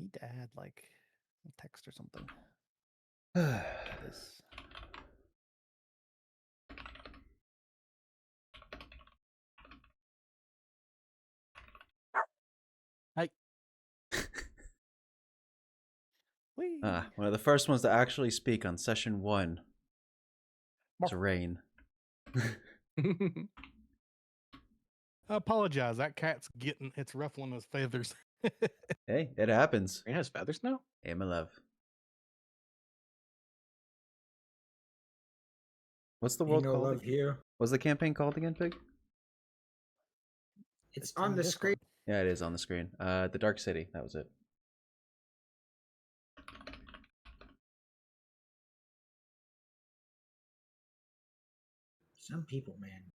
need to add like text or something. This. Hey. Whee! One of the first ones to actually speak on session 1. It's Rain. I apologize. That cat's it's ruffling his feathers. Hey, it happens. Rain has feathers now? Hey, my love. What's the world called? Love here. What's the campaign called again, Pig? It's on the screen. Yeah, it is on the screen. The Dark City. That was it. Some people, man.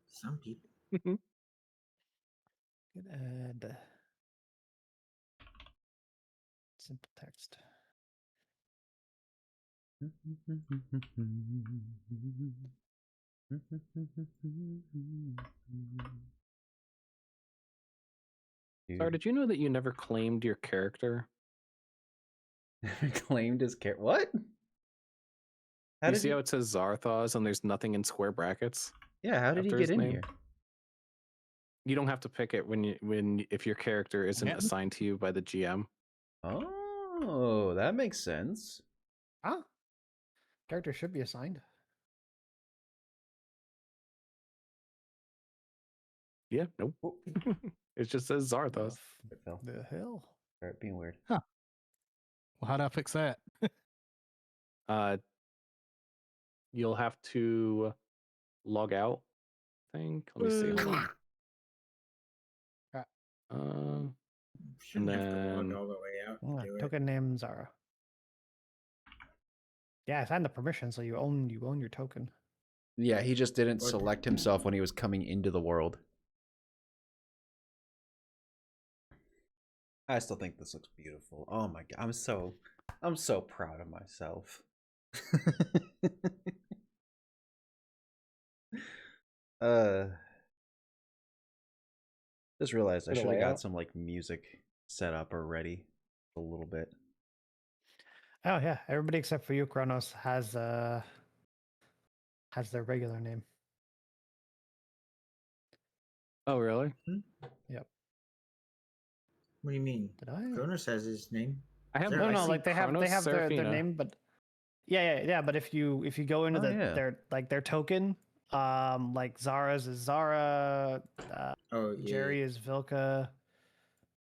Some people. Could add simple text. Sorry, did you know that you never claimed your character? Claimed his character? What? You see how it says Zarthos and there's nothing in square brackets? Yeah, how did he after get his in name? here? You don't have to pick it if your character isn't assigned to you by the GM. Oh, that makes sense. Ah, character should be assigned. Yeah, nope. It just says Zarthos. It fell. The hell? Start being weird. Well, how'd I fix that? You'll have to log out, I think. Let me see. Hold on. Shouldn't have to log then- all the way out. Oh, to do it. token name Zara. Yeah, assign the permission, so you own your token. Yeah, he just didn't What? select himself when he was coming into the world. I still think this looks beautiful. Oh my god, I'm so proud of myself. Just realized I For the should have got layout? some like music set up or ready a little bit. Oh yeah, everybody except for you, Kronos, has their regular name. Oh, really? What do you mean? Did I? Kronos has his name. I have Sure, No, I no, see like they have Kronos, their Seraphina. name, but yeah. But if you go into Oh, yeah. their token, like Zara's is Zara, Oh, yeah. Jerry is Vilka.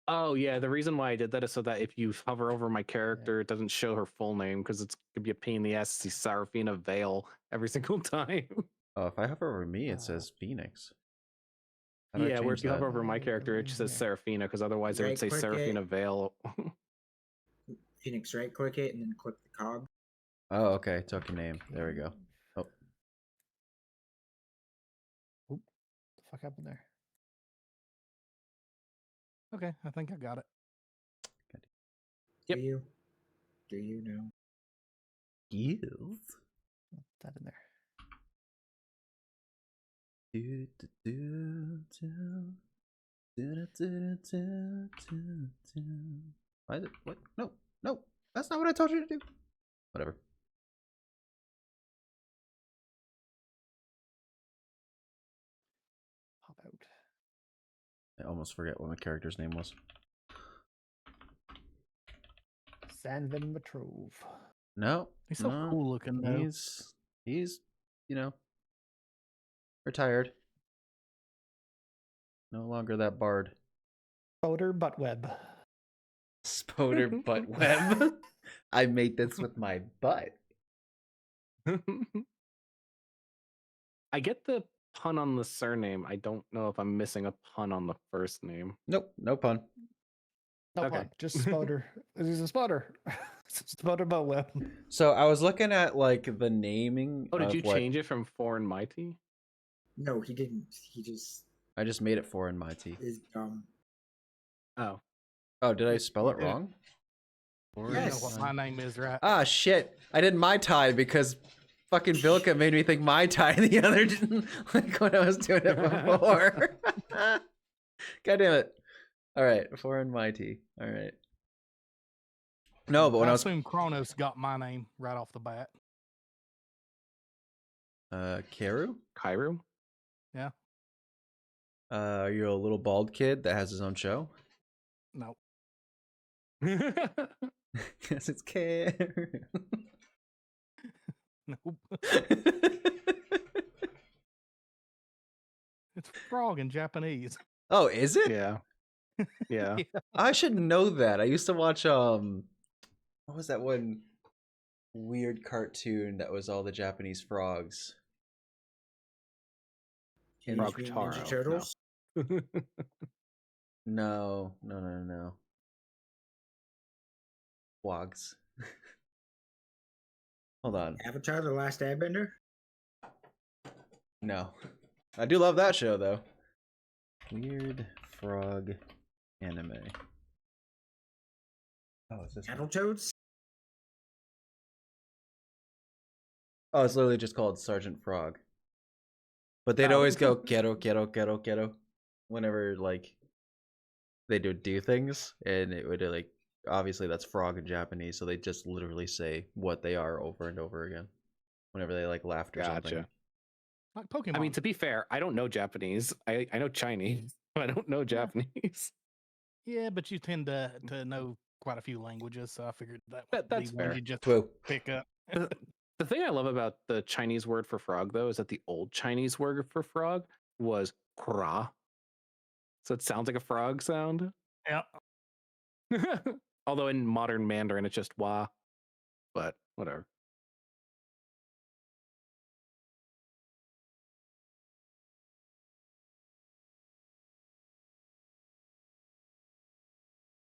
Oh, yeah. The reason why I did that is so that if you hover over my character, it doesn't show her full name because it's could be a pain in the ass to see Seraphina Vale every single time. Oh, if I hover over me, it says Phoenix. How do I Yeah, where change if you hover that? over my character, it just says Seraphina because otherwise it would say Right-click Seraphina it. Vale. Phoenix, right click it and then click the cog. Oh, okay. Token name. There we go. Oh, Oop, the fuck happened there? Okay, I think I got it. Yep. Do you know? yes. Put that in there. Do, do, do, do. Do, do, do, do, do. Why is it? What? No, that's not what I told you to do. Whatever. Pop out. I almost forget what my character's name was. Sandvin Matrove. No, He's so no, cool looking though. He's retired. No longer that bard. Boder Buttweb. Spoder butt web. I made this with my butt. I get the pun on the surname. I don't know if I'm missing a pun on the first name. Nope, no pun. No, Okay. just Spoder. He's a spotter. Spoder Buttweb. So I was looking at like the naming. Oh, did of you what- change it from Foreign Mighty? No, he didn't. He just I just made it foreign mighty. is dumb. Oh. Oh, did I spell it did it. wrong? You know Yes. what my name is, right? Ah, shit. I did Mai Tai because fucking Vilka made me think Mai Tai the other like when I was doing it before. God damn it. All right, foreign mighty. All right. No, but when I I was assume Kronos got my name right off the bat. Karu, Kairu? are you a little bald kid that has his own show? No. Yes, it's Karu. Nope. It's frog in Japanese. Oh, is it? yeah. Yeah. I should know that. I used to watch what was that one weird cartoon that was all the Japanese frogs? Teenage Frog Mutant Taro, Ninja no. Turtles. No. Wogs. Hold on. Avatar: The Last Airbender. No. I do love that show though. Weird frog anime. Oh, is this one? Battletoads. Oh, it's literally just called Sergeant Frog. But they'd Oh. always go ghetto whenever like they do things, and it would like obviously that's frog in Japanese, so they just literally say what they are over and over again whenever they like laughed or something. Gotcha. Like Pokemon. I mean, to be fair, I don't know Japanese. I know Chinese, but I don't know Japanese. yeah, but you tend to know quite a few languages, so I figured that would That's be one fair. you just True. pick up. The thing I love about the Chinese word for frog, though, is that the old Chinese word for frog was kra. So it sounds like a frog sound. Yep. Although in modern Mandarin, it's just wa. But whatever.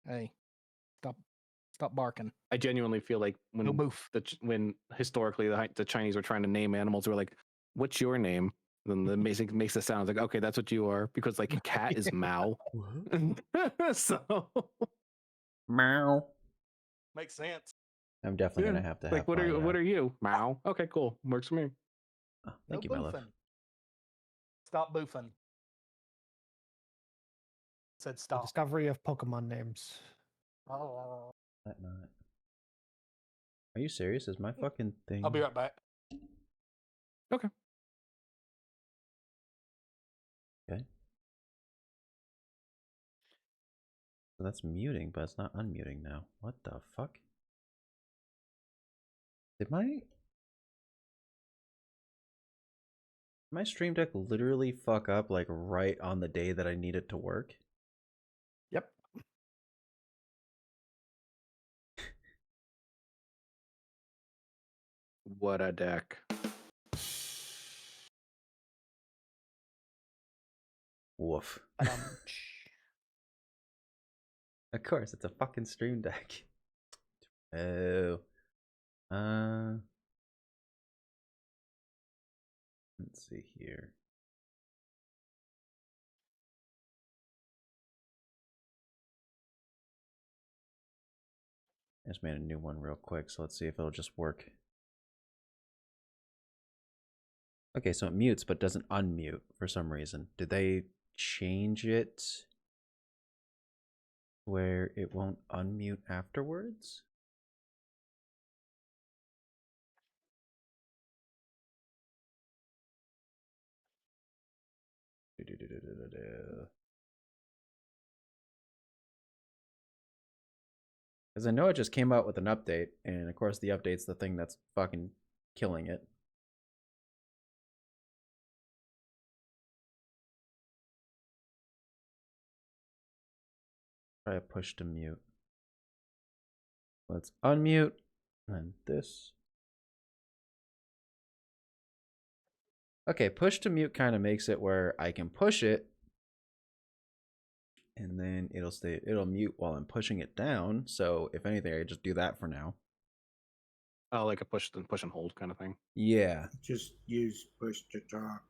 Hey, stop barking. I genuinely feel like No when boof. when historically the Chinese were trying to name animals, they were like, "What's your name?" Then the makes the sound like, "Okay, that's what you are," because like a cat is Mao. So Meow. Makes sense. I'm definitely yeah, gonna have to have like what my, are you? Mao. Okay, cool, works for me. oh, thank you, no my love. boofing. Stop boofing. Said The stop. discovery of Pokemon names. Oh, That not. Are you serious? Is my fucking thing? I'll be right back. Okay. Okay. So that's muting, but it's not unmuting now. What the fuck? Did my Stream Deck literally fuck up like right on the day that I need it to work? Yep. What a deck. Woof. Um, Of course, it's a fucking Stream Deck. Oh. Let's see here. I just made a new one real quick, so let's see if it'll just work. Okay, so it mutes but doesn't unmute for some reason. Did they change it where it won't unmute afterwards? Because I know it just came out with an update, and of course the update's the thing that's fucking killing it. Try a push to mute. Let's unmute, and this. Okay, push to mute kind of makes it where I can push it, and then it'll mute while I'm pushing it down. So if anything, I just do that for now. Oh, like a push and hold kind of thing. Yeah. Just use push to talk.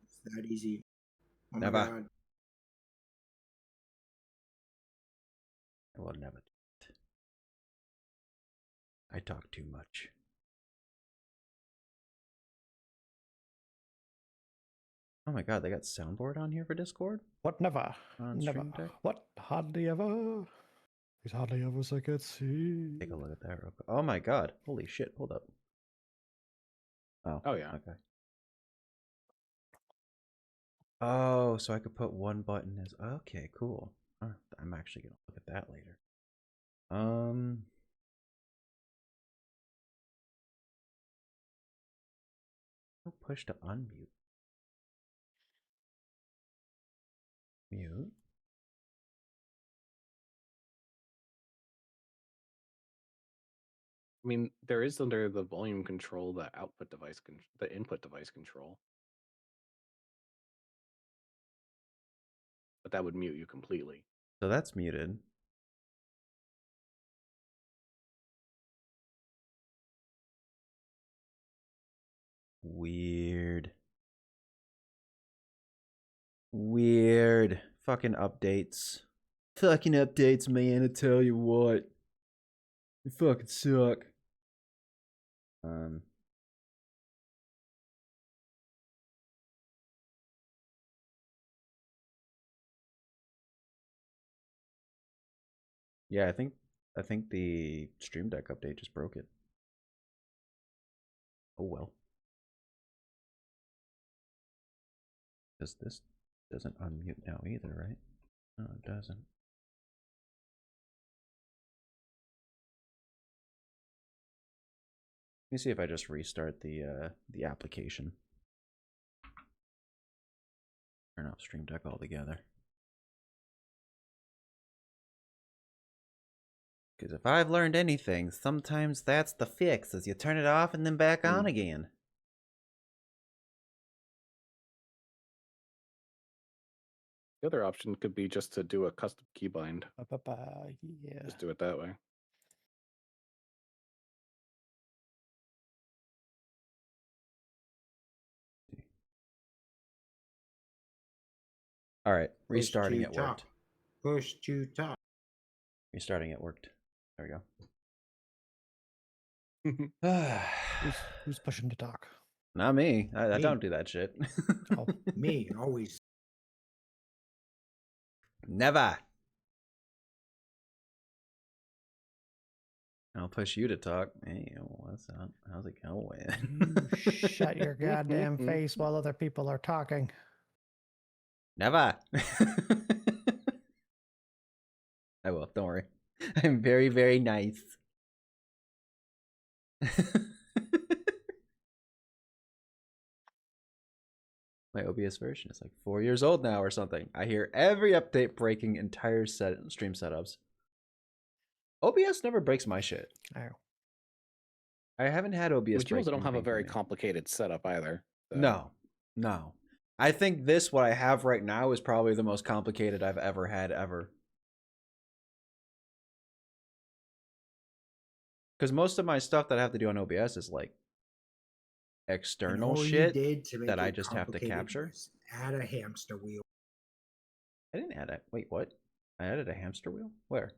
It's that easy. Oh my Never. god. I will never do it. I talk too much. Oh my god, they got soundboard on here for Discord? what never? On Never. Stream Deck? What hardly ever? There's hardly of us I could see. Take a look at that real quick. Oh my god. Holy shit. Hold up. Oh, yeah. Okay. Oh, so I could put one button as okay, cool. I'm actually gonna look at that later. Push to unmute. Mute. I mean, there is under the volume control, the output device, the input device control. But that would mute you completely. So that's muted. Weird. Weird. Fucking updates. Fucking updates, man. I tell you what. They fucking suck. Yeah, I think the Stream Deck update just broke it. Oh well. Because this doesn't unmute now either, right? No, it doesn't. Let me see if I just restart the application. Turn off Stream Deck altogether. Because if I've learned anything, sometimes that's the fix, is you turn it off and then back on again. The other option could be just to do a custom keybind. Yeah. Just do it that way. All right, Push restarting to it worked. talk. Push to talk. Restarting it worked. There we go. Who's pushing to talk? Not me. I Me. don't do that shit. Oh. Me, always. Never. I'll push you to talk. Hey, what's up? How's it going? You shut your goddamn face while other people are talking. Never. I will. Don't worry. I'm very, very nice. My OBS version is like 4 years old now or something. I hear every update breaking entire stream setups. OBS never breaks my shit. Oh. I haven't had OBS. But you also don't have a anything for very me. complicated setup either. So. No. I think what I have right now is probably the most complicated I've ever had ever. Because most of my stuff that I have to do on OBS is like external all shit you did to make that I it just have to complicated capture. was add a hamster wheel. I didn't add it. Wait, what? I added a hamster wheel? Where?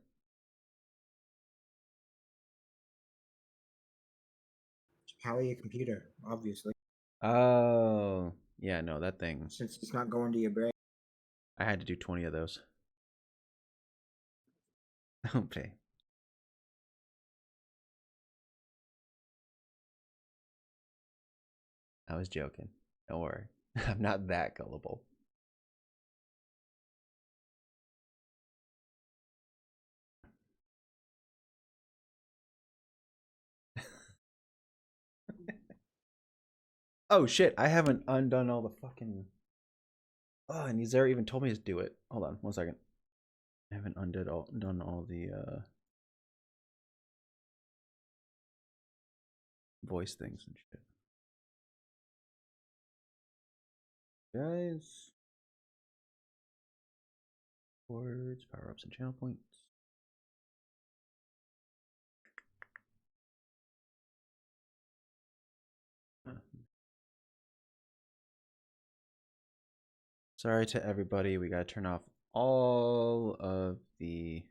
To power your computer, obviously, Oh, yeah, no, that thing. since it's not going to your brain. I had to do 20 of those. Okay. I was joking. Don't worry. I'm not that gullible. Oh shit, I haven't undone all the fucking... Oh, and Zara even told me to do it. Hold on, 1 second. I haven't done all the voice things and shit. Guys. Words, power-ups, and channel points. Sorry to everybody, we gotta turn off all of the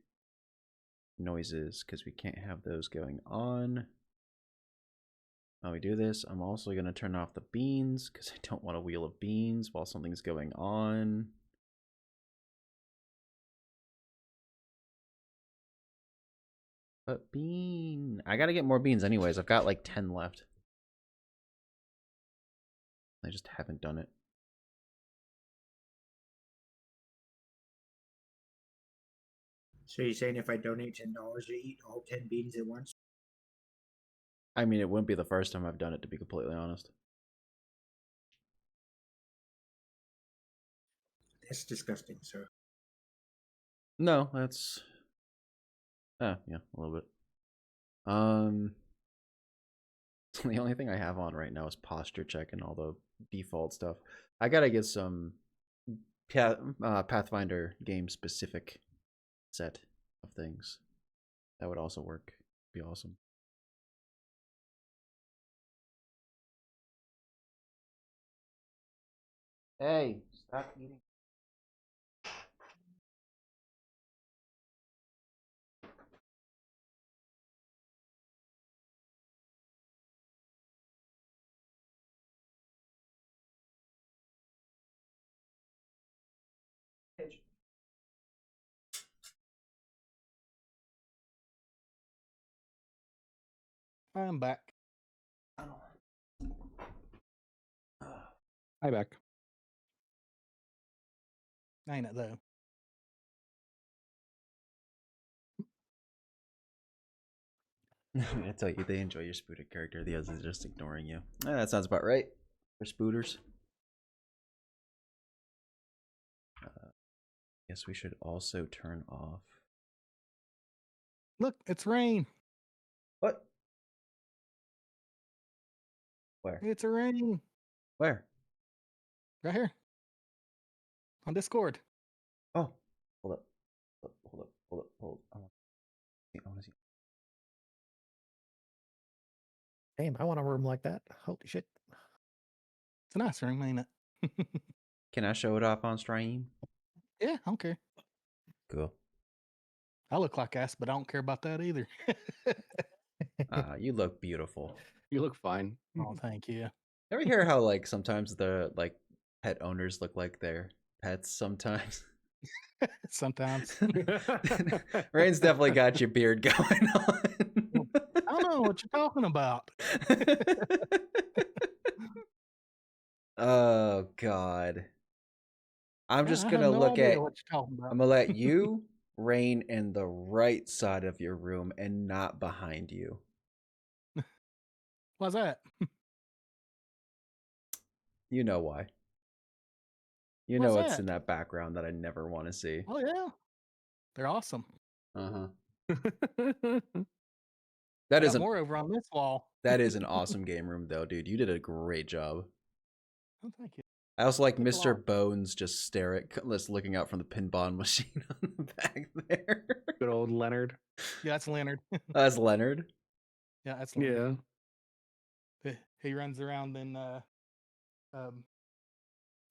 noises because we can't have those going on. While we do this, I'm also gonna turn off the beans because I don't want a wheel of beans while something's going on. But bean. I gotta get more beans anyways. I've got like 10 left. I just haven't done it. So you're saying if I donate $10, you eat all 10 beans at once? I mean, it wouldn't be the first time I've done it, to be completely honest. That's disgusting, sir. No, that's... yeah, a little bit. The only thing I have on right now is posture check and all the default stuff. I gotta get some Pathfinder game specific set of things. That would also work. Be awesome. Hey, stop eating. I'm back. Hi back. Ain't it though? I tell you, they enjoy your spooted character. The others are just ignoring you. That sounds about right for spooters. Guess we should also turn off. Look, it's rain. What? Where? It's a rain. Where? Right here. On Discord. Oh, hold up. Hold up. I want to see. Damn, I want a room like that. Holy shit. It's a nice room, ain't it? Can I show it off on stream? Yeah, I don't care. Cool. I look like ass, but I don't care about that either. You look beautiful. You look fine. Oh, thank you. Ever hear how like sometimes the like pet owners look like their pets sometimes? Sometimes. Rain's definitely got your beard going on. I don't know what you're talking about. Oh God. I'm just I gonna have no look idea at. what you're talking about. I'm gonna let you, Rain, in the right side of your room and not behind you. Why's that? You know why. You What's know what's that? in that background that I never want to see. Oh yeah, they're awesome. Uh-huh. Got That is more over on this wall. that is an awesome game room though, dude. You did a great job. Oh, thank you. I also like Took a Mr. lot. Bones just stare at just looking out from the pinball machine on the back there. Good old Leonard. Yeah, that's Leonard. That's Leonard. Yeah, that's Leonard. Yeah. He runs around in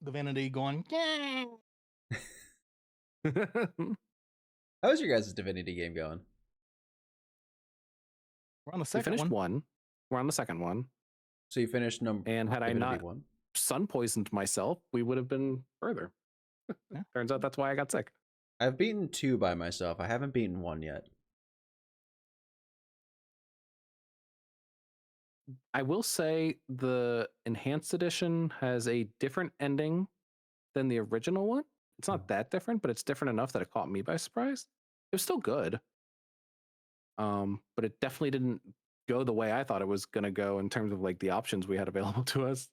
Divinity going, yeah. How's your guys' Divinity game going? We're on the We second finished one. one. We're on the second one. So you finished number And had I Divinity not 1? sun poisoned myself, we would have been further. Yeah. Turns out that's why I got sick. I've beaten 2 by myself. I haven't beaten 1 yet. I will say the enhanced edition has a different ending than the original one. It's not that different, but it's different enough that it caught me by surprise. It was still good. But it definitely didn't go the way I thought it was going to go in terms of like the options we had available to us.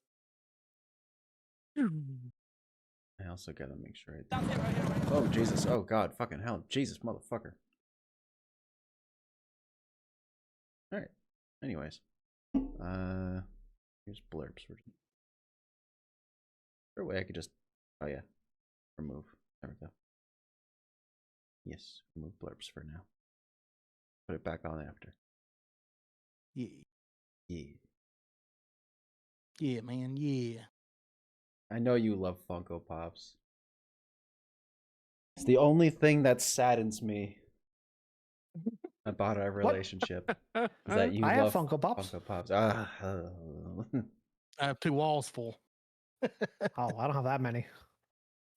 I also gotta make sure I do. Oh Jesus! Oh God! Fucking hell! Jesus, motherfucker! All right. Anyways, here's blurbs. Is there a way I could just? Oh yeah, remove. There we go. Yes, remove blurbs for now. Put it back on after. Yeah. Yeah. Yeah, man. Yeah. I know you love Funko Pops. It's the only thing that saddens me about our relationship is that you I have love Funko Pops. Funko Pops. I have 2 walls full. Oh, I don't have that many.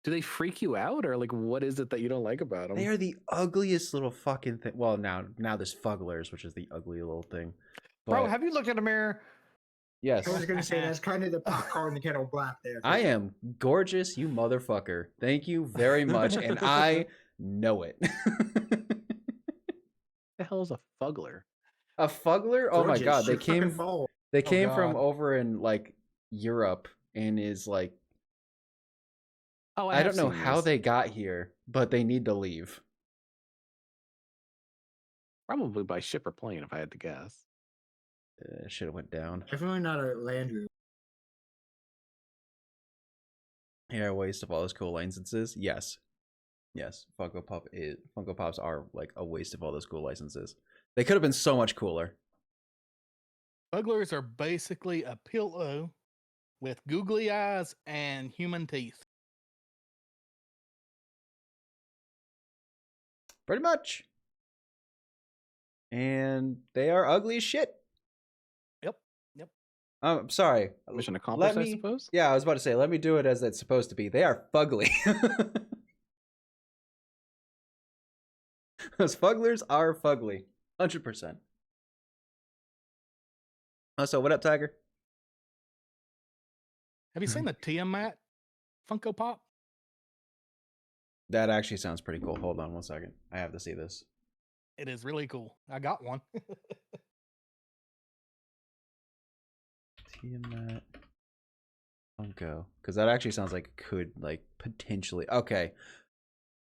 Do they freak you out, or like what is it that you don't like about them? They are the ugliest little fucking thing. Well, now there's fugglers, which is the ugly little thing. Bro, But have you looked in the mirror? yes, I was gonna say that's kind of the popcorn in the kettle black there. I am gorgeous, you motherfucker. Thank you very much, and I know it. The hell is a fuggler? A fuggler? Oh my Gorgeous, god, they you're fucking came bald. they came from God. over in like Europe and is like Oh, I don't have know seen how this. they got here, but they need to leave. Probably by ship or plane, if I had to guess. Should have went down. Definitely not a land route. Yeah, waste of all those cool licenses. Yes. Yes, Funko Pops are like a waste of all those cool licenses. They could have been so much cooler. Bugglers are basically a pillow with googly eyes and human teeth. Pretty much. And they are ugly as shit. Yep. I'm sorry. Mission accomplished, Let I me- suppose. Yeah, I was about to say, let me do it as it's supposed to be. They are fugly. Those fugglers are fugly. 100%. So what up, Tiger? Have you seen the Tiamat Funko Pop? That actually sounds pretty cool. Hold on one second. I have to see this. It is really cool. I got one. Tiamat Funko. Because that actually sounds like it could, like, potentially... Okay.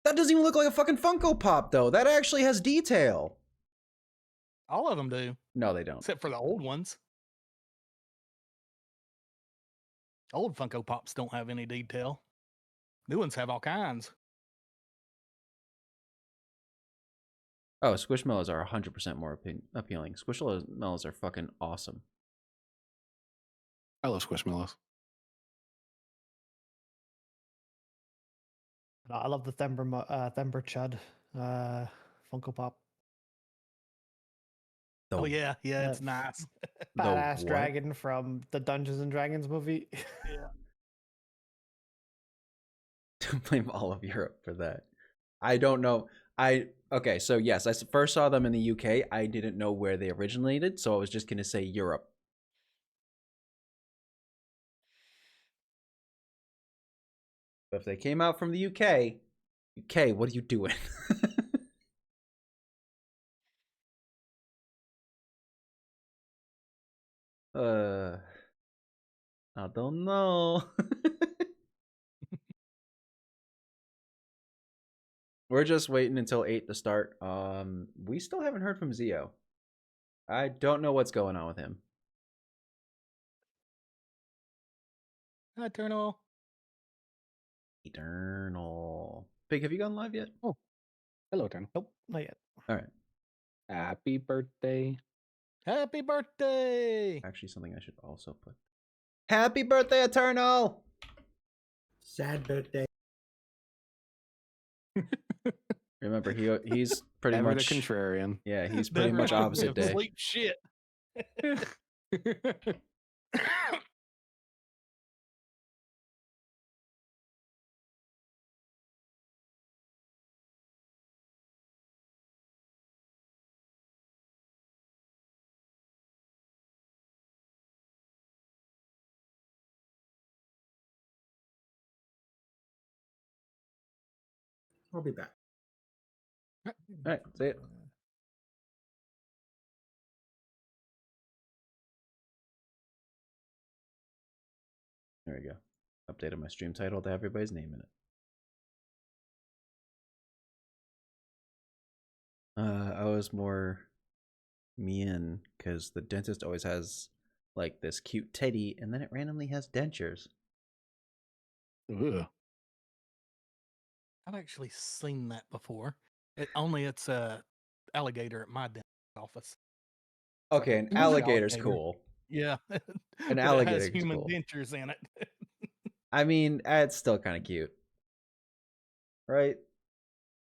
That doesn't even look like a fucking Funko Pop, though. That actually has detail. All of them do, No, they don't. except for the old ones. Old Funko Pops don't have any detail. New ones have all kinds. Oh, Squishmallows are 100% more appealing. Squishmallows are fucking awesome. I love Squishmallows. No, I love the Thember Chud Funko Pop. Oh yeah, Yeah. it's nice. Badass what? dragon from the Dungeons and Dragons movie. Yeah. To blame all of Europe for that. I don't know. Okay, so yes, I first saw them in the UK. I didn't know where they originated, so I was just gonna say Europe. But if they came out from the UK, what are you doing? I don't know. We're just waiting until 8 to start. We still haven't heard from Zio. I don't know what's going on with him. Eternal. Eternal. Pig, have you gone live yet? Hello, Turn. Nope, not yet. All right. Happy birthday. Happy birthday! Actually, something I should also put. Happy birthday, Eternal! Sad birthday. Remember, he's pretty Ever much the contrarian. yeah, he's pretty Never much mind opposite the day. Sleep shit. I'll be back. All right, see it. There we go. Updated my stream title to have everybody's name in it. I was more mean because the dentist always has like this cute teddy, and then it randomly has dentures. Ugh. I've actually seen that before. It's a alligator at my dentist office. Okay, an Who's an alligator's alligator? cool. Yeah, but it alligator has is human cool. dentures in it. I mean, it's still kind of cute, right?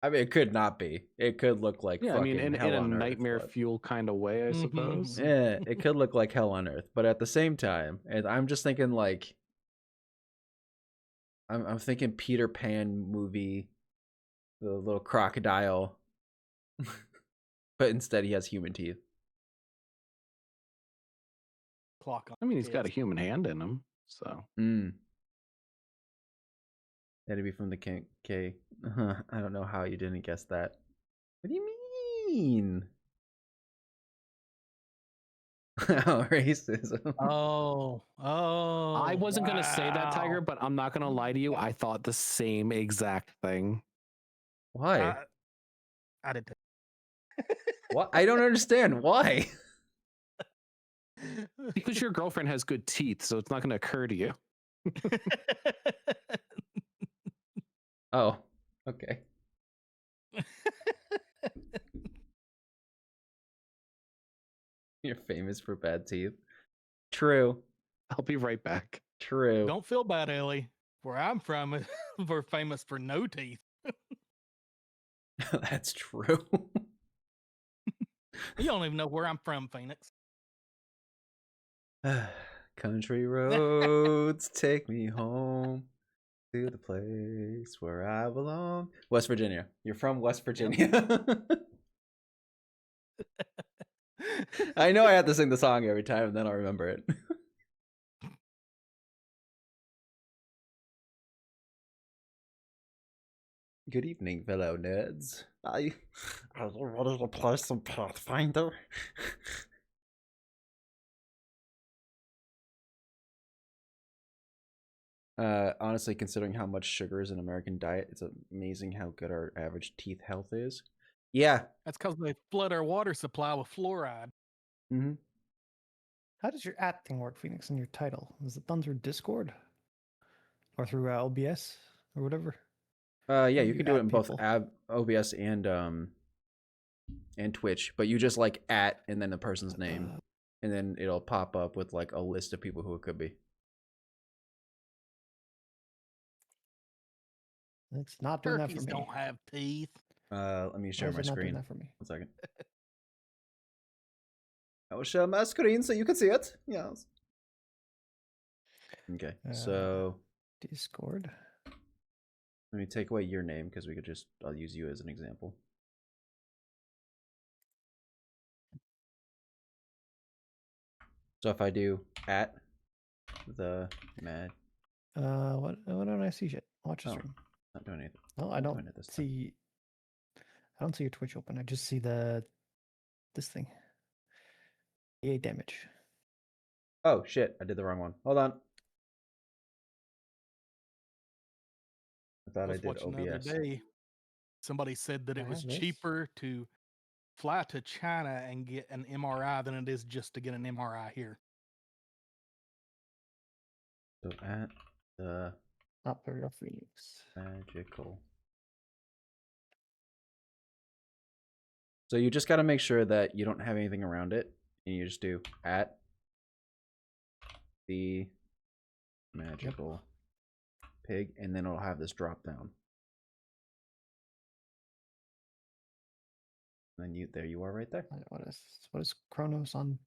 I mean, it could not be. It could look like Yeah, I mean, fucking in hell a on Earth, nightmare but- fuel kind of way, I Mhm. suppose. Yeah, it could look like hell on earth, but at the same time, I'm just thinking like I'm thinking Peter Pan movie, the little crocodile, but instead he has human teeth. Clock on. I mean, he's got a tits. human hand in him, so Mm. That'd be from the K. I don't know how you didn't guess that. What do you mean? Racism. Oh, I wasn't gonna say that, Tiger, wow. but I'm not gonna lie to you. I thought the same exact thing. Why? I did. What? I don't understand. Why? Because your girlfriend has good teeth, so it's not gonna occur to you. Oh, okay. You're famous for bad teeth. True. I'll be right back. True. Don't feel bad, Ellie. Where I'm from, we're famous for no teeth. That's true. You don't even know where I'm from, Phoenix. Country roads take me home to the place where I belong. West Virginia. You're from West Virginia. I know I have to sing the song every time, and then I'll remember it. Good evening, fellow nerds. I wanted to play some Pathfinder. Honestly, considering how much sugar is in American diet, it's amazing how good our average teeth health is. Yeah. That's because they flood our water supply with fluoride. Mm-hmm. How does your thing work, Phoenix, in your title? Is it done through Discord? Or through OBS? Or whatever? Yeah, Or you you can do it at in both people? OBS and Twitch, but you just like at and then the person's name, and then it'll pop up with like a list of people who it could be. It's not doing that for Turkeys me. don't have teeth. Let me Why share is my it not doing screen. that for me? 1 second. I will share my screen so you can see it. Yes. Okay, so Discord. let me take away your name because I'll use you as an example. So if I do at the mad, What don't I see shit? Watch the Oh. stream. not doing anything. No, I I'm don't doing it this time. see. I don't see your Twitch open. I just see this thing. EA damage. Oh shit! I did the wrong one. Hold on. I thought I was did watching the other OBS. day. Somebody said that I it was have this. cheaper to fly to China and get an MRI than it is just to get an MRI here. So at the Opera Phoenix. magical. So you just got to make sure that you don't have anything around it, and you just do at the magical pig, and then it'll have this drop down. And then there you are right there. What is Kronos on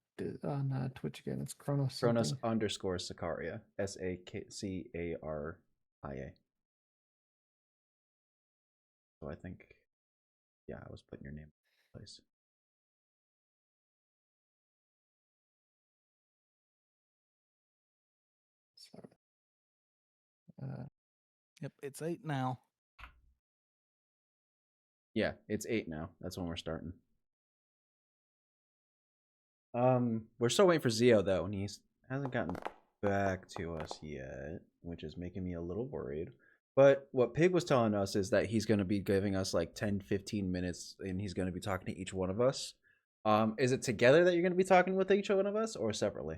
Twitch again? It's Kronos. Kronos something. underscore Sakaria. SAKCARIA. So I think, yeah, I was putting your name in place. Sorry. Yep, it's 8 now. Yeah, it's 8 now. That's when we're starting. We're still waiting for Zio though, and he hasn't gotten back to us yet, which is making me a little worried. But what Pig was telling us is that he's going to be giving us like 10-15 minutes, and he's going to be talking to each one of us. Is it together that you're going to be talking with each one of us, or separately?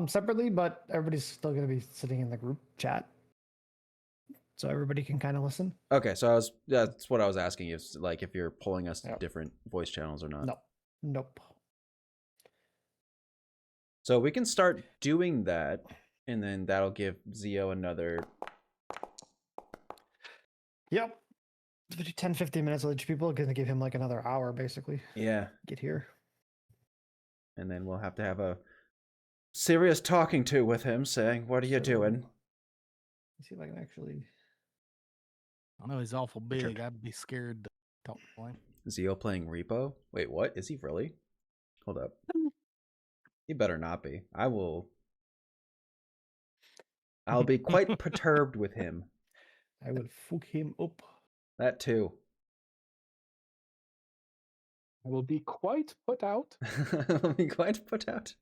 Separately, but everybody's still going to be sitting in the group chat, so everybody can kind of listen. Okay, so that's what I was asking you, is like if you're pulling us to Yep. different voice channels or not. No, nope. So we can start doing that, and then that'll give Zio another. Yep. 10-15 minutes with each people, going to give him like another hour basically. Yeah, Get here. and then we'll have to have a serious talking to with him, saying, "What are you So- doing?" Let's see if I can actually. I know he's awful Richard. big. I'd be scared to talk to him. Zio playing Repo? Wait, what? Is he really? Hold up. He better not be. I'll be quite perturbed with him. I will fuck him up. That too. I will be quite put out. I'll be quite put out.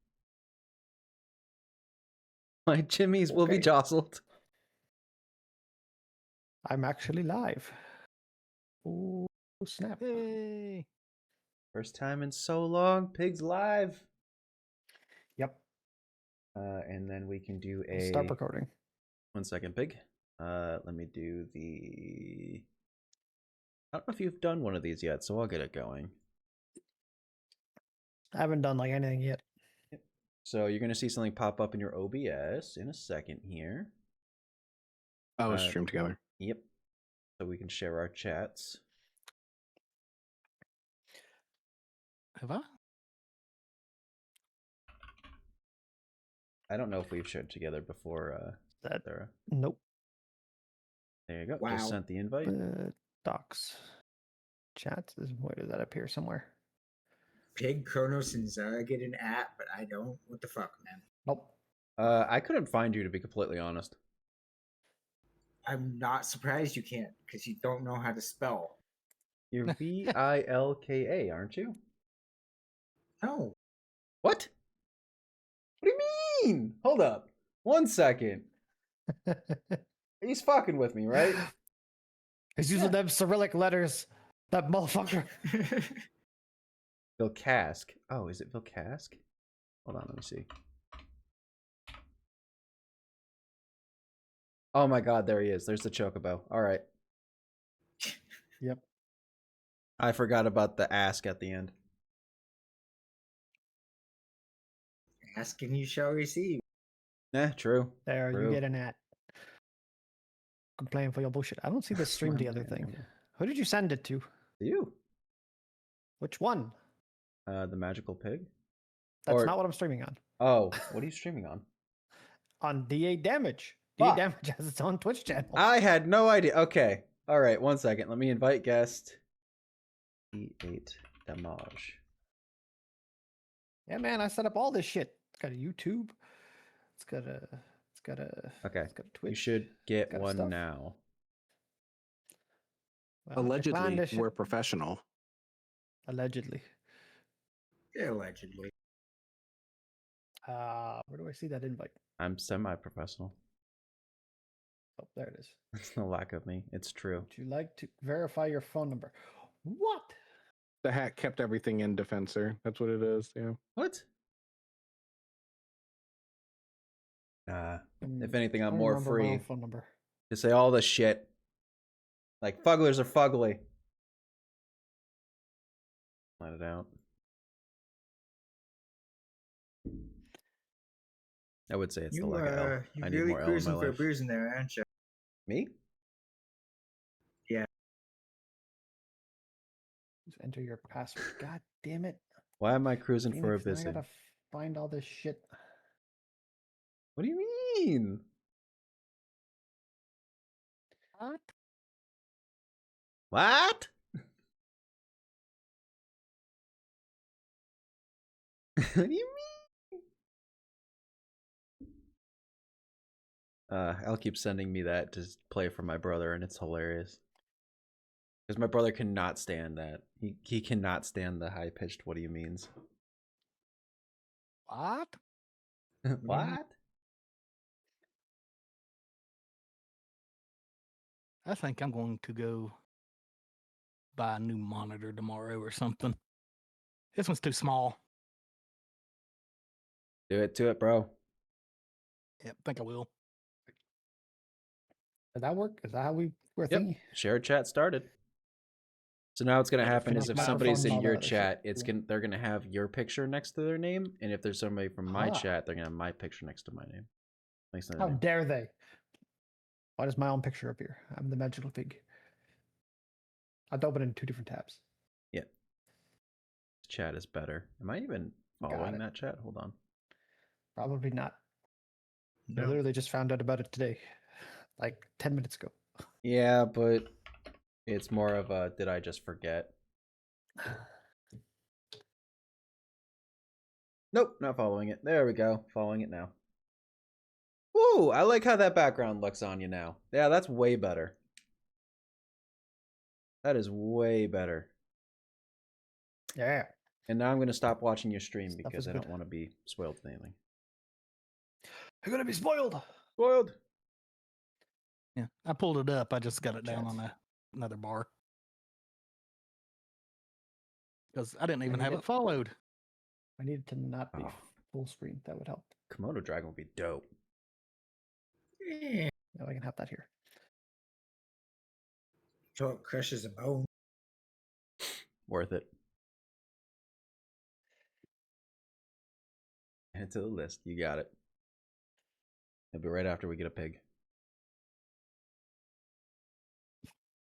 My jimmies will be Okay. jostled. I'm actually live. Oh, snap. Hey. First time in so long. Pig's live. Yep. And then we can do I'll a start recording. 1 second, Pig. Let me do the. I don't know if you've done one of these yet, so I'll get it going. I haven't done like anything yet. So you're gonna see something pop up in your OBS in a second here. Oh, stream together. Yep. So we can share our chats. Have I? I don't know if we've shared together before. That Sarah. nope. There you go. Wow. Just sent the invite. Docs. Chat. Where does that appear somewhere? Pig, Kronos, and Zara get an app, but I don't. What the fuck, man? Nope. I couldn't find you, to be completely honest. I'm not surprised you can't, because you don't know how to spell. You're VILKA, aren't you? No. What? What do you mean? Hold up. 1 second. He's fucking with me, right? He's using them Cyrillic letters. That motherfucker. Vilcask. Oh, is it Vilcask? Hold on, let me see. Oh my god, there he is. There's the Chocobo. All right. Yep. I forgot about the ask at the end. Ask and you shall receive. True. There, True. you get an at. Complain for your bullshit. I don't see the stream together thing. Who did you send it to? You. Which one? The magical pig? That's Or- not what I'm streaming on. Oh, what are you streaming on? On D8 Damage. Fuck. D8 Damage has its own Twitch channel. I had no idea. Okay. All right, 1 second. Let me invite guest. E8 Damage. Yeah, man, I set up all this shit. It's got a YouTube. It's got a Okay. it's got a Twitch. You should get got one stuff. now. Well, I planned Allegedly, this shit- we're professional. Allegedly. Allegedly. Where do I see that invite? I'm semi-professional. Oh, there it is. That's no lack of me. It's true. Would you like to verify your phone number? What? The hack kept everything in Defensor. That's what it is. Yeah. What? Nah. If Mm, anything, I I'm don't more remember my free own phone number. to say all the shit. Like, fugglers are fugly. Let it out. I would say it's the You lack of L. you're I need really more L in my cruising for a life. bruise in there, aren't you? Me? Just enter your password. God damn it. Why am I cruising for a Phoenix, now I visit? gotta find all this shit. What do you mean? What? What? What do you mean? Al keeps sending me that to play for my brother, and it's hilarious. Because my brother cannot stand that. He cannot stand the high pitched what do you means. What? What? I think I'm going to go buy a new monitor tomorrow or something. This one's too small. Do it, bro. Yep, think I will. Does that work? Is that how we're Yep. thinking? Shared chat started. So now what's gonna Yeah, happen finish is if my somebody's phone in and all your that other shit. chat, it's Yeah. they're gonna have your picture next to their name, and if there's somebody from my Ah. chat, they're gonna have my picture next to my name. Next to their How name. dare they? Why does my own picture appear? I'm the magical pig. I've opened in 2 different tabs. Chat is better. Am I even Got following it. that chat? Hold on. Probably not. I No. literally just found out about it today. like 10 minutes ago. Yeah, but it's more of a did I just forget? Nope, not following it. There we go. Following it now. Ooh, I like how that background looks on you now. Yeah, that's way better. That is way better. Yeah. And now I'm going to stop watching your stream Stuff because is I good. don't want to be spoiled with anything. You're gonna be spoiled. Spoiled? Yeah, I pulled it up. I just got it down Chats. on another bar because I didn't even need have it. it followed. I need it to not be Oh. full screen. That would help. Komodo Dragon would be dope. Eh, Now I can have that here. so it crushes a bone. Worth it. Add it to the list. You got it. It'll be right after we get a pig.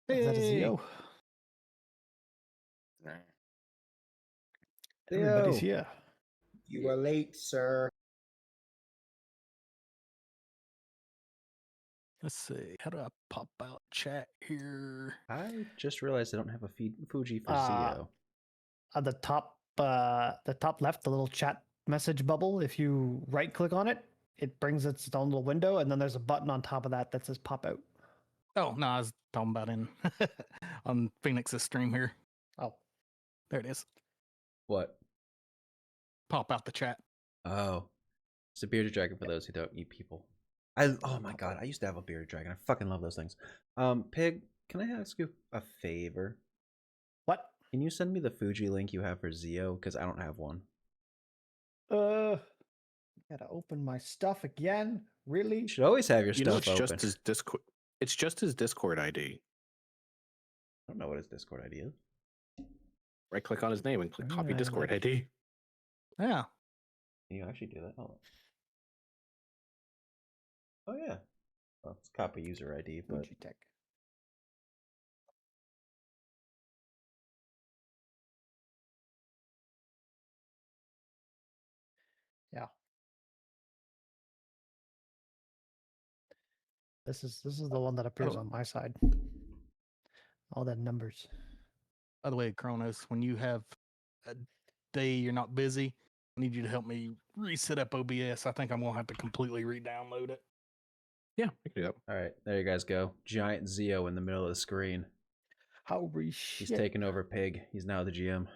Is that a Hey! Zio? Everybody's Theo! here. You are late, sir. Let's see. How do I pop out chat here? I just realized I don't have a Fuji for Uh, Zio. At the top left, the little chat message bubble. If you right click on it, it brings its own little window, and then there's a button on top of that that says pop out. Oh no, I was talking about in on Phoenix's stream here. Oh, There it is. What? Pop out the chat. Oh. It's a bearded dragon for those who don't eat people. Oh my god, I used to have a bearded dragon. I fucking love those things. Pig, can I ask you a favor? what? Can you send me the Fuji link you have for Zio? Because I don't have one. Gotta open my stuff again. Really? You should always have your You know, stuff it's open. just his Discord. It's just his Discord ID. I don't know what his Discord ID is. Right click on his name and click copy I Discord like- ID. Yeah. Can you actually do that? Oh, oh yeah. Well, it's copy user ID, but Fuji Tech. Yeah. This is the one that appears Oh. on my side. All the numbers. By the way, Kronos, when you have a day you're not busy, I need you to help me reset up OBS. I think I'm gonna have to completely re-download it. Yeah, I can do that. all right, there you guys go. Giant Zio in the middle of the screen. Holy He's shit. taking over Pig. He's now the GM.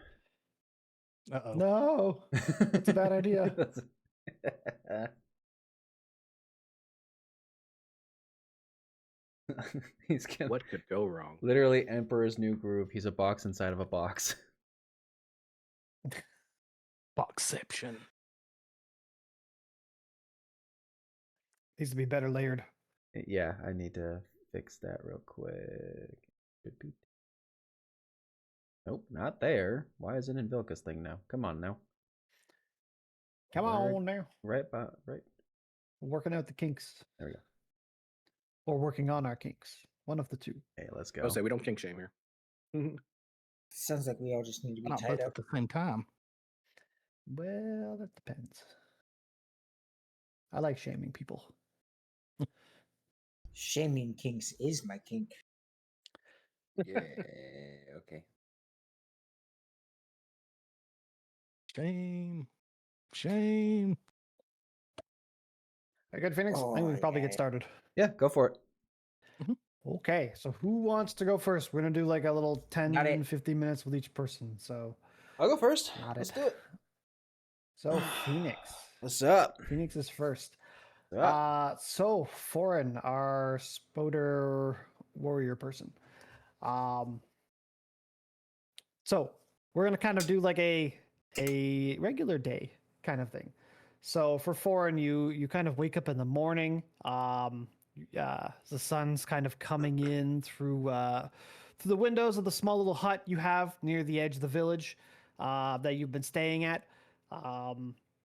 Uh-oh. No. That's a bad idea. He's gonna, What could go wrong? literally Emperor's New Groove. He's a box inside of a box. Boxception. Needs to be better layered. Yeah, I need to fix that real quick. Nope, not there. Why is it in Vilka's thing now? Come on now. Come Right- on now. Right by right. We're working out the kinks. There we go. Or working on our kinks. One of the two. Hey, let's I go. would say we don't kink shame here. Sounds like we all just need to be Not tied both up. at the same time. Well, that depends. I like shaming people. Shaming kinks is my kink. Yeah, okay. Shame. Shame. Are you good, Phoenix? I think we Oh, can probably yeah. get started. Yeah, go for it. Okay, so who wants to go first? We're going to do like a little 10, Got it. 15 minutes with each person. So, I'll go first. Got Let's it. do it. so Phoenix. What's up? Phoenix is first. What's up? So Foreign, our Spoder warrior person. So we're gonna kind of do like a regular day kind of thing. So for Foreign, you kind of wake up in the morning. The sun's kind of coming in through the windows of the small little hut you have near the edge of the village that you've been staying at.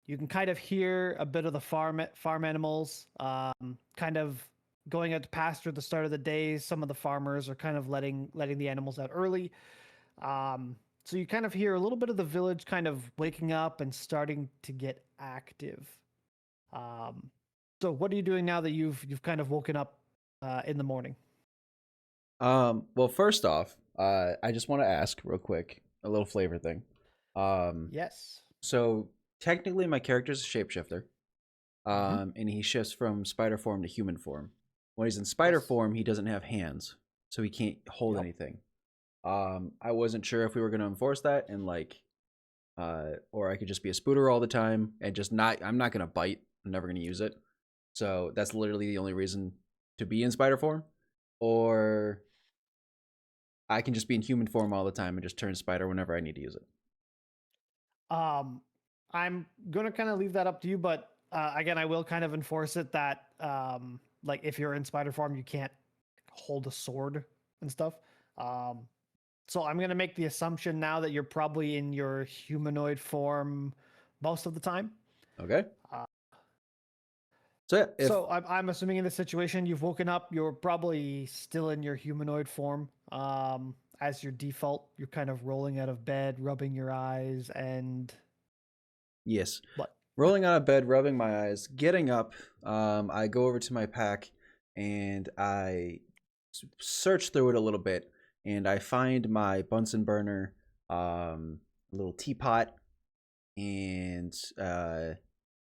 You can kind of hear a bit of the farm animals kind of going out to pasture at the start of the day. Some of the farmers are kind of letting the animals out early. So you kind of hear a little bit of the village kind of waking up and starting to get active. So what are you doing now that you've kind of woken up in the morning? Well, first off, I just want to ask real quick a little flavor thing. Yes. So technically, my character's a shapeshifter. And he shifts from spider form to human form. When he's in spider Yes. form, he doesn't have hands, so he can't hold Yep. anything. I wasn't sure if we were going to enforce that and like, or I could just be a spooter all the time and just not. I'm not going to bite. I'm never going to use it. So that's literally the only reason to be in spider form, or I can just be in human form all the time and just turn spider whenever I need to use it. I'm gonna kind of leave that up to you, but again, I will kind of enforce it that like if you're in spider form, you can't hold a sword and stuff. So I'm gonna make the assumption now that you're probably in your humanoid form most of the time. Okay. Uh, So yeah, if, So I'm assuming in this situation you've woken up, you're probably still in your humanoid form. As your default, you're kind of rolling out of bed, rubbing your eyes, and yes. what? Rolling out of bed, rubbing my eyes, getting up. I go over to my pack and I search through it a little bit, and I find my Bunsen burner, little teapot, and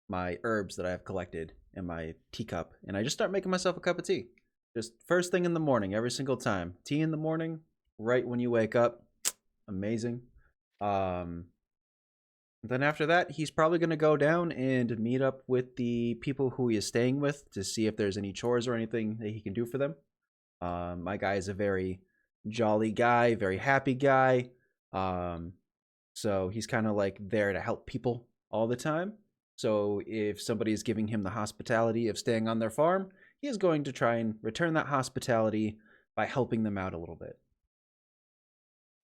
my herbs that I have collected in my teacup, and I just start making myself a cup of tea. Just first thing in the morning, every single time. Tea in the morning, right when you wake up. Amazing. Then after that, he's probably going to go down and meet up with the people who he is staying with to see if there's any chores or anything that he can do for them. My guy is a very jolly guy, very happy guy. So he's kind of like there to help people all the time. So if somebody is giving him the hospitality of staying on their farm, he is going to try and return that hospitality by helping them out a little bit.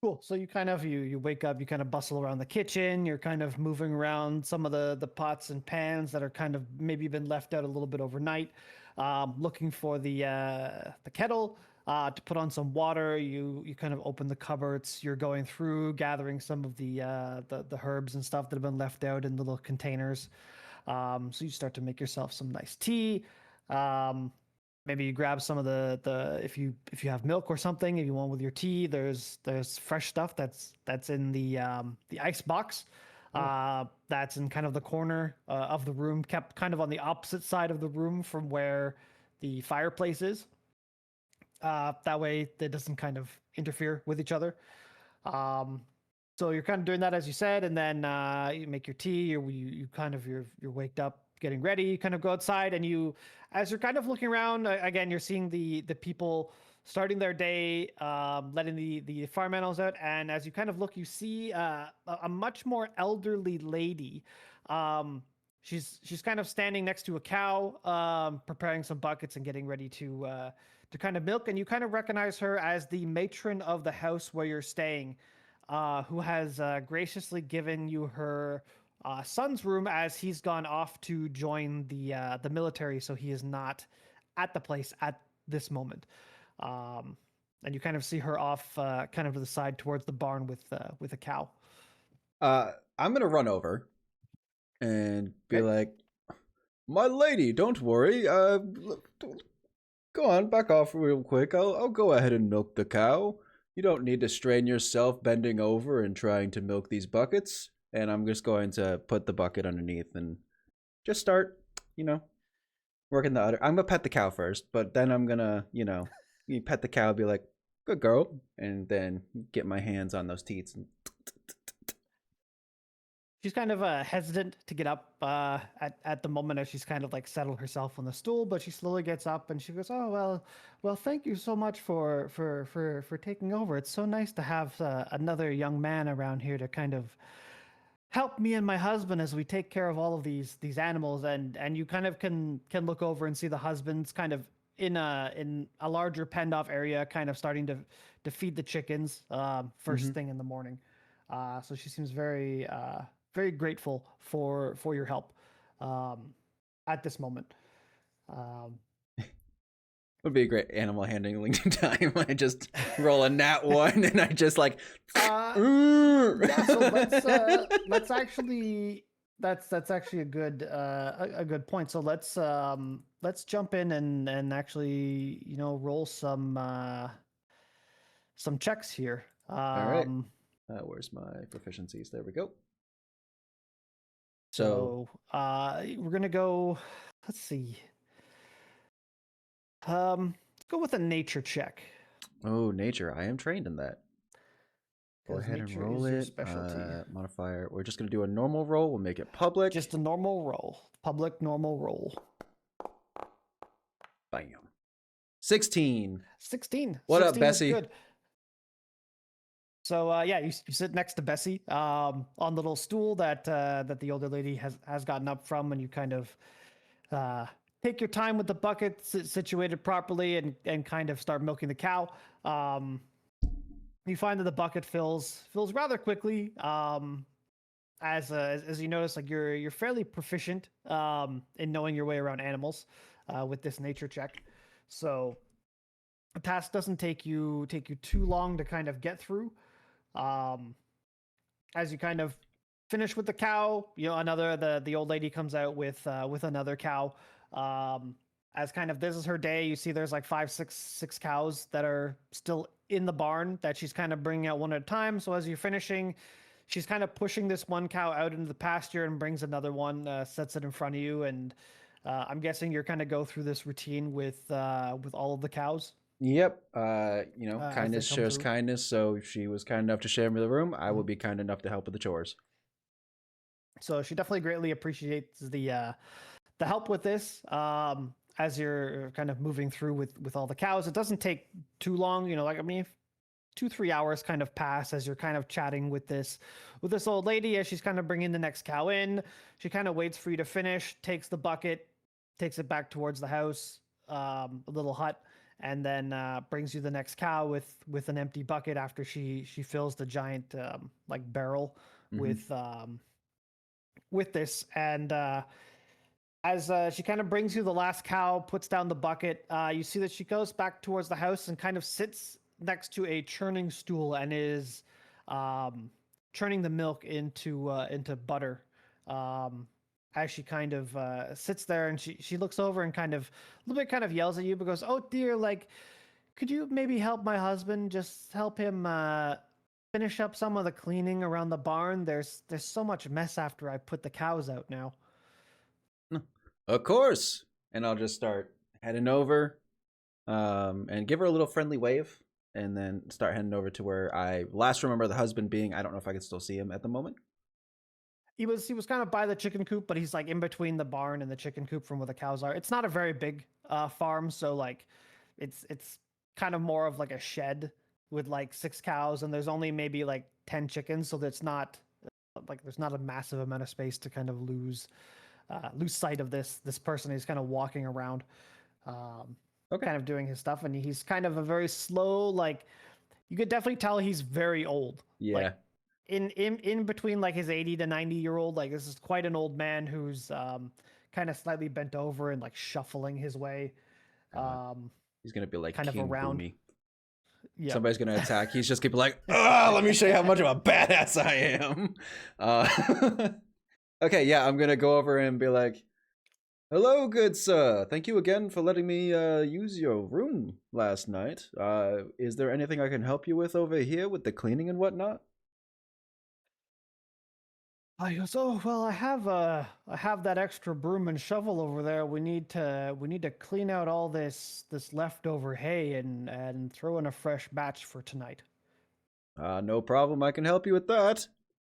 Cool. So you kind of you wake up, you kind of bustle around the kitchen, you're kind of moving around some of the pots and pans that are kind of maybe been left out a little bit overnight, looking for the kettle to put on some water. You kind of open the cupboards. You're going through gathering some of the herbs and stuff that have been left out in little containers. So you start to make yourself some nice tea. Maybe you grab some of the if you have milk or something, if you want with your tea, there's fresh stuff that's in the ice box. That's in kind of the corner of the room, kept kind of on the opposite side of the room from where the fireplace is. That way it doesn't kind of interfere with each other. So you're kind of doing that as you said, and then you make your tea. You kind of you're waked up, getting ready. You kind of go outside, and as you're kind of looking around again, you're seeing the people starting their day, letting the farm animals out. And as you kind of look, you see a much more elderly lady. She's kind of standing next to a cow, preparing some buckets and getting ready to kind of milk. And you kind of recognize her as the matron of the house where you're staying, who has graciously given you her son's room as he's gone off to join the military, so he is not at the place at this moment. And you kind of see her off, kind of to the side towards the barn with a cow. I'm gonna run over and be Okay. like, "My lady, don't worry. Go on, back off real quick. I'll go ahead and milk the cow. You don't need to strain yourself bending over and trying to milk these buckets." And I'm just going to put the bucket underneath and just start, working the udder. I'm gonna pet the cow first, but then I'm gonna, you pet the cow, be like, "Good girl," and then get my hands on those teats. And She's kind of hesitant to get up at the moment as she's kind of like settled herself on the stool, but she slowly gets up and she goes, "Oh well, thank you so much for taking over. It's so nice to have another young man around here to kind of help me and my husband as we take care of all of these animals." And you kind of can look over and see the husband's kind of in a larger penned off area, kind of starting to feed the chickens first thing in the morning. So she seems very very grateful for your help at this moment. would be a great animal handling time. I just roll a nat one and I just like. Yeah, so let's actually That's actually a good a good point. So let's jump in and actually roll some checks here. right. Where's my proficiencies? There we go. So, We're gonna go. Let's see. Let's go with a nature check. oh, nature. I am trained in that. Go 'Cause ahead and nature roll is your it. specialty. Modifier. We're just gonna do a normal roll. We'll make it public. Just a normal roll, public normal roll. Bam. 16. 16. What up, 16 is Bessie? good. So yeah, you sit next to Bessie on the little stool that that the older lady has gotten up from, and you kind of take your time with the bucket situated properly and kind of start milking the cow. You find that the bucket fills rather quickly. As you notice, like you're fairly proficient in knowing your way around animals with this nature check. So the task doesn't take you too long to kind of get through. As you kind of finish with the cow, the old lady comes out with another cow. As kind of this is her day, you see there's like six cows that are still in the barn that she's kind of bringing out one at a time. So as you're finishing, she's kind of pushing this one cow out into the pasture and brings another one, sets it in front of you, and I'm guessing you're kind of go through this routine with all of the cows. Yep. as Kindness they come shows through. kindness. So if she was kind enough to share me the room, I will be kind enough to help with the chores. So she definitely greatly appreciates the help with this. As you're kind of moving through with all the cows, it doesn't take too long. 2-3 hours kind of pass as you're kind of chatting with this old lady as she's kind of bringing the next cow in. She kind of waits for you to finish, takes the bucket, takes it back towards the house, a little hut, and then brings you the next cow with an empty bucket after she fills the giant like barrel Mhm. with this. And as she kind of brings you the last cow, puts down the bucket, you see that she goes back towards the house and kind of sits next to a churning stool and is churning the milk into butter. As she kind of sits there and she looks over and kind of a little bit kind of yells at you because, oh dear, like, could you maybe help my husband? Just help him finish up some of the cleaning around the barn. There's so much mess after I put the cows out now. Of course. And I'll just start heading over and give her a little friendly wave and then start heading over to where I last remember the husband being. I don't know if I can still see him at the moment. He was kind of by the chicken coop, but he's like in between the barn and the chicken coop from where the cows are. It's not a very big farm, so like it's kind of more of like a shed with like 6 cows, and there's only maybe like 10 chickens, so that's not like there's not a massive amount of space to kind of lose sight of this person. He's kind of walking around, Okay. kind of doing his stuff, and he's kind of a very slow, like you could definitely tell he's very old. Yeah. Like, in between like his 80 to 90-year-old, like this is quite an old man who's kind of slightly bent over and like shuffling his way He's gonna be like kind of King around. Boomy. Yeah. Somebody's gonna attack. He's just gonna be like, let me show you how much of a badass I am. Okay, yeah, I'm gonna go over and be like, hello, good sir. Thank you again for letting me use your room last night. Is there anything I can help you with over here with the cleaning and whatnot? I goes, oh well, I have that extra broom and shovel over there. We need to clean out all this leftover hay and throw in a fresh batch for tonight. No problem. I can help you with that.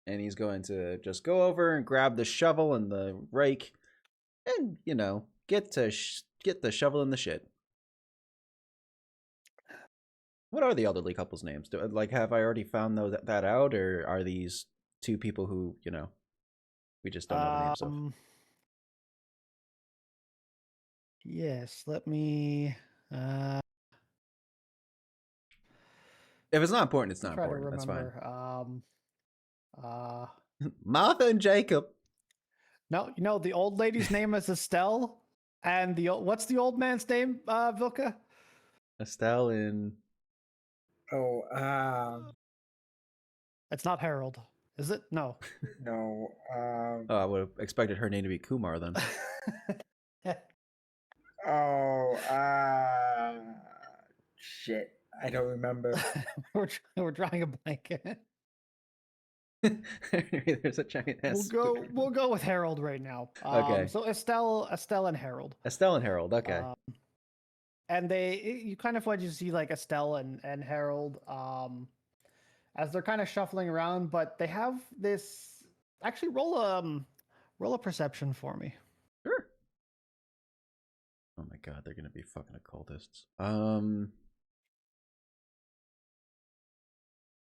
And he's going to just go over and grab the shovel and the rake, and get the shovel in the shit. What are the elderly couple's names? Have I already found that out, or are these two people who we just don't know the names of? Yes, let me If it's not important, it's not try to important. That's fine. remember. Martha and Jacob. No, the old lady's name is Estelle, and what's the old man's name, Vilka? Estelle and Oh, It's not Harold. Is it? No. No. Oh, I would have expected her name to be Kumar then. Oh. Shit. I don't remember. we're drawing a blank. There's a giant ass. We'll go with Harold right now. Okay. So Estelle and Harold. Estelle and Harold. Okay. And you kind of want to see like Estelle and Harold as they're kind of shuffling around, but they have this. Actually, roll a perception for me. Sure. Oh my god, they're gonna be fucking occultists.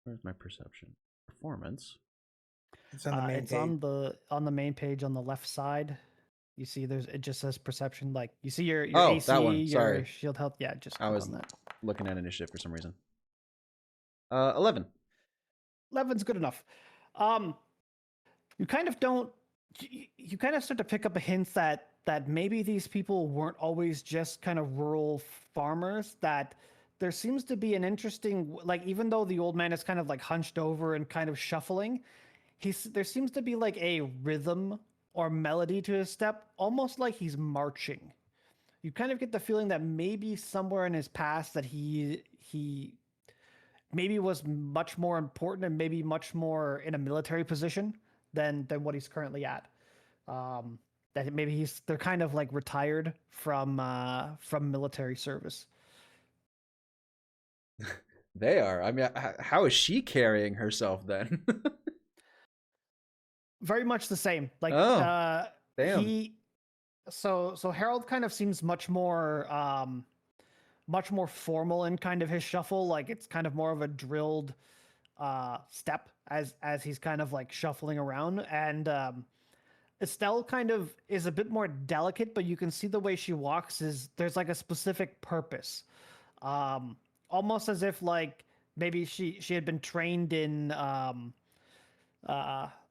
Where's my perception? Performance. It's on the main It's page. on the main page on the left side. You see, it just says perception. Like you see your Oh, AC, that one. your Sorry. shield health. Yeah, just I click was on that. looking at initiative for some reason. 11. 11's good enough. You kind of don't. You kind of start to pick up a hint that maybe these people weren't always just kind of rural farmers. That there seems to be an interesting, like, even though the old man is kind of like hunched over and kind of shuffling, there seems to be like a rhythm or melody to his step, almost like he's marching. You kind of get the feeling that maybe somewhere in his past that he maybe was much more important and maybe much more in a military position than what he's currently at. That maybe they're kind of like retired from military service. They are. I mean, how is she carrying herself then? Very much the same. Like Damn. So Harold kind of seems much more formal in kind of his shuffle. Like it's kind of more of a drilled step as he's kind of like shuffling around. And Estelle kind of is a bit more delicate, but you can see the way she walks is there's like a specific purpose. Almost as if like maybe she had been trained in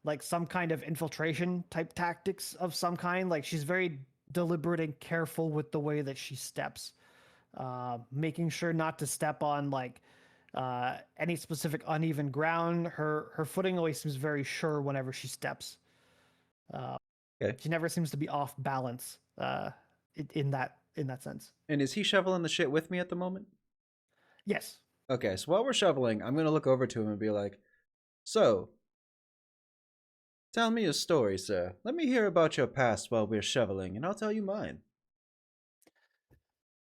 like some kind of infiltration type tactics of some kind. Like she's very deliberate and careful with the way that she steps, making sure not to step on like any specific uneven ground. Her footing always seems very sure whenever she steps. Okay. She never seems to be off balance in that sense. And is he shoveling the shit with me at the moment? Yes. Okay, so while we're shoveling, I'm gonna look over to him and be like, "So, tell me a story, sir. Let me hear about your past while we're shoveling, and I'll tell you mine."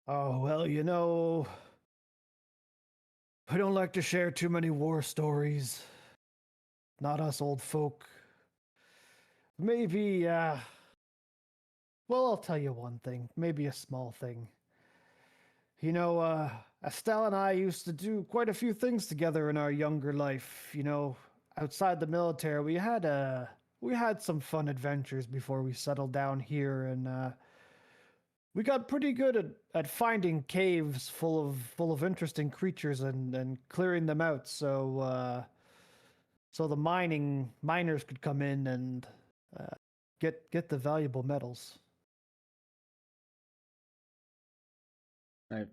Oh, well, you know, I don't like to share too many war stories. Not us old folk. Maybe, well, I'll tell you one thing. Maybe a small thing. You know, Estelle and I used to do quite a few things together in our younger life. You know, outside the military, we had some fun adventures before we settled down here, and we got pretty good at finding caves full of interesting creatures and clearing them out. So the miners could come in and get the valuable metals.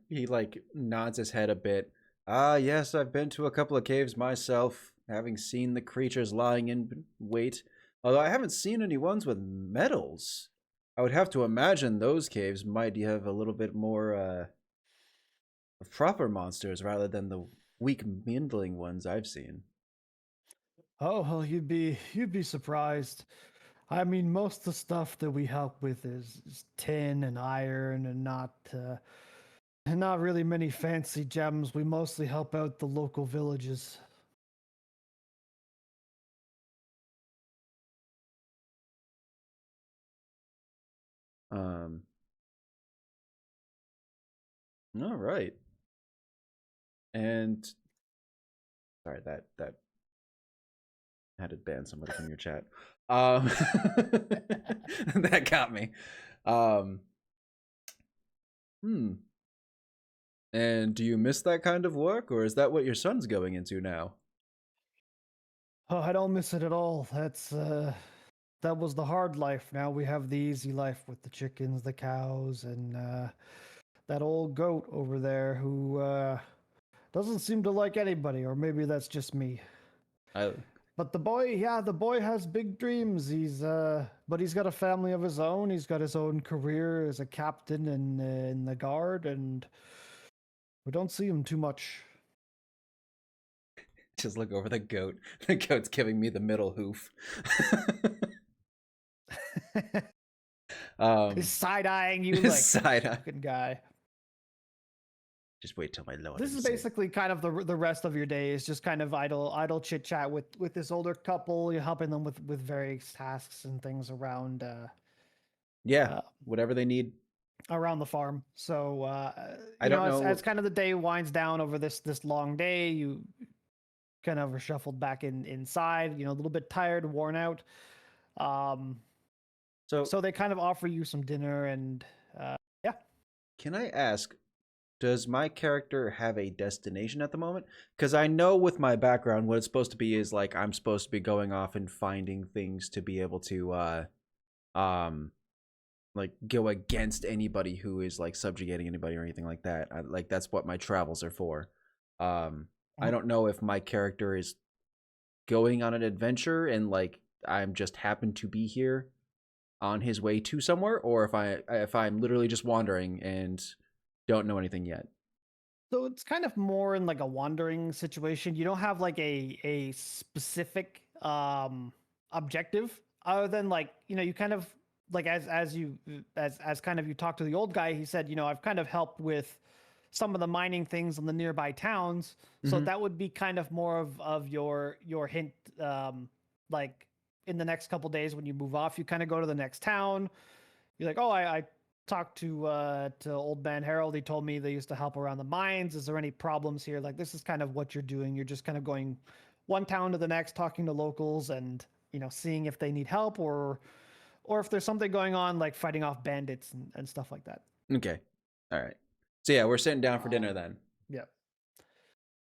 He like nods his head a bit. Ah, yes, I've been to a couple of caves myself, having seen the creatures lying in wait. Although I haven't seen any ones with metals. I would have to imagine those caves might have a little bit more of proper monsters rather than the weak middling ones I've seen. Oh, well, you'd be surprised. I mean, most of the stuff that we help with is tin and iron and not really many fancy gems. We mostly help out the local villages. All right. And sorry, that had to ban somebody from your chat. That got me. And do you miss that kind of work, or is that what your son's going into now? Oh, I don't miss it at all. That was the hard life. Now we have the easy life with the chickens, the cows, and that old goat over there who doesn't seem to like anybody, or maybe that's just me. I But the boy has big dreams. But he's got a family of his own. He's got his own career as a captain in the guard, and we don't see him too much. Just look over the goat. The goat's giving me the middle hoof. He's side eyeing you like side eye. fucking guy. Just wait till my load. This is basically kind of the rest of your day is just kind of idle chit chat with this older couple. You're helping them with various tasks and things around yeah, whatever they need. around the farm. So I don't know. as kind of the day winds down over this long day, you kind of are shuffled back inside. A little bit tired, worn out. So they kind of offer you some dinner and yeah. Can I ask, does my character have a destination at the moment? Because I know with my background, what it's supposed to be is like I'm supposed to be going off and finding things to be able to like go against anybody who is like subjugating anybody or anything like that. Like that's what my travels are for. I don't know if my character is going on an adventure and like I'm just happen to be here on his way to somewhere, or if I'm literally just wandering and don't know anything yet. So it's kind of more in like a wandering situation. You don't have like a specific objective other than like, you kind of like as kind of you talk to the old guy, he said, I've kind of helped with some of the mining things in the nearby towns. So Mhm. that would be kind of more of your hint like in the next couple days when you move off, you kind of go to the next town. You're like, "Oh, I talked to old man Harold. He told me they used to help around the mines. Is there any problems here?" Like this is kind of what you're doing. You're just kind of going one town to the next, talking to locals and, seeing if they need help or if there's something going on like fighting off bandits and stuff like that. Okay. All right. So yeah, we're sitting down for dinner then. Yeah.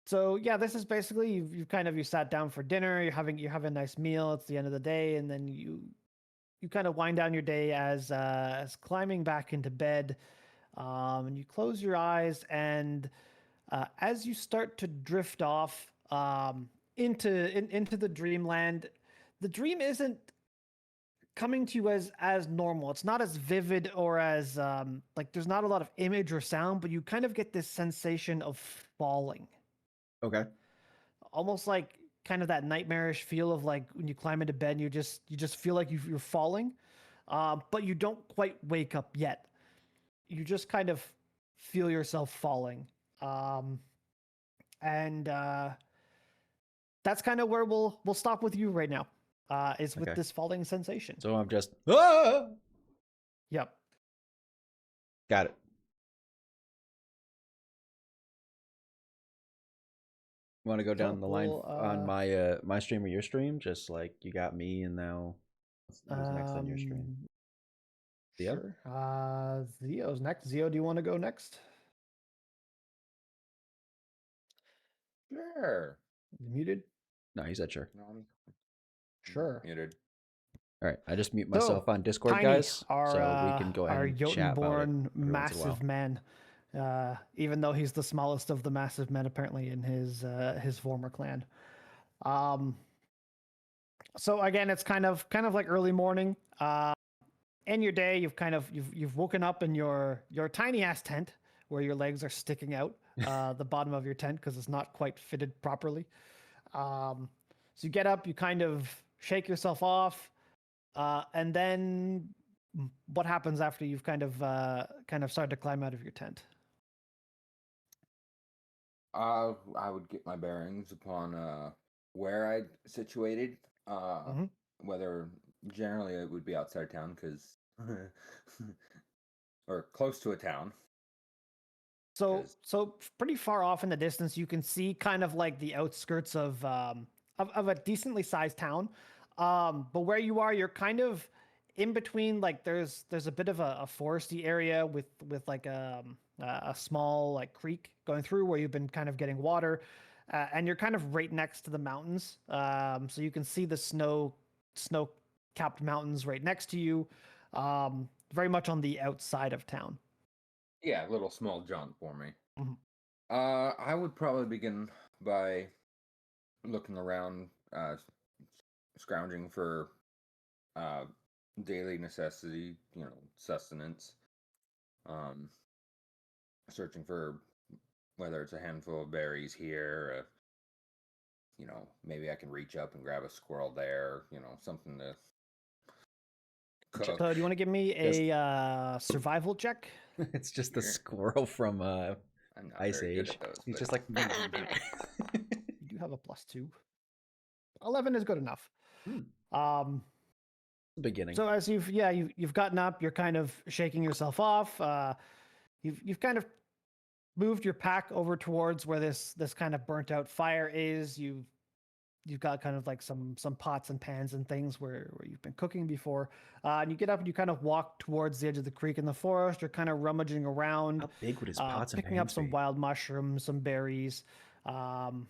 So yeah, this is basically you kind of you sat down for dinner. You're having a nice meal. It's the end of the day, and then you kind of wind down your day as climbing back into bed, and you close your eyes, and as you start to drift off into the dreamland, the dream isn't coming to you as normal. It's not as vivid or as like there's not a lot of image or sound, but you kind of get this sensation of falling. Okay. Almost like kind of that nightmarish feel of like when you climb into bed and you just feel like you're falling, but you don't quite wake up yet. You just kind of feel yourself falling, and that's kind of where we'll stop with you right now. Is with Okay. this falling sensation. So I'm just Yep. got it. Want to go down the line on my stream or your stream? Just like you got me, and now who's next on your stream? Theo? Sure. Zio's next. Zio, do you want to go next? Sure. You muted? No, he said sure. No, I'm Sure. muted. All right, I just mute So, myself on Discord, Tiny, guys, so our, we can go ahead our and chat about it. Jotun-born every once in a while. massive man. Even though he's the smallest of the massive men, apparently in his former clan. So again, it's kind of like early morning. In your day, you've woken up in your tiny ass tent where your legs are sticking out the bottom of your tent because it's not quite fitted properly. So you get up, you kind of shake yourself off, and then what happens after you've kind of started to climb out of your tent? I would get my bearings upon where I situated. Mhm. Whether generally it would be outside town because or close to a town. So 'Cause- so pretty far off in the distance, you can see kind of like the outskirts of a decently sized town. But where you are, you're kind of in between. Like there's a bit of a foresty area with like a small like creek going through where you've been kind of getting water, and you're kind of right next to the mountains. So you can see the snow capped mountains right next to you. Very much on the outside of town. Yeah, a little small jaunt for me. Mhm. I would probably begin by looking around, scrounging for daily necessity, sustenance. Searching for whether it's a handful of berries here, maybe I can reach up and grab a squirrel there, something to cook. So do you want to give me Just- a survival check? It's just the Sure. squirrel from I'm not Ice very good Age. at those, He's but- just like. You do have a +2. 11 is good enough. Beginning. So as you've gotten up, you're kind of shaking yourself off. You've kind of moved your pack over towards where this kind of burnt out fire is. You've got kind of like some pots and pans and things where you've been cooking before. And you get up and you kind of walk towards the edge of the creek in the forest. You're kind of rummaging around, How big would his pots and picking up pans some be? wild mushrooms, some berries, kind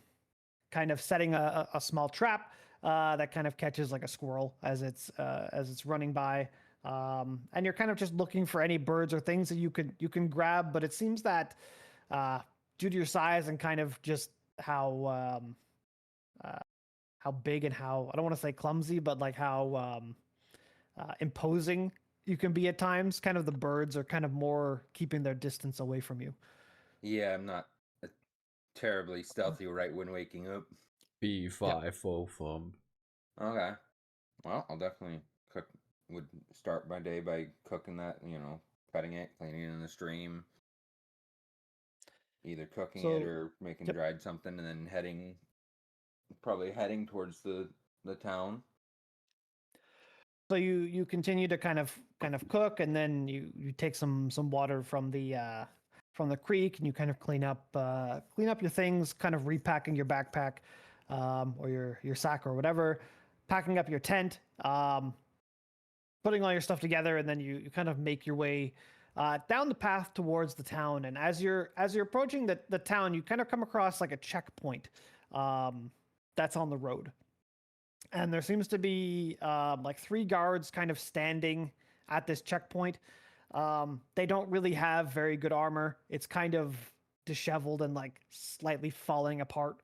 of setting a small trap that kind of catches like a squirrel as it's running by. And you're kind of just looking for any birds or things that you can grab. But it seems that due to your size and kind of just how big and how, I don't want to say clumsy, but like how imposing you can be at times, kind of the birds are kind of more keeping their distance away from you. Yeah, I'm not terribly stealthy right when waking up. B5 full thumb. Okay. Well, I'll definitely would start my day by cooking that, cutting it, cleaning it in the stream. Either cooking it So- or making Yep. dried something and then probably heading towards the town. So you continue to kind of cook, and then you take some water from the creek, and you kind of clean up your things, kind of repacking your backpack or your sack or whatever, packing up your tent, putting all your stuff together, and then you kind of make your way down the path towards the town. And as you're approaching the town, you kind of come across like a checkpoint that's on the road. And there seems to be like 3 guards kind of standing at this checkpoint. They don't really have very good armor. It's kind of disheveled and like slightly falling apart.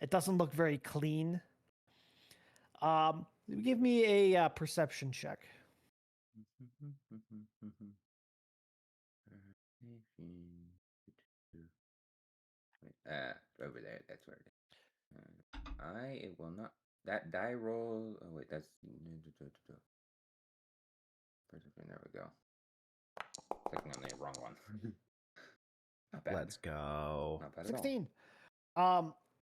It doesn't look very clean. Give me a perception check. Over there. That's where it is. It will not. That die roll. Oh wait, that's. There we go. Clicking on the wrong one. Not bad. Let's go. Not bad at all. 16.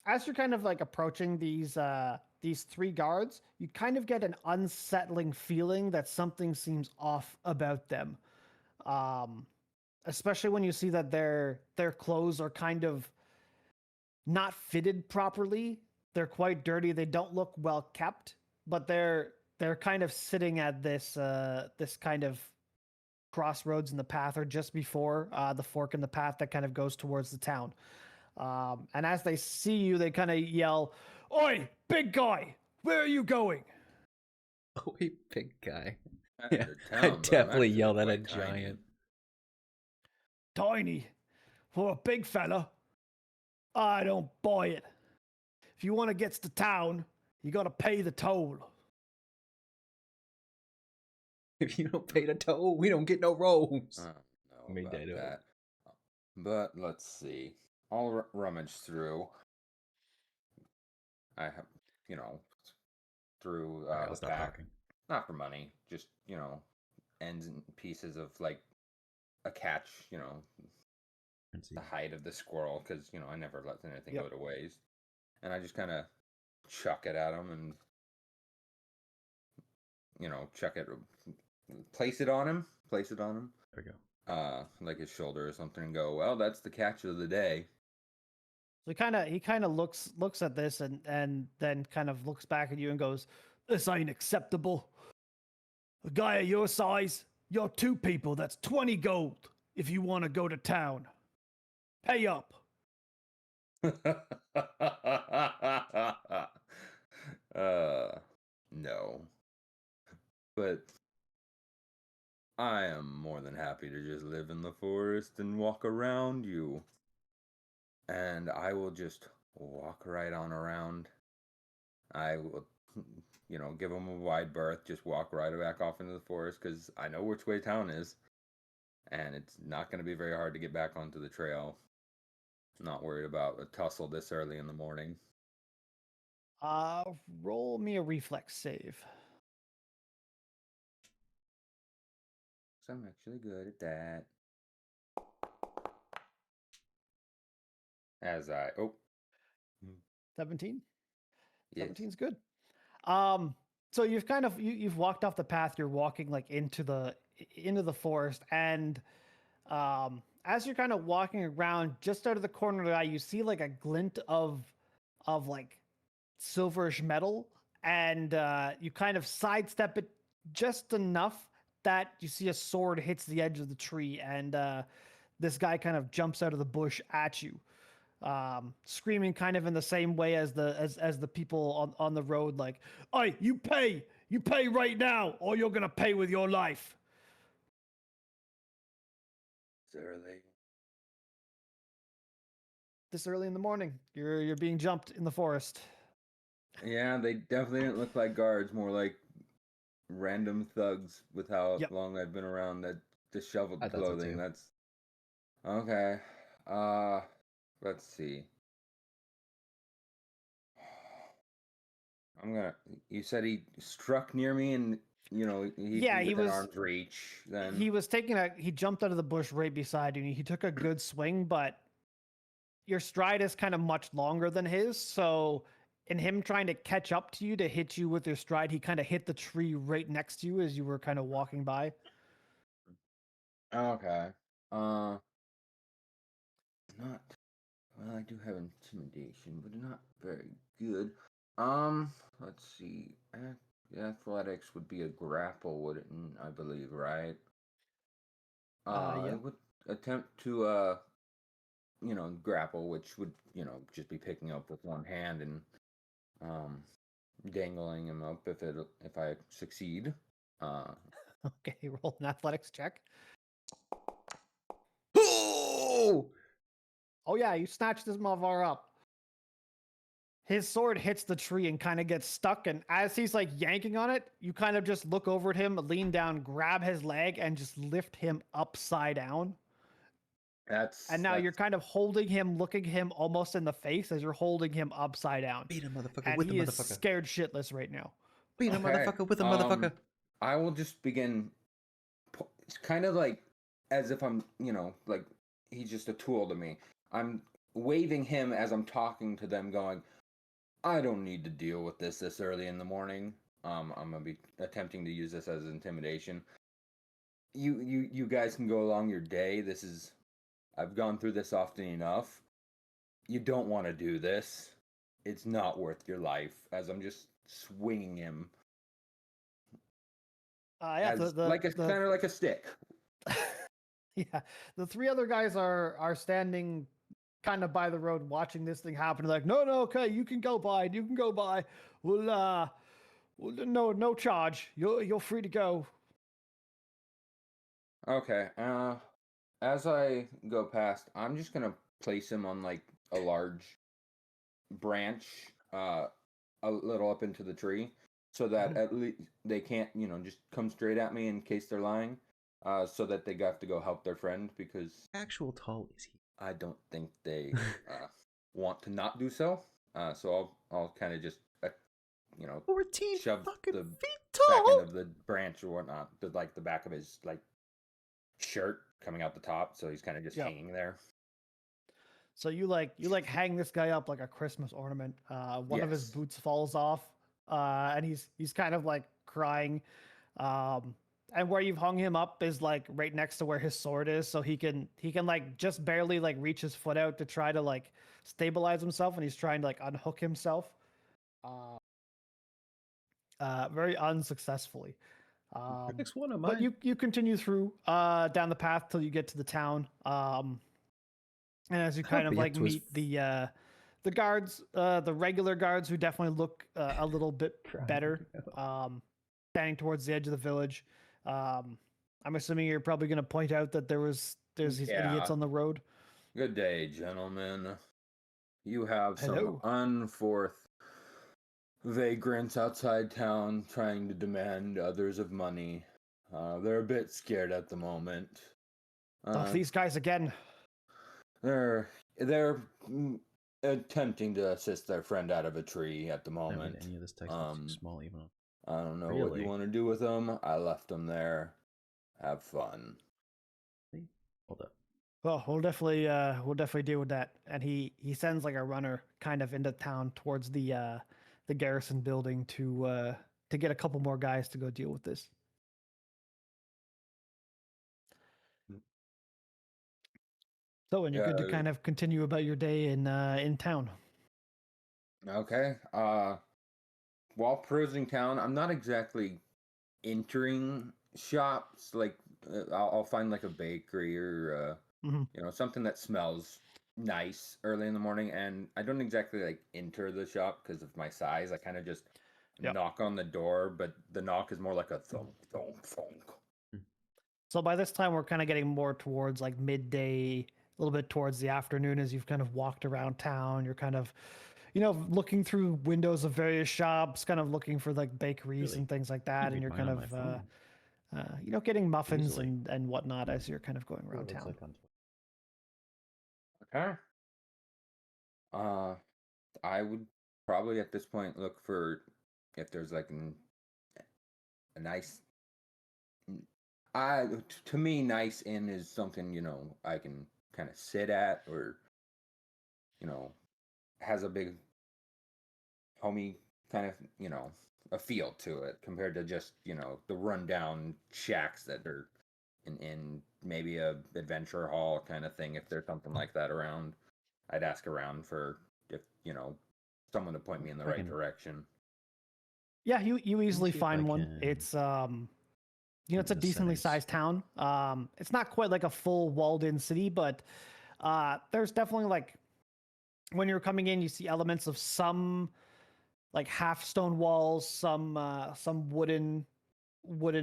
As you're kind of like approaching these 3 guards, you kind of get an unsettling feeling that something seems off about them. Especially when you see that their clothes are kind of not fitted properly. They're quite dirty. They don't look well kept, but they're kind of sitting at this kind of crossroads in the path, or just before the fork in the path that kind of goes towards the town. And as they see you, they kind of yell, "Oi, big guy, where are you going?" Oh, a big guy. That's Yeah, the I town, but I'm definitely actually yelled at a quite tiny. giant. Tiny. For a big fella, I don't buy it. If you want to get to town, you got to pay the toll. If you don't pay the toll, we don't get no rolls. No, Made about that up. that. But let's see. I'll rummage through. I have, through Alright, I'll the stop pack. talking. Not for money, just ends and pieces of like a catch. And see. The hide of the squirrel, because I never let anything Yep. go to waste, and I just kind of chuck it at him and chuck it, place it on him, There we go. like his shoulder or something, and go, well, that's the catch of the day. So he kind of looks at this and then kind of looks back at you and goes, "This ain't acceptable. A guy of your size, you're 2 people. That's 20 gold if you want to go to town. Pay up." No, but I am more than happy to just live in the forest and walk around you. And I will just walk right on around. I will, give him a wide berth, just walk right back off into the forest because I know which way town is, and it's not going to be very hard to get back onto the trail. Not worried about a tussle this early in the morning. Roll me a reflex save. So I'm actually good at that. As I 17. yes. 17's good. So you've kind of you've walked off the path. You're walking like into the forest, and as you're kind of walking around, just out of the corner of the eye, you see like a glint of like silverish metal, and you kind of sidestep it just enough that you see a sword hits the edge of the tree, and this guy kind of jumps out of the bush at you, screaming kind of in the same way as the people on the road, like, "Hey, you pay right now, or you're gonna pay with your life." It's early. This early in the morning, you're being jumped in the forest. Yeah, they definitely didn't look like guards, more like random thugs with how Yep. long I've been around that disheveled I thought so clothing. too. That's okay. Let's see. You said he struck near me and Yeah, he within was- arm's reach. Then He was he jumped out of the bush right beside you, and he took a good swing, but your stride is kind of much longer than his, so in him trying to catch up to you to hit you with your stride, he kind of hit the tree right next to you as you were kind of walking by. okay. Not well. I do have intimidation, but not very good. Let's see. Athletics would be a grapple, wouldn't I believe, right? I Yeah. would attempt to grapple, which would just be picking up with one hand and dangling him up if I succeed. Okay, roll an athletics check. Oh! Oh yeah, you snatched this motherfucker up. His sword hits the tree and kind of gets stuck, and as he's like yanking on it, you kind of just look over at him, lean down, grab his leg, and just lift him upside down. And now you're kind of holding him, looking him almost in the face as you're holding him upside down. Beat a motherfucker And with a he is motherfucker. scared shitless right now. Beat a Okay, motherfucker with a motherfucker. I will just begin. It's kind of like as if I'm, like he's just a tool to me. I'm waving him as I'm talking to them, going, "I don't need to deal with this early in the morning." I'm gonna be attempting to use this as intimidation. You guys can go along your day. I've gone through this often enough. You don't want to do this. It's not worth your life. As I'm just swinging him, Yeah, as kind of like a stick. yeah, the three other guys are standing kind of by the road watching this thing happen. Like, no, okay, you can go by. We'll no charge. You're free to go. Okay. As I go past, I'm just gonna place him on like a large branch, a little up into the tree, so that at least they can't, just come straight at me in case they're lying. So that they have to go help their friend because Actual tall is he? I don't think they want to not do so. So I'll kind of just 14 shove fucking the feet back tall. end of the branch or whatnot, the back of his shirt coming out the top, so he's kind of just Yeah. hanging there. So you hang this guy up like a Christmas ornament. One of his Yes. boots falls off, and he's kind of like crying. And where you've hung him up is like right next to where his sword is, so he can like just barely like reach his foot out to try to like stabilize himself, and he's trying to like unhook himself. Very unsuccessfully. Next one of But mine. you continue through down the path till you get to the town. And as you kind I'll of be up like to his meet the guards, the regular guards who definitely look a little bit Trying better, to go. standing towards the edge of the village. I'm assuming you're probably going to point out that there's these idiots Yeah. on the road. Good day, gentlemen. You have Hello. some vagrants outside town trying to demand others of money. They're a bit scared at the moment. Oh, these guys again. They're attempting to assist their friend out of a tree at the I moment. mean, any of this text is too small even. I don't know what Really? you want to do with them. I left them there. Have fun. Hold up. Well, we'll definitely deal with that. And he sends like a runner kind of into town towards the garrison building to get a couple more guys to go deal with this. So, and you're good to Yeah. kind of continue about your day in town. Okay. While perusing town, I'm not exactly entering shops. Like, I'll find like a bakery or Mhm. something that smells nice early in the morning, and I don't exactly like enter the shop because of my size. I kind of just Yep. knock on the door, but the knock is more like a thunk, thunk, thunk. So by this time, we're kind of getting more towards like midday, a little bit towards the afternoon as you've kind of walked around town. You're kind of, looking through windows of various shops, kind of looking for like bakeries Really? and things like I that. can And read you're mine kind on my of, phone. getting muffins Easily. and whatnot as you're kind of going What it around looks town. like on Okay. I would probably at this point look for if there's like a nice. To me, nice inn is something I can kind of sit at, or has a big homey kind of a feel to it compared to just the rundown shacks that are in maybe a adventure hall kind of thing. If there's something like that around, I'd ask around for if someone to point me in the I right can- direction. Yeah, you easily see if I find one. can It's it's a the decently settings. sized town. It's not quite like a full walled in city, but there's definitely like when you're coming in, you see elements of some like half stone walls, some wooden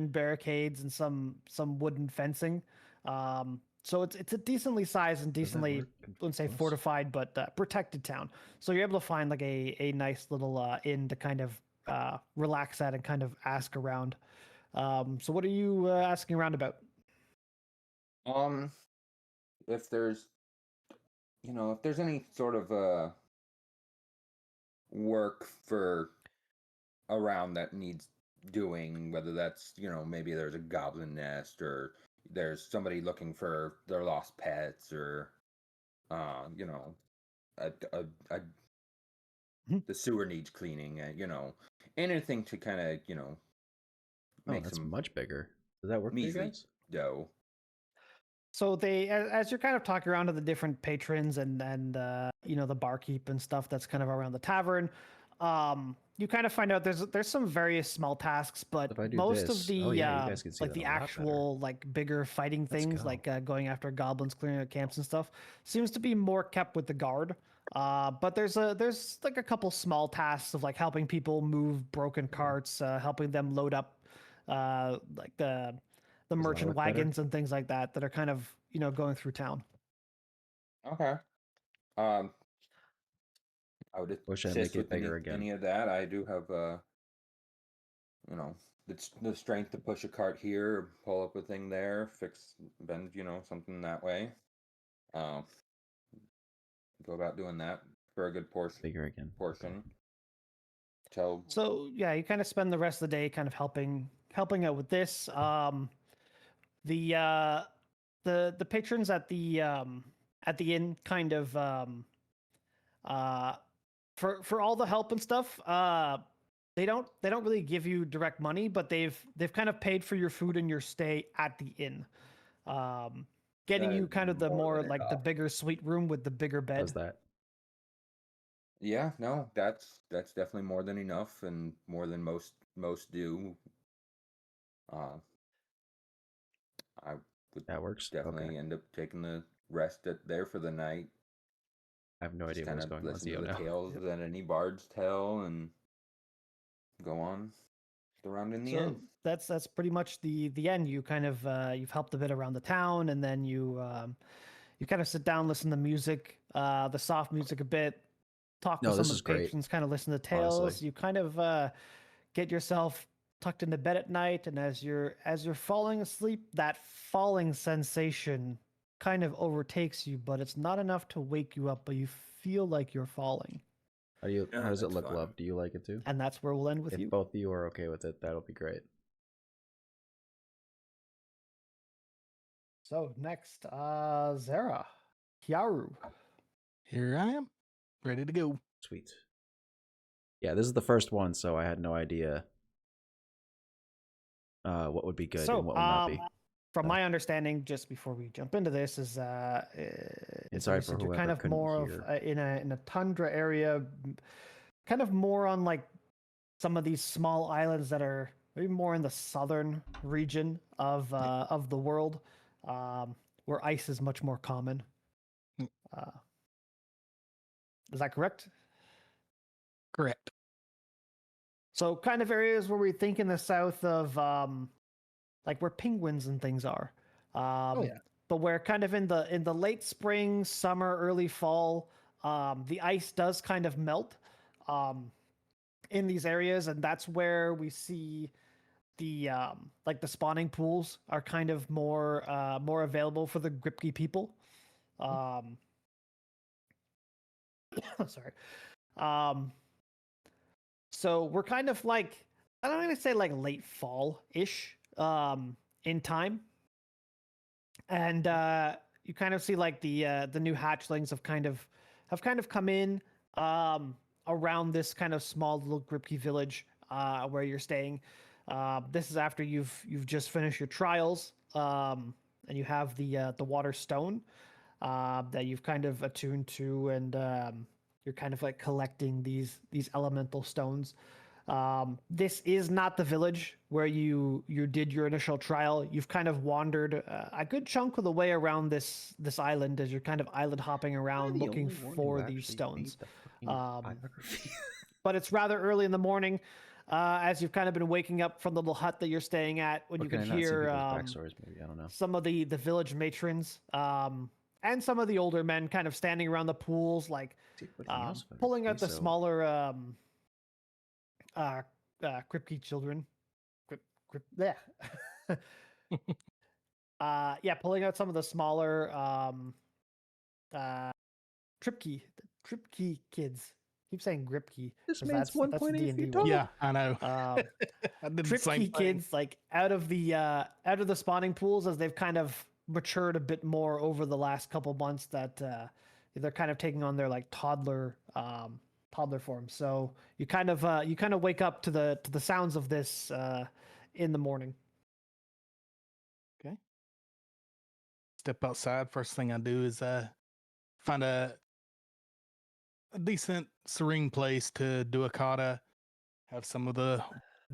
barricades, and some wooden fencing. So it's a decently sized and Does that decently, work? I wouldn't say Plus? fortified, but protected town. So you're able to find like a nice little inn to kind of relax at and kind of ask around. So what are you asking around about? If there's if there's any sort of work for around that needs doing, whether that's maybe there's a goblin nest, or there's somebody looking for their lost pets, or a, a, a Mhm. the sewer needs cleaning, anything to kind of Oh, make that's some much bigger. Does that work for you measly guys? dough. So as you're kind of talking around to the different patrons and the barkeep and stuff that's kind of around the tavern, you kind of find out there's some various small tasks, but If I do most this, of the oh yeah, you guys can see like that the a lot better. actual like bigger fighting Let's things, go. like going after goblins, clearing out camps and stuff, seems to be more kept with the guard. But there's like a couple small tasks of like helping people move broken carts, helping them load up like the that merchant work better? wagons and things like that are kind of going through town. Okay. Um, I would Or should I assist make it with bigger again? any of that. I do have the strength to push a cart here, pull up a thing there, bend something that way. Um, go about doing that for a good Bigger again. Okay. portion. Till So yeah, you kind of spend the rest of the day kind of helping out with this. The patrons at the inn kind of for all the help and stuff, they don't really give you direct money, but they've kind of paid for your food and your stay at the inn. Getting That you is kind of the more more than like the enough. bigger suite room with the bigger bed. How's that? yeah, no, that's definitely more than enough, and more than most do. I would That works? definitely Okay. end up taking the rest there for the night. I have no Just idea kind what's of going on with listen to Zio the now. tales that any bards tell, and go on surrounding the So end. that's pretty much the end. You kind of you've helped a bit around the town, and then you kind of sit down, listen to music, the soft music a bit, talk No, with some this of is the great, patrons, kind of listen to honestly. tales. You kind of get yourself tucked into bed at night, and as you're falling asleep, that falling sensation kind of overtakes you, but it's not enough to wake you up, but you feel like you're falling. How Yeah, does it that's look, fun. Love? Do you like it too? And that's where we'll end with If you. both of you are okay with it, that'll be great. So next, Zara, Kiaru. Here I am, ready to go. Sweet. Yeah, this is the first one, so I had no idea what would be good So, and what would not be. from my understanding, just before we jump into this, is And it's sorry always for said you're whoever kind of couldn't more of hear. in a tundra area, kind of more on like some of these small islands that are maybe more in the southern region of the world, where ice is much more common. Mm. Is that correct? Correct. So kind of areas where we think in the south of like where penguins and things are. Yeah. But where kind of in the late spring, summer, early fall, the ice does kind of melt in these areas, and that's where we see the like the spawning pools are kind of more available for the Gripki people. Sorry. So we're kind of like, I don't want to say like late fall ish in time, and you kind of see like the new hatchlings have kind of come in around this kind of small little Gripki village where you're staying. This is after you've just finished your trials, and you have the water stone that you've kind of attuned to, and you're kind of like collecting these elemental stones. This is not the village where you did your initial trial. You've kind of wandered a good chunk of the way around this island as you're kind of island hopping around looking for these stones. But it's rather early in the morning, as you've kind of been waking up from the little hut that you're staying at, when you can hear backstories, maybe, I don't know. some of the village matrons and some of the older men kind of standing around the pools, like pulling out the smaller Kripke children. Yeah. Yeah, pulling out some of the smaller Tripkey kids. Keep saying Gripke. This 'cause man's that's 1.8 D&D feet one. tall. Yeah, I know. Um, I did the same Tripkey thing. kids, like out of the spawning pools, as they've kind of matured a bit more over the last couple months, that they're kind of taking on their like toddler form. So you kind of wake up to the sounds of this in the morning. Okay. Step outside. First thing I do is find a decent, serene place to do a kata. Have some of the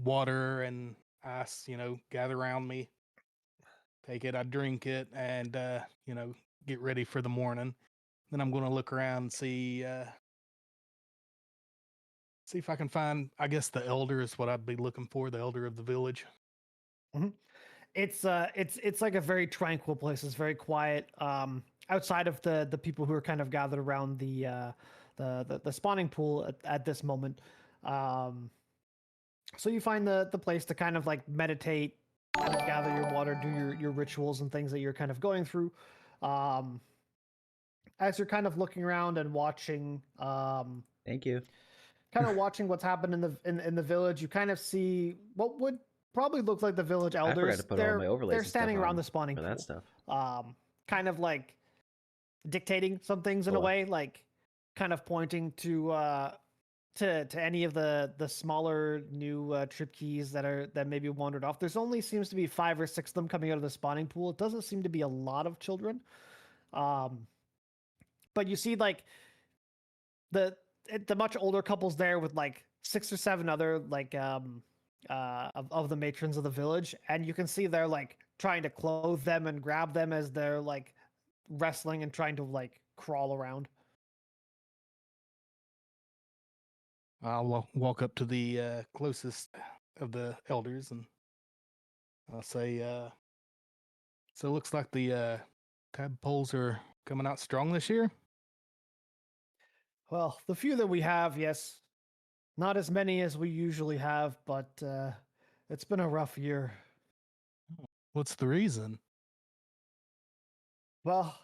water and ice, gather around me. Take it, I drink it, and get ready for the morning. Then I'm going to look around and see if I can find, I guess, the elder is what I'd be looking for, the elder of the village. It's like a very tranquil place. It's very quiet. Outside of the people who are kind of gathered around the spawning pool at this moment. So you find the place to kind of like meditate, kind of gather your water, do your rituals and things that you're kind of going through. As you're kind of looking around and watching, Thank you. kind of watching what's happened in the village, you kind of see what would probably look like the village elders. I forgot to put all my overlays They're and stuff standing around on the spawning for pool, that stuff. kind of like dictating some things in a Cool. way, like kind of pointing to any of the smaller new trip keys that maybe wandered off. There's only seems to be 5 or 6 of them coming out of the spawning pool. It doesn't seem to be a lot of children, but you see like the much older couples there with like 6 or 7 other like of the matrons of the village, and you can see they're like trying to clothe them and grab them as they're like wrestling and trying to like crawl around. I'll walk up to the closest of the elders and I'll say, so it looks like the tadpoles are coming out strong this year. Well, the few that we have, yes, not as many as we usually have, but it's been a rough year. What's the reason? Well,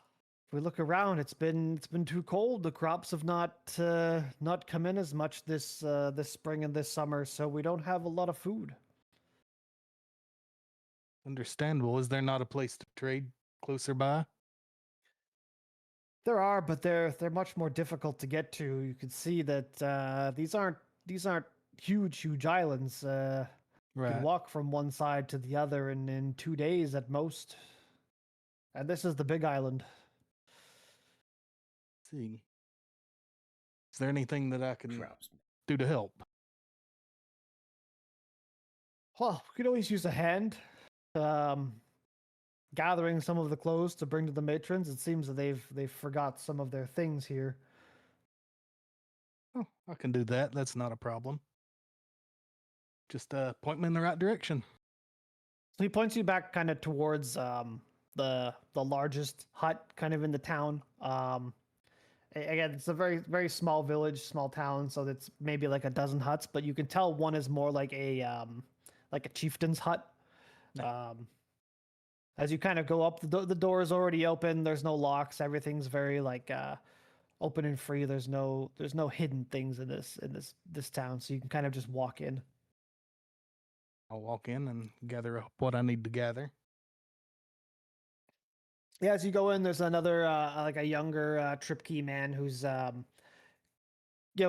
if we look around, it's been too cold. The crops have not come in as much this spring and this summer, so we don't have a lot of food. Understandable. Is there not a place to trade closer by? There are, but they're much more difficult to get to. You can see that these aren't huge islands. You Right. can walk from one side to the other in 2 days at most. And this is the big island. See. Is there anything that I can Crops. do to help? Well, we could always use a hand. Gathering some of the clothes to bring to the matrons. It seems that they've forgot some of their things here. Oh, I can do that. That's not a problem. Just point me in the right direction. So he points you back kind of towards the largest hut kind of in the town. Again, it's a very small village, small town, so it's maybe like a dozen huts, but you can tell one is more like a chieftain's hut. Nice. As you kind of go up, the door is already open. There's no locks. Everything's very like open and free. There's no hidden things in this town, so you can kind of just walk in. I'll walk in and gather up what I need to gather. Yeah, as you go in, there's another like a younger Tripkey man who's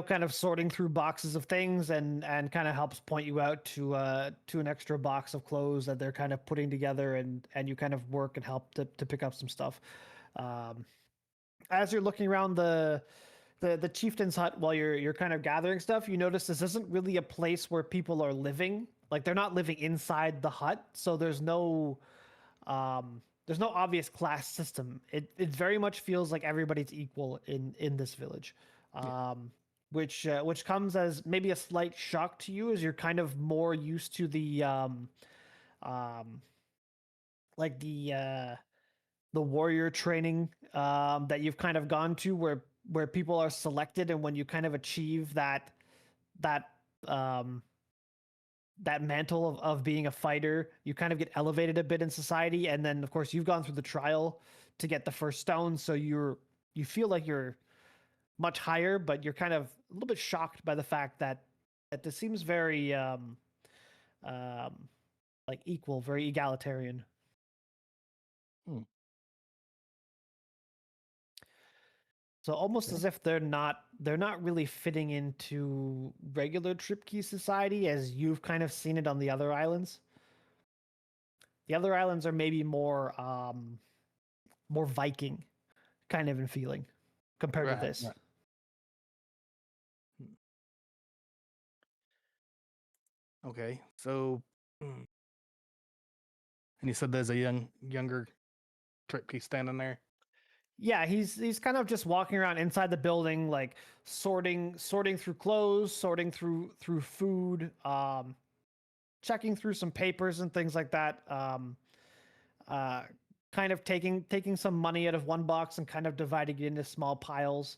kind of sorting through boxes of things and kind of helps point you out to an extra box of clothes that they're kind of putting together, and you kind of work and help to pick up some stuff. As you're looking around the chieftain's hut while you're kind of gathering stuff, you notice this isn't really a place where people are living. Like, they're not living inside the hut, so there's no obvious class system. It very much feels like everybody's equal in this village. Yeah. Which comes as maybe a slight shock to you, as you're kind of more used to the like the warrior training that you've kind of gone to, where people are selected, and when you kind of achieve that mantle of being a fighter, you kind of get elevated a bit in society. And then of course you've gone through the trial to get the first stone, so you feel like you're much higher, but you're kind of a little bit shocked by the fact that this seems very like equal, very egalitarian. So almost as if they're not really fitting into regular Tripkey society as you've kind of seen it on the other islands. The other islands are maybe more Viking kind of in feeling compared Right, to this. right. Okay, so, and you said there's a younger Tripkey standing there. Yeah, he's kind of just walking around inside the building, like sorting through clothes, sorting through food, checking through some papers and things like that. Kind of taking some money out of one box and kind of dividing it into small piles.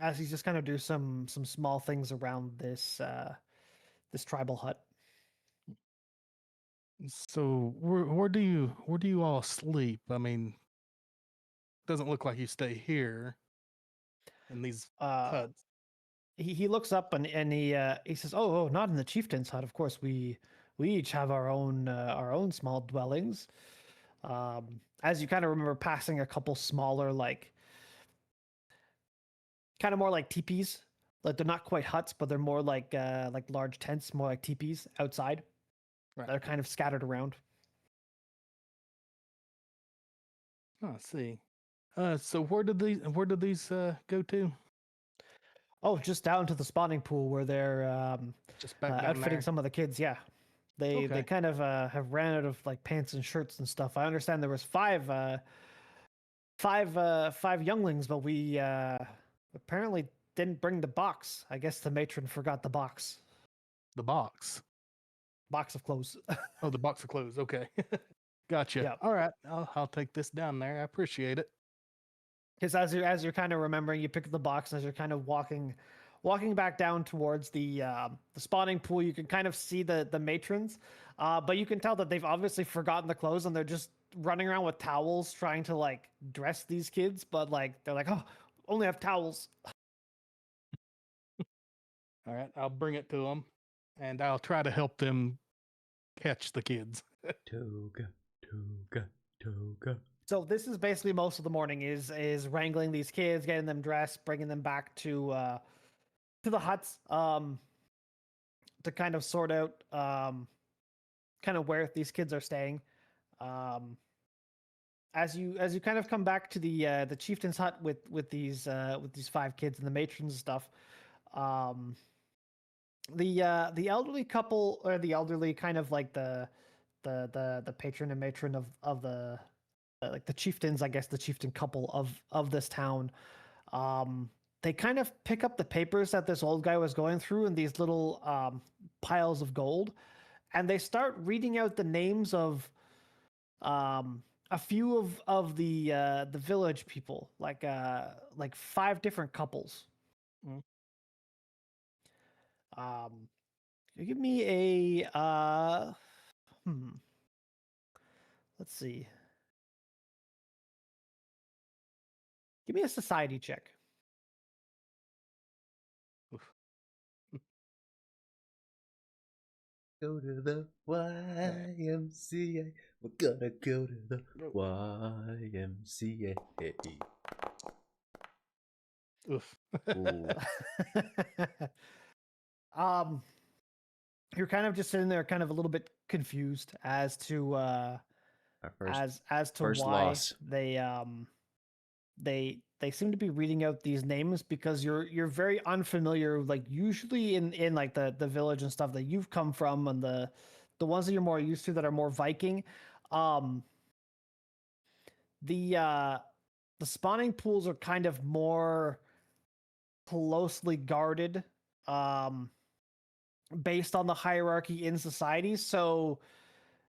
As he's just kind of do some small things around this tribal hut. So where do you all sleep? I mean, doesn't look like you stay here in these huts. He looks up and he says, "Oh, not in the chieftain's hut. Of course, we each have our own small dwellings." As you kind of remember passing a couple smaller, like kind of more like teepees. Like, they're not quite huts, but they're more like large tents, more like teepees outside. Right. They're kind of scattered around. Oh, I see. So where did these go to? Oh, just down to the spawning pool where they're Just back down outfitting there. some of the kids. Yeah, they Okay. kind of have ran out of like pants and shirts and stuff. I understand there was five younglings, but we apparently didn't bring the box. I guess the matron forgot the box The box. of clothes. Oh, the box of clothes. Okay. Gotcha. Yeah. All right. I'll take this down there. I appreciate it. because as you're kind of remembering, you pick up the box and as you're kind of walking back down towards the spawning pool, you can kind of see the matrons, but you can tell that they've obviously forgotten the clothes and they're just running around with towels trying to like dress these kids, but like they're like, oh, only have towels. All right, I'll bring it to them, and I'll try to help them catch the kids. Toga, toga, toga. So this is basically most of the morning is wrangling these kids, getting them dressed, bringing them back to the huts, to kind of sort out kind of where these kids are staying. As you kind of come back to the chieftain's hut with these 5 kids and the matrons and stuff, the elderly couple, or the elderly kind of like the patron and matron of the like the chieftains, I guess the chieftain couple of this town, they kind of pick up the papers that this old guy was going through in these little piles of gold, and they start reading out the names of a few of the village people, like 5 different couples. You give me a let's see. Give me a society check. Go to the YMCA. We're gonna go to the YMCA. Oof. Ooh. You're kind of just sitting there, kind of a little bit confused as to Our as to first why loss. they seem to be reading out these names, because you're very unfamiliar, like usually in like the village and stuff that you've come from, and the ones that you're more used to that are more Viking. The spawning pools are kind of more closely guarded, based on the hierarchy in society. So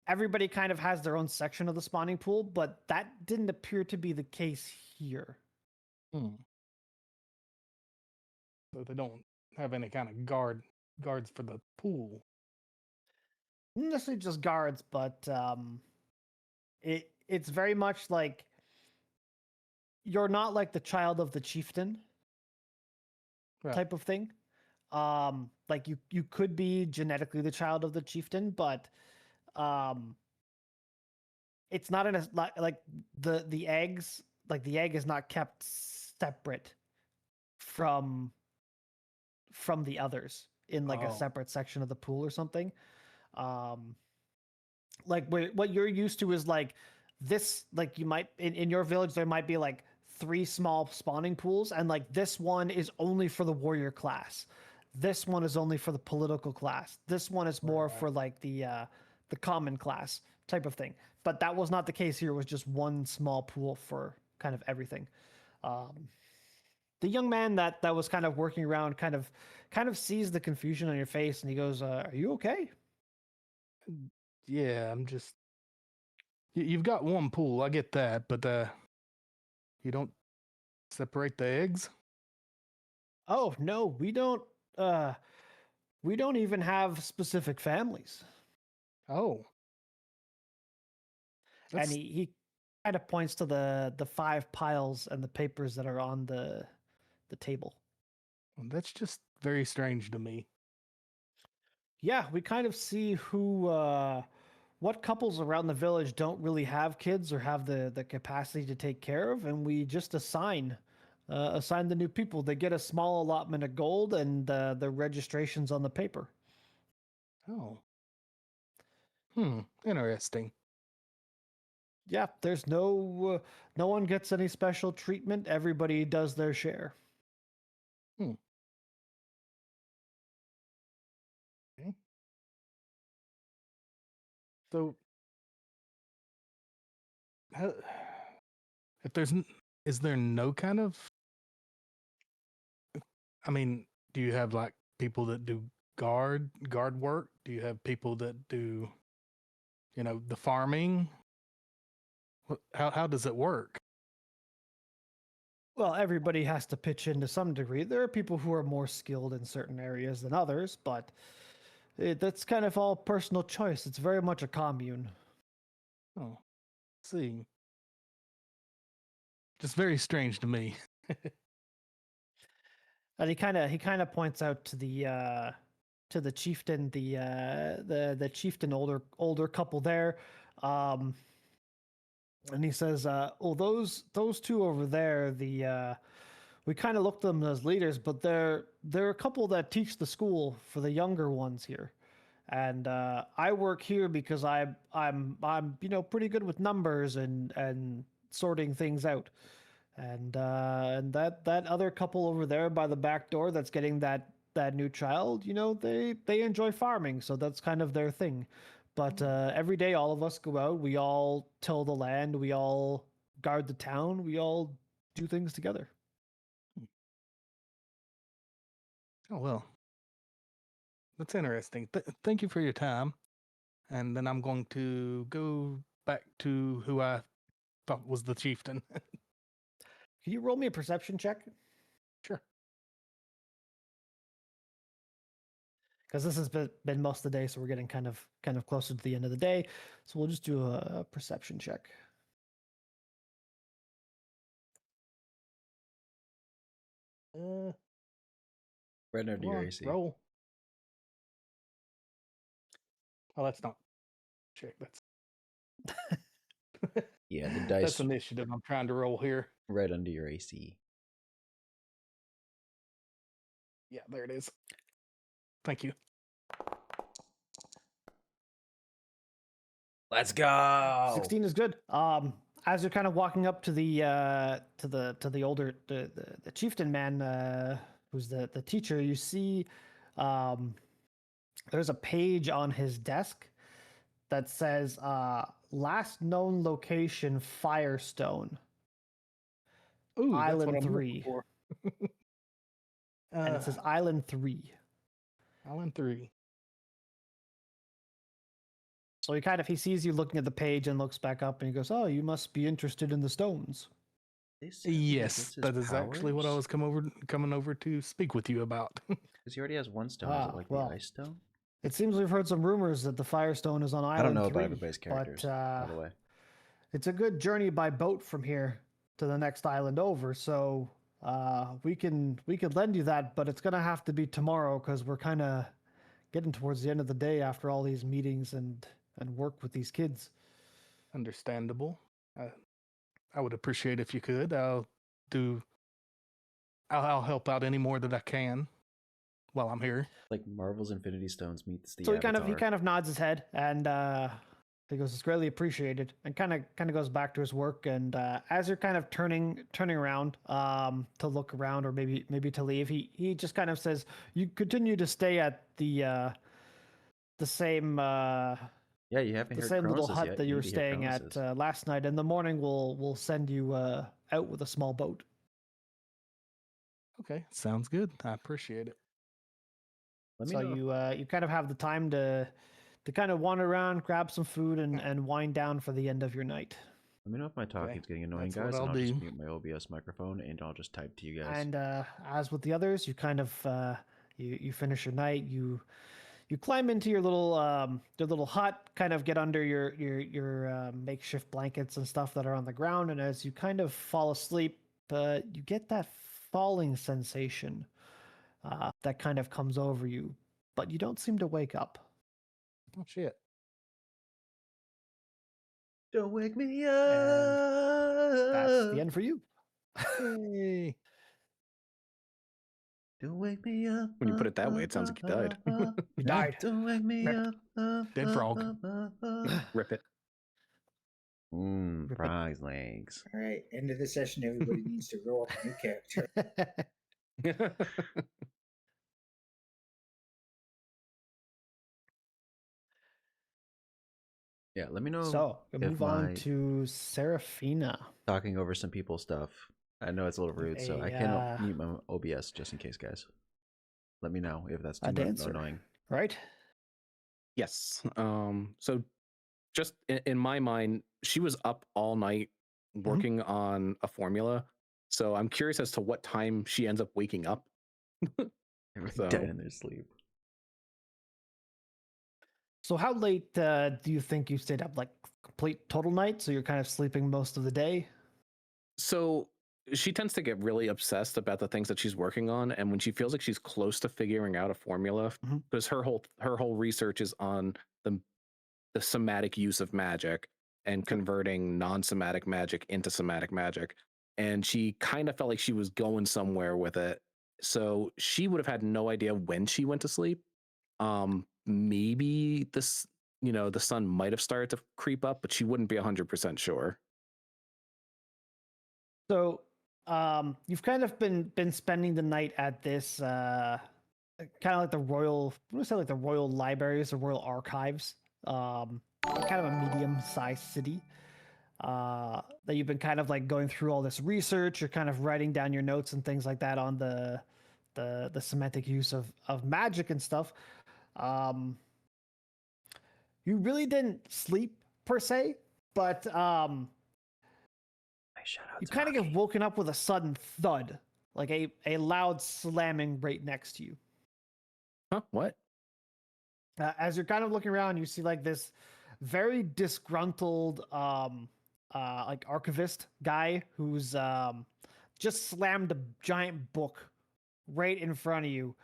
everybody kind of has their own section of the spawning pool, but that didn't appear to be the case here. So they don't have any kind of guards for the pool. Not necessarily just guards, but it's very much like you're not like the child of the chieftain Right. type of thing. Like you could be genetically the child of the chieftain, but it's not in a like the eggs, like the egg is not kept separate from the others in like a Oh. separate section of the pool or something. Like what you're used to is like this, like you might in your village there might be like 3 small spawning pools, and like this one is only for the warrior class, this one is only for the political class, this one is more Right. for like the common class type of thing. But that was not the case here. It was just one small pool for kind of everything. The young man that was kind of working around kind of sees the confusion on your face, and he goes, "Are you okay?" Yeah, I'm just. You've got one pool, I get that, but you don't separate the eggs. Oh no, we don't. We don't even have specific families. Oh, And that's he kind of points to the 5 piles and the papers that are on the table. that's just very strange to me. Yeah, we kind of see what couples around the village don't really have kids or have the capacity to take care of, and we just assign the new people. They get a small allotment of gold and the registrations on the paper. Oh, interesting. Yeah, there's no one gets any special treatment. Everybody does their share. Okay. So, if is there no kind of? I mean, do you have like people that do guard work? Do you have people that do, the farming? How does it work? Well, everybody has to pitch in to some degree. There are people who are more skilled in certain areas than others, but that's kind of all personal choice. It's very much a commune. Oh, see. Just very strange to me. And he kind of points out to the chieftain, the chieftain older couple there, and he says, "Oh, those two over there, we kind of looked at them as leaders, but they're a couple that teach the school for the younger ones here, and I work here because I'm pretty good with numbers and sorting things out." And that other couple over there by the back door that's getting that new child, they enjoy farming, so that's kind of their thing. But every day, all of us go out. We all till the land. We all guard the town. We all do things together. Oh, well. That's interesting. Thank you for your time. And then I'm going to go back to who I thought was the chieftain. Can you roll me a perception check? Sure. Because this has been most of the day, so we're getting kind of closer to the end of the day. So we'll just do a perception check. Right under Come your on, AC. roll. Oh, that's not check. That's Yeah, the that's dice initiative I'm trying to roll here. right under your AC. Yeah, there it is. Thank you. Let's go. 16 is good. As you're kind of walking up to the older the chieftain man, who's the teacher, you see there's a page on his desk that says last known location Firestone, Ooh, that's Island what I'm 3. looking for. And it says Island 3. Island 3. So he sees you looking at the page and looks back up and he goes, "Oh, you must be interested in the stones." They said he Yes, gets his that is actually what I powers? was coming over to speak with you about. Because he already has one stone. Is Ah, it like well, the ice stone? It seems we've heard some rumors that the Firestone is on Island I don't know 3, about everybody's characters, by but the way. it's a good journey by boat from here to the next island over. So we could lend you that, but it's gonna have to be tomorrow because we're kind of getting towards the end of the day after all these meetings and work with these kids. Understandable. I would appreciate if you could. I'll help out any more that I can while I'm here. Like Marvel's Infinity Stones meets the So Avatar. he kind of nods his head and he goes, "It's greatly appreciated," and kind of goes back to his work. And as you're kind of turning around to look around or maybe to leave, he just kind of says, "You continue to stay at the same Yeah, you haven't the heard same little Kronos' hut yet. that you were need to hear staying at Kronos'. last night. In the morning, we'll send you out with a small boat." Okay, sounds good. I appreciate it. Let me So know. you kind of have the time to kind of wander around, grab some food, and wind down for the end of your night. Let me know if my talking's getting annoying, that's what guys, and I'll I'll just do. mute my OBS microphone and I'll just type to you guys. And as with the others, you kind of you finish your night. You climb into your little hut, kind of get under your makeshift blankets and stuff that are on the ground. And as you kind of fall asleep, you get that falling sensation that kind of comes over you, but you don't seem to wake up. Oh shit. Don't wake me And that's the end for you. Yay. Don't wake me up. When you put it that way, it sounds like you died. You died. Don't wake me Rip. up. Dead frog. Rip it. Rip it. Frog's legs. All right, end of the session. Everybody needs to roll a new character. Yeah, let me know. So we if move on my- to Seraphina. Talking over some people's stuff. I know it's a little rude, so I A, cannot mute my OBS just in case, guys. Let me know if that's a too dancer. annoying. Right? Yes. So just in my mind, she was up all night working on a formula. So I'm curious as to what time she ends up waking up. Everyone So- dead in their sleep. So how late do you think you stayed up? Like complete total night? So you're kind of sleeping most of the day? So she tends to get really obsessed about the things that she's working on, and when she feels like she's close to figuring out a formula, Mhm. because her whole research is on the somatic use of magic and converting non-somatic magic into somatic magic, and she kind of felt like she was going somewhere with it. So she would have had no idea when she went to sleep. Maybe this, the sun might have started to creep up, but she wouldn't be 100% sure. So you've kind of been spending the night at this kind of like the royal, I would say like the royal libraries or royal archives, kind of a medium-sized city. That you've been kind of like going through all this research. You're kind of writing down your notes and things like that on the semantic use of magic and stuff. You really didn't sleep per se, but you kind of get woken up with a sudden thud, like a loud slamming right next to you. Huh? What? As you're kind of looking around, you see like this very disgruntled like archivist guy who's just slammed a giant book right in front of you.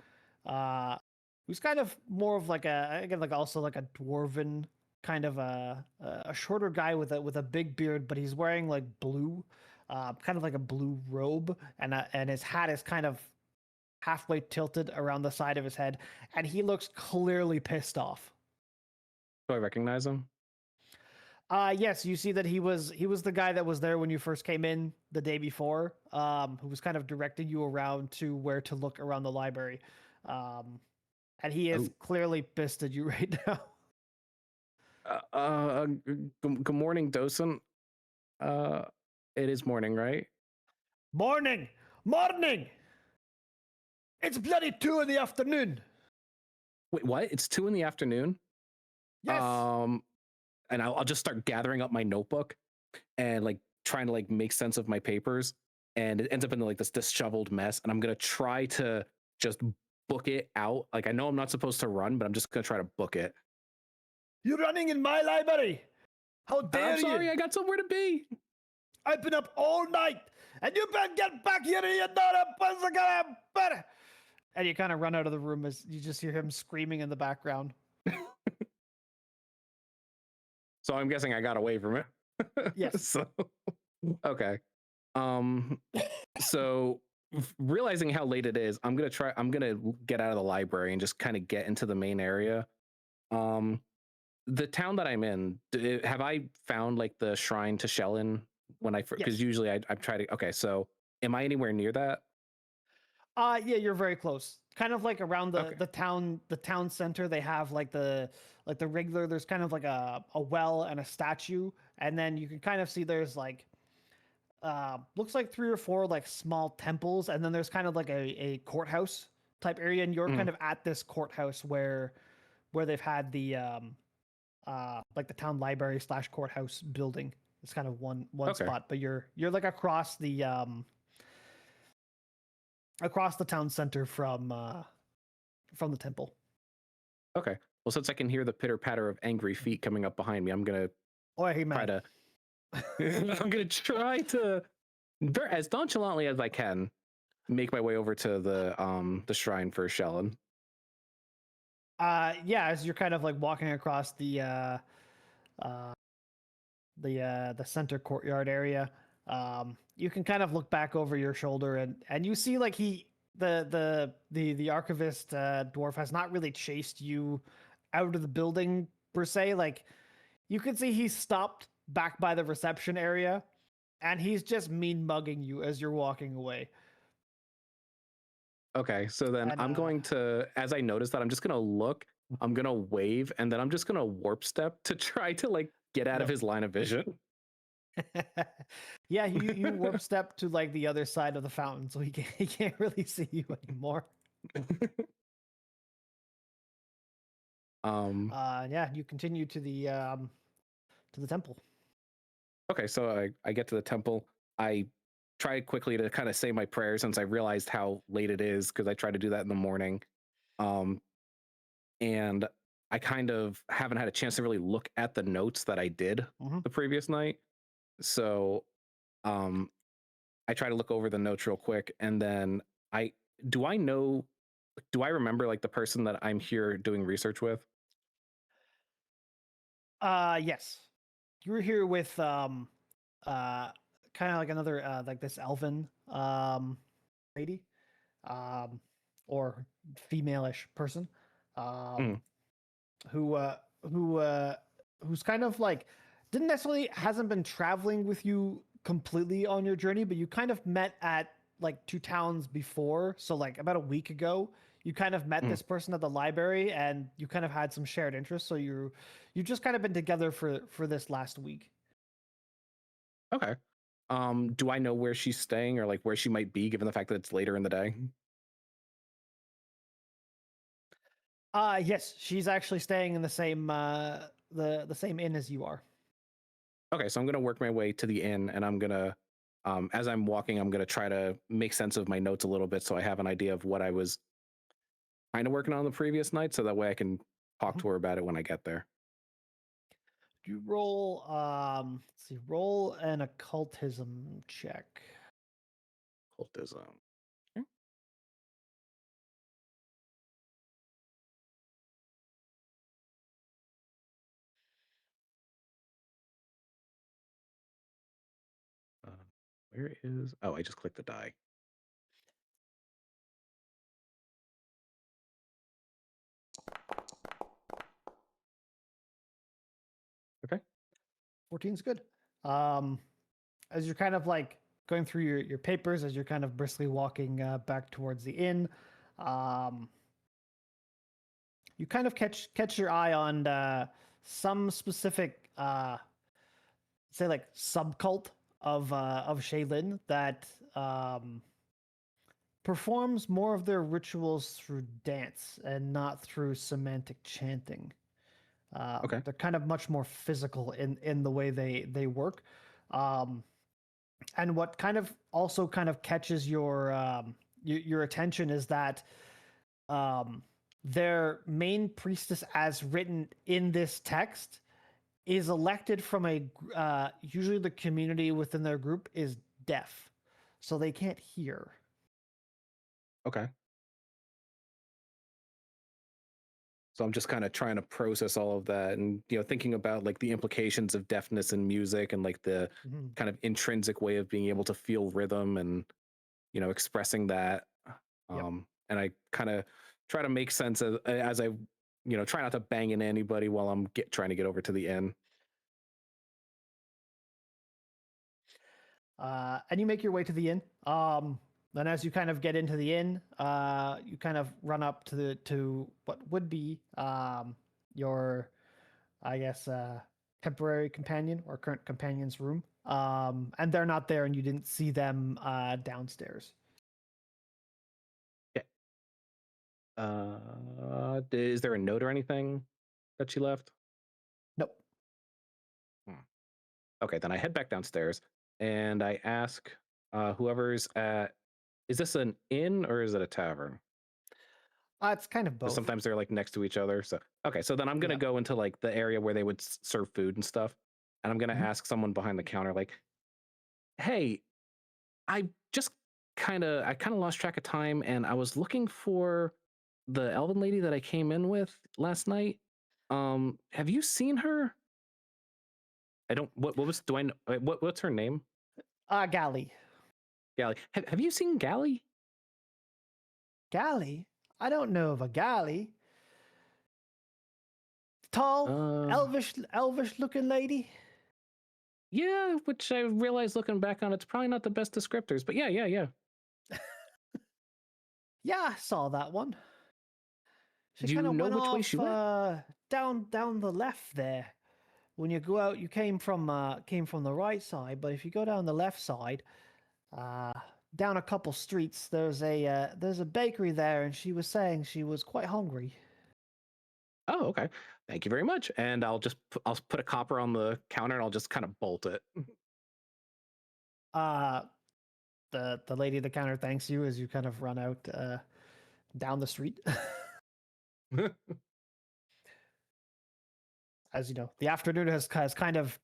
Who's kind of more of like again like also like a dwarven kind of a shorter guy with a big beard, but he's wearing like blue, kind of like a blue robe, and his hat is kind of halfway tilted around the side of his head, and he looks clearly pissed off. Do I recognize him? Yes, you see that he was the guy that was there when you first came in the day before, who was kind of directing you around to where to look around the library. And he is clearly pissed at you right now. Good morning, docent. It is morning, right? Morning! Morning! It's bloody 2 in the afternoon. Wait, what? It's 2 in the afternoon? Yes. And I'll just start gathering up my notebook and like trying to like make sense of my papers, and it ends up in like this disheveled mess. And I'm gonna try to just book it out. Like I know I'm not supposed to run, but I'm just gonna try to book it. You're running in my library. How dare I'm sorry, you? I got somewhere to be. I've been up all night, and you better get back here, you better. And you kind of run out of the room as you just hear him screaming in the background. So I'm guessing I got away from it. Yes. So, okay. So realizing how late it is, I'm gonna get out of the library and just kind of get into the main area. The town that I'm in, have I found like the shrine to Shellin when because Yes. usually I try to, okay, so am I anywhere near that? Yeah, you're very close. Kind of like around Okay. the town center, they have like the regular. There's kind of like a well and a statue, and then you can kind of see there's like looks like 3 or 4 like small temples, and then there's kind of like a courthouse type area, and you're kind of at this courthouse where they've had the like the town library / courthouse building. It's kind of one Okay. spot, but you're like across the town center from the temple. Okay. Well, since I can hear the pitter patter of angry feet coming up behind me, I'm gonna Oh, hey try man. to I'm gonna try to as nonchalantly as I can make my way over to the shrine for Shellin. Yeah, as you're kind of like walking across the center courtyard area, you can kind of look back over your shoulder and you see like the archivist dwarf has not really chased you out of the building per se. Like you can see he stopped back by the reception area and he's just mean mugging you as you're walking away. Okay, so then And, I'm going to, as I notice that, I'm just gonna look, I'm gonna wave, and then I'm just gonna warp step to try to like get out of Yep. his line of vision. Yeah, you warp step to like the other side of the fountain, so he can't really see you anymore. Yeah, you continue to the temple. Okay, so I get to the temple. I try quickly to kind of say my prayers since I realized how late it is because I try to do that in the morning. And I kind of haven't had a chance to really look at the notes that I did Mhm. the previous night. So I try to look over the notes real quick, and then I do I know do I remember like the person that I'm here doing research with? Yes. You were here with kind of like another like this elven lady, um, or female-ish person, Mm. who who's kind of like didn't necessarily hasn't been traveling with you completely on your journey, but you kind of met at like two towns before. So like about a week ago, you kind of met Mm. this person at the library, and you kind of had some shared interests. So you've just kind of been together for this last week. Okay. Do I know where she's staying or like where she might be, given the fact that it's later in the day? Yes, she's actually staying in the same the same inn as you are. Okay, so I'm gonna work my way to the inn, and I'm gonna, as I'm walking, I'm gonna try to make sense of my notes a little bit, so I have an idea of what I was kind of working on the previous night, so that way I can talk Mhm. to her about it when I get there. Do you roll let's see, roll an occultism check. Cultism. Okay. Where is? Oh, I just clicked the die. Okay. 14's good. Um, as you're kind of like going through your papers, as you're kind of briskly walking back towards the inn, um, you kind of catch your eye on some specific, say like subcult of Shaylin that performs more of their rituals through dance and not through semantic chanting. Okay. They're kind of much more physical in the way they work. Um, and what kind of also kind of catches your attention is that their main priestess, as written in this text, is elected from usually the community within their group is deaf, so they can't hear. Okay. So I'm just kind of trying to process all of that and thinking about like the implications of deafness in music and like the Mhm. kind of intrinsic way of being able to feel rhythm and expressing that. Yep. And I kind of try to make sense as I try not to bang into anybody while I'm trying to get over to the inn. And you make your way to the inn. And as you kind of get into the inn, you kind of run up to what would be your, I guess, temporary companion or current companion's room. And they're not there, and you didn't see them downstairs. Yeah. Is there a note or anything that she left? Nope. Okay, then I head back downstairs and I ask whoever's at. Is this an inn or is it a tavern? It's kind of 'Cause both. sometimes they're like next to each other. So okay, so then I'm gonna Yeah. go into like the area where they would serve food and stuff, and I'm gonna Mhm. ask someone behind the counter like, "Hey, I just I kind of lost track of time, and I was looking for the elven lady that I came in with last night. Have you seen her? I don't. What was? Do I know? What's her name? Galley. Gally. Have you seen Gally? Galley? I don't know of a galley. Tall, Uh, elvish looking lady. yeah, which I realized looking back on, it's probably not the best descriptors, but yeah. Yeah, I saw that one. She Do kind you of know went which way off she went? down the left there. When you go out, you came from the right side, but if you go down the left side, uh, down a couple streets, there's a bakery there, and she was saying she was quite hungry. Oh, okay. Thank you very much. And I'll put a copper on the counter and I'll just kind of bolt it. Uh, the lady at the counter thanks you as you kind of run out down the street. As you know, the afternoon has kind of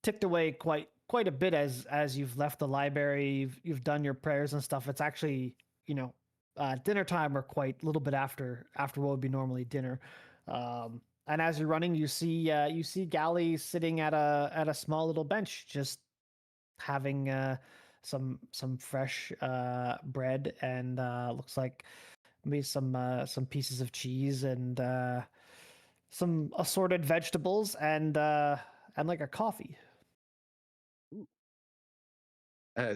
ticked away quite a bit as you've left the library. You've done your prayers and stuff. It's actually, dinner time, or quite a little bit after what would be normally dinner. And as you're running, you see Gally sitting at a small little bench, just having some fresh bread, and looks like maybe some pieces of cheese, and some assorted vegetables, and like a coffee.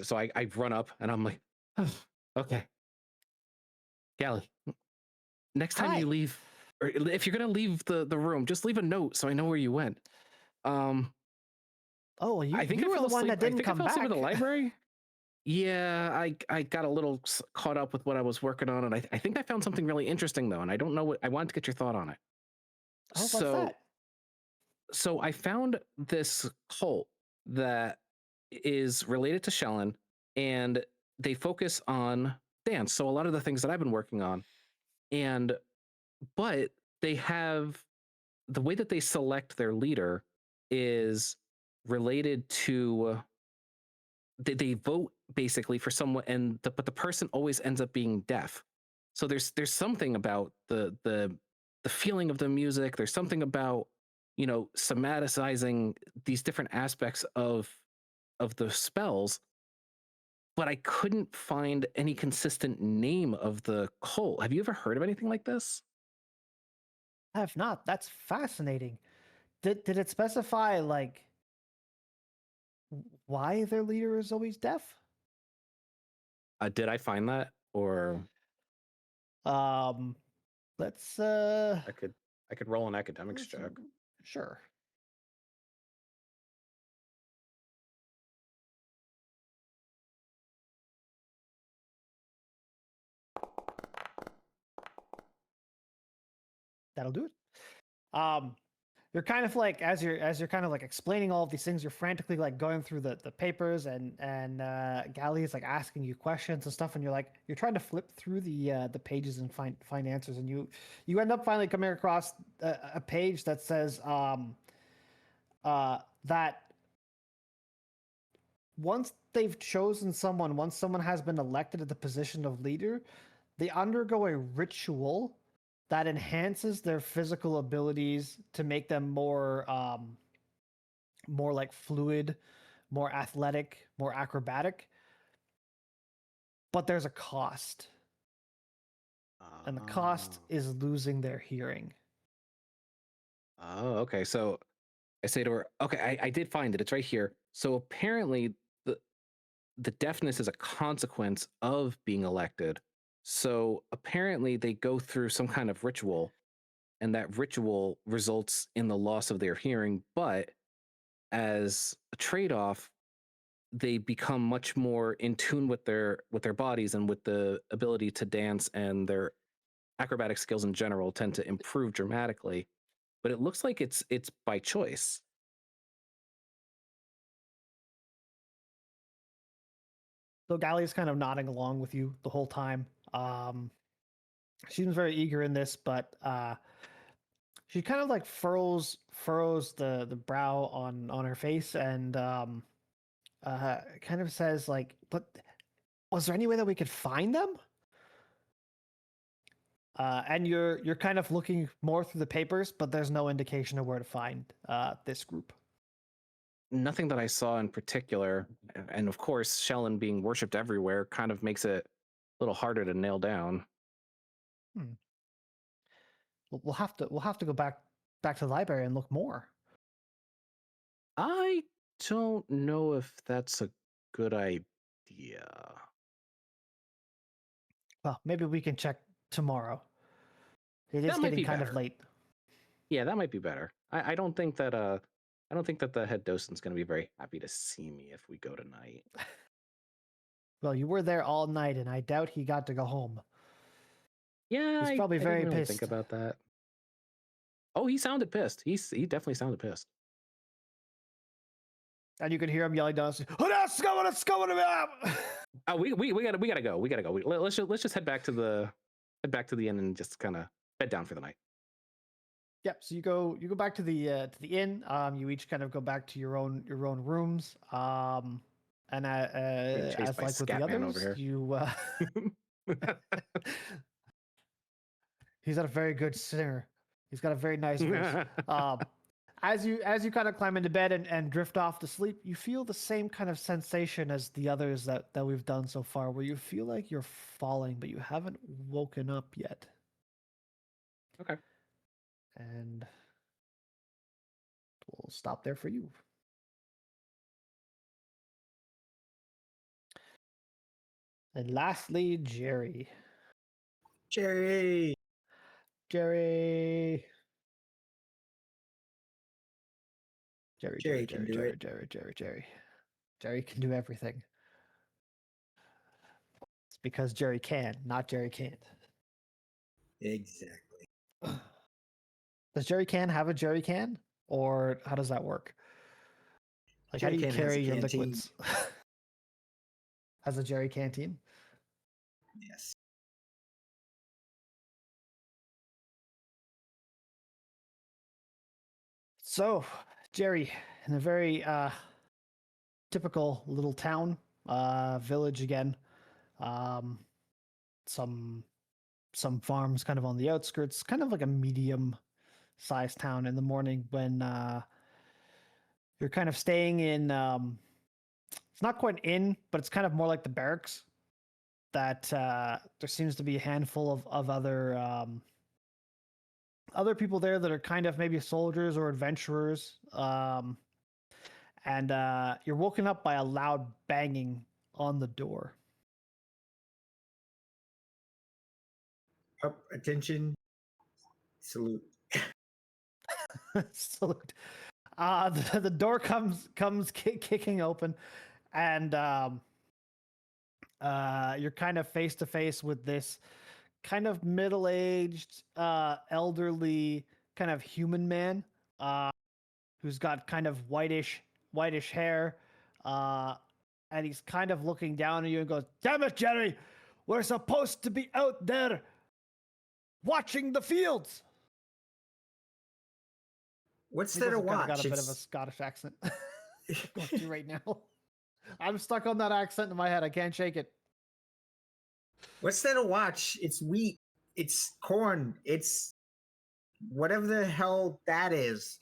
So I run up and I'm like, "Oh, okay, Gally, next time Hi. you leave, or if you're gonna leave the room, just leave a note so I know where you went." Oh, you, I think you I were fell the one asleep. that I didn't think I come fell asleep back. in the library. Yeah, I got a little caught up with what I was working on, and I think I found something really interesting though, and I don't know what I wanted to get your thought on it. Oh, what's So that? so I found this cult that is related to Shellen, and they focus on dance. So a lot of the things that I've been working on, and but they have the way that they select their leader is related to they vote basically for someone, and but the person always ends up being deaf. So there's something about the feeling of the music. There's something about somaticizing these different aspects of the spells, but I couldn't find any consistent name of the cult. Have you ever heard of anything like this? I have not. That's fascinating. Did it specify like why their leader is always deaf? Did I find that, or Um, let's I could roll an academics let's- check. Sure. That'll do it. You're kind of like, as you're kind of like explaining all of these things, you're frantically like going through the papers, and Gally is like asking you questions and stuff, and you're trying to flip through the pages and find answers, and you end up finally coming across a page that says that once someone has been elected at the position of leader, they undergo a ritual that enhances their physical abilities to make them more like fluid, more athletic, more acrobatic. But there's a cost, and the cost is losing their hearing. Oh, okay. So I say to her, okay, I did find it. It's right here. So apparently the deafness is a consequence of being elected. So apparently they go through some kind of ritual, and that ritual results in the loss of their hearing. But as a trade-off, they become much more in tune with their bodies, and with the ability to dance, and their acrobatic skills in general tend to improve dramatically. But it looks like it's by choice. So Gally's kind of nodding along with you the whole time. She seems very eager in this, but she kind of like furrows the brow on her face, and kind of says like, "But was there any way that we could find them?" And you're kind of looking more through the papers, but there's no indication of where to find this group. Nothing that I saw in particular, and of course, Shellen being worshipped everywhere kind of makes it a little harder to nail down. We'll have to go back to the library and look more. I don't know if that's a good idea. Well, maybe we can check tomorrow. It is That might getting be kind of better. late. Yeah, that might be better. I don't think that the head docent's going to be very happy to see me if we go tonight. Well, you were there all night, and I doubt he got to go home. Yeah, He's probably I very didn't really pissed. think about that. Oh, he sounded pissed. He definitely sounded pissed. And you could hear him yelling down, "Let's go, let's go!" We gotta go. We gotta go. Let's just head back to the inn and just kind of bed down for the night. Yep. So you go back to the inn. You each kind of go back to your own rooms. And Getting chased as by like with the Scatman over others, here. you he's not a very good singer. He's got a very nice voice. As you kind of climb into bed and drift off to sleep, you feel the same kind of sensation as the others that we've done so far, where you feel like you're falling, but you haven't woken up yet. Okay. And we'll stop there for you. And lastly, Jerry. Jerry. Jerry. Jerry can do it. Jerry can do everything. It's because Jerry can, not Jerry can't. Exactly. Does Jerry can have a Jerry can? Or how does that work? Like, how do you Jerry can has a carry your canteen. liquids? Has a Jerry canteen? Yes. So, Jerry, in a very typical little town, village again. Some farms kind of on the outskirts, kind of like a medium-sized town in the morning when you're kind of staying in it's not quite an inn, but it's kind of more like the barracks. That there seems to be a handful of other people there that are kind of maybe soldiers or adventurers. And you're woken up by a loud banging on the door. Up, attention. Salute. Salute. The door comes kicking open, and you're kind of face to face with this kind of middle-aged, elderly, kind of human man, who's got kind of whitish hair, and he's kind of looking down at you and goes, "Damn it, Jerry! We're supposed to be out there watching the fields." What's He there to doesn't kinda watch? got a bit of a Scottish accent. Going through right now. I'm stuck on that accent in my head. I can't shake it. What's there to watch? It's wheat. It's corn. It's whatever the hell that is.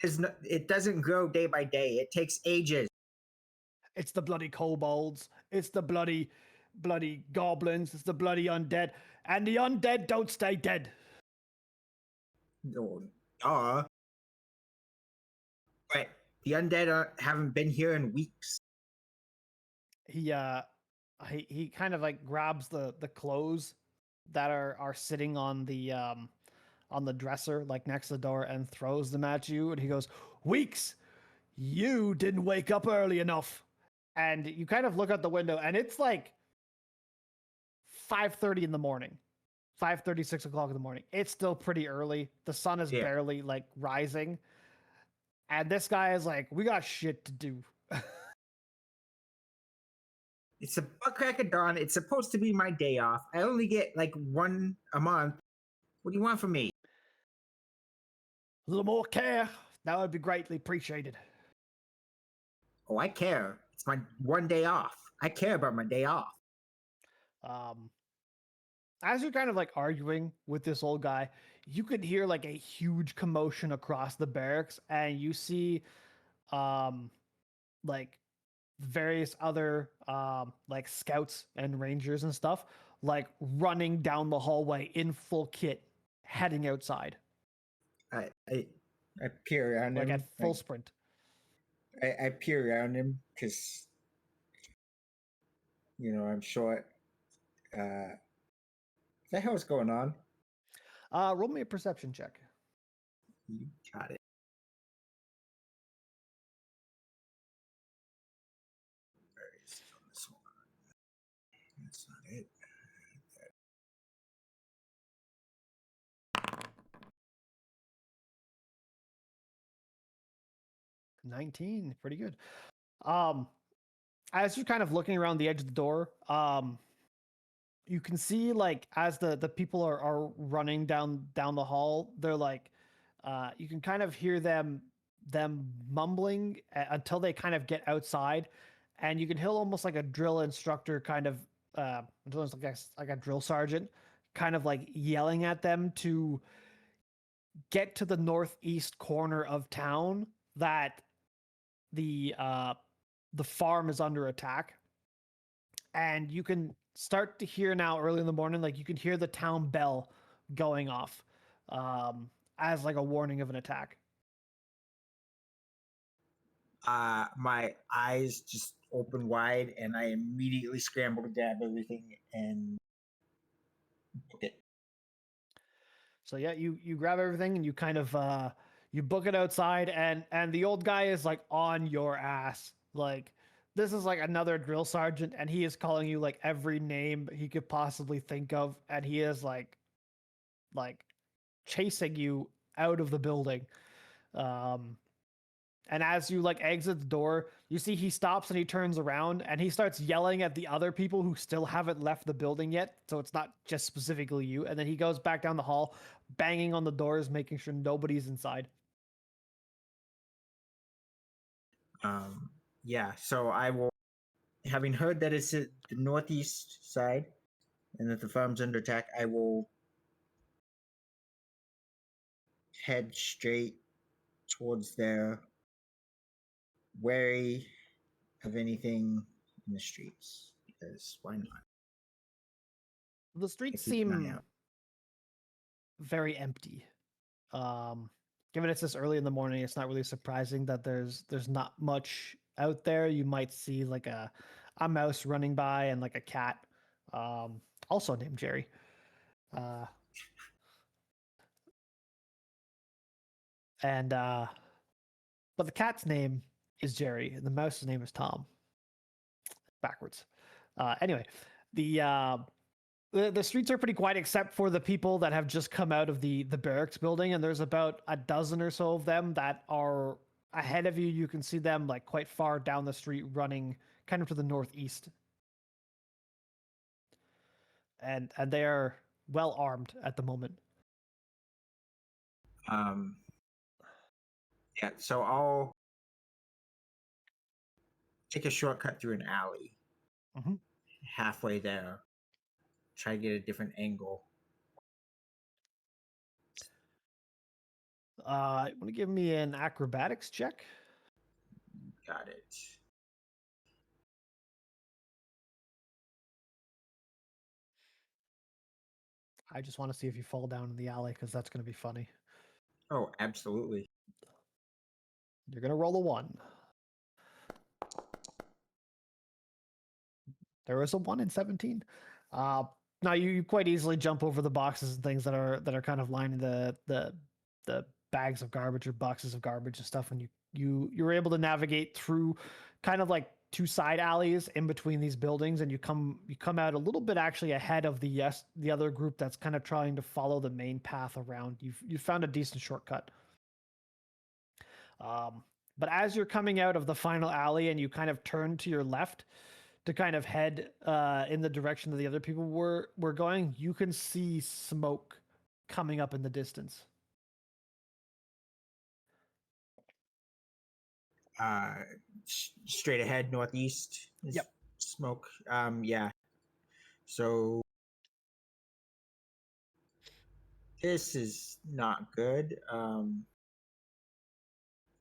It doesn't grow day by day. It takes ages. It's the bloody kobolds. It's the bloody goblins. It's the bloody undead. And the undead don't stay dead. No, but the undead haven't been here in weeks. He kind of like grabs the clothes that are sitting on the dresser, like next to the door, and throws them at you. And he goes, "Weeks, you didn't wake up early enough." And you kind of look out the window, and it's like 5:30 in the morning. 5:30, 6 o'clock in the morning. It's still pretty early. The sun is barely like rising. And this guy is like, "We got shit to do." It's a butt crack of dawn. It's supposed to be my day off. I only get like one a month. What do you want from me? A little more care. That would be greatly appreciated. Oh, I care. It's my one day off. I care about my day off. As you're kind of like arguing with this old guy, you could hear like a huge commotion across the barracks, and you see like various other like scouts and rangers and stuff like running down the hallway in full kit, heading outside. I peer around like him. at full sprint. I peer around him because, I'm short. What the hell is going on? Roll me a perception check. You got it. Where is it on this one? That's not it. 19, pretty good. as you're kind of looking around the edge of the door, you can see like as the people are running down the hall, they're like, you can kind of hear them mumbling until they kind of get outside, and you can hear almost like a drill instructor kind of, almost like a drill sergeant, kind of like yelling at them to get to the northeast corner of town, that the farm is under attack. And you can start to hear now early in the morning, like you can hear the town bell going off, as like a warning of an attack. My eyes just open wide, and I immediately scramble to grab everything and book it. So yeah, you grab everything and you kind of you book it outside, and the old guy is like on your ass. Like, this is like another drill sergeant, and he is calling you like every name he could possibly think of, and he is like chasing you out of the building. And as you like exit the door, you see he stops and he turns around and he starts yelling at the other people who still haven't left the building yet. So it's not just specifically you. And then he goes back down the hall, banging on the doors, making sure nobody's inside. Yeah, so I will, having heard that it's at the northeast side and that the farm's under attack, I will head straight towards there, wary of anything in the streets, because why not? The streets keep an eye seem out. very empty. Given it's this early in the morning, it's not really surprising that there's not much out there. You might see like a mouse running by and like a cat, also named Jerry. But the cat's name is Jerry and the mouse's name is Tom. Backwards. Anyway, the streets are pretty quiet except for the people that have just come out of the barracks building, and there's about a dozen or so of them that are ahead of you. You can see them like quite far down the street, running kind of to the northeast, and they are well armed at the moment. Yeah, so I'll take a shortcut through an alley. Mhm. Halfway there, try to get a different angle. You want to give me an acrobatics check? Got it. I just want to see if you fall down in the alley because that's going to be funny. Oh, absolutely. You're going to roll a 1. There was a 1 in 17. Now you quite easily jump over the boxes and things that are kind of lining the bags of garbage or boxes of garbage and stuff, and you're able to navigate through kind of like 2 side alleys in between these buildings, and you come out a little bit actually ahead of the other group that's kind of trying to follow the main path around. You've found a decent shortcut. But as you're coming out of the final alley and you kind of turn to your left to kind of head in the direction that the other people were going, you can see smoke coming up in the distance. Straight ahead, northeast. Is Yep. Smoke. Yeah. So this is not good.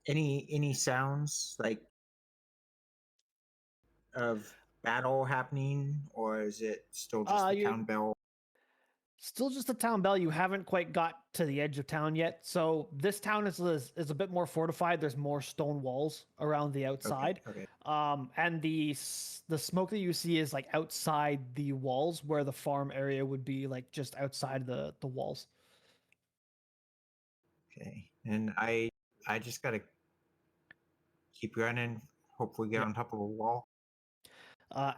Any sounds like of battle happening, or is it still just the town bell? Still just the town bell. You haven't quite got to the edge of town yet. So this town is a bit more fortified. There's more stone walls around the outside. Okay. And the smoke that you see is like outside the walls, where the farm area would be like just outside the walls. Okay. And I just gotta keep running. Hopefully get on top of a wall.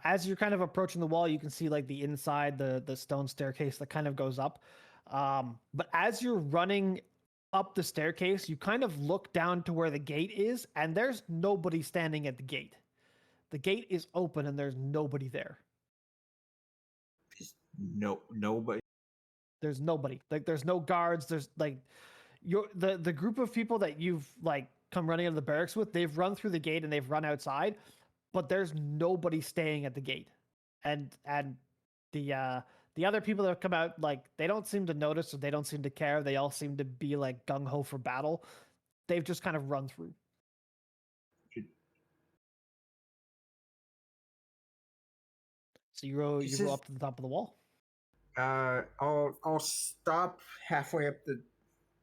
As you're kind of approaching the wall, you can see like the inside, the stone staircase that kind of goes up. But as you're running up the staircase, you kind of look down to where the gate is, and there's nobody standing at the gate. The gate is open and there's nobody there. Just nobody. There's nobody. Like there's no guards. There's like the group of people that you've like come running out of the barracks with. They've run through the gate and they've run outside, but there's nobody staying at the gate. And the other people that have come out, like they don't seem to notice or they don't seem to care. They all seem to be like gung ho for battle. They've just kind of run through. So you go This you go is- up to the top of the wall. I'll stop halfway up the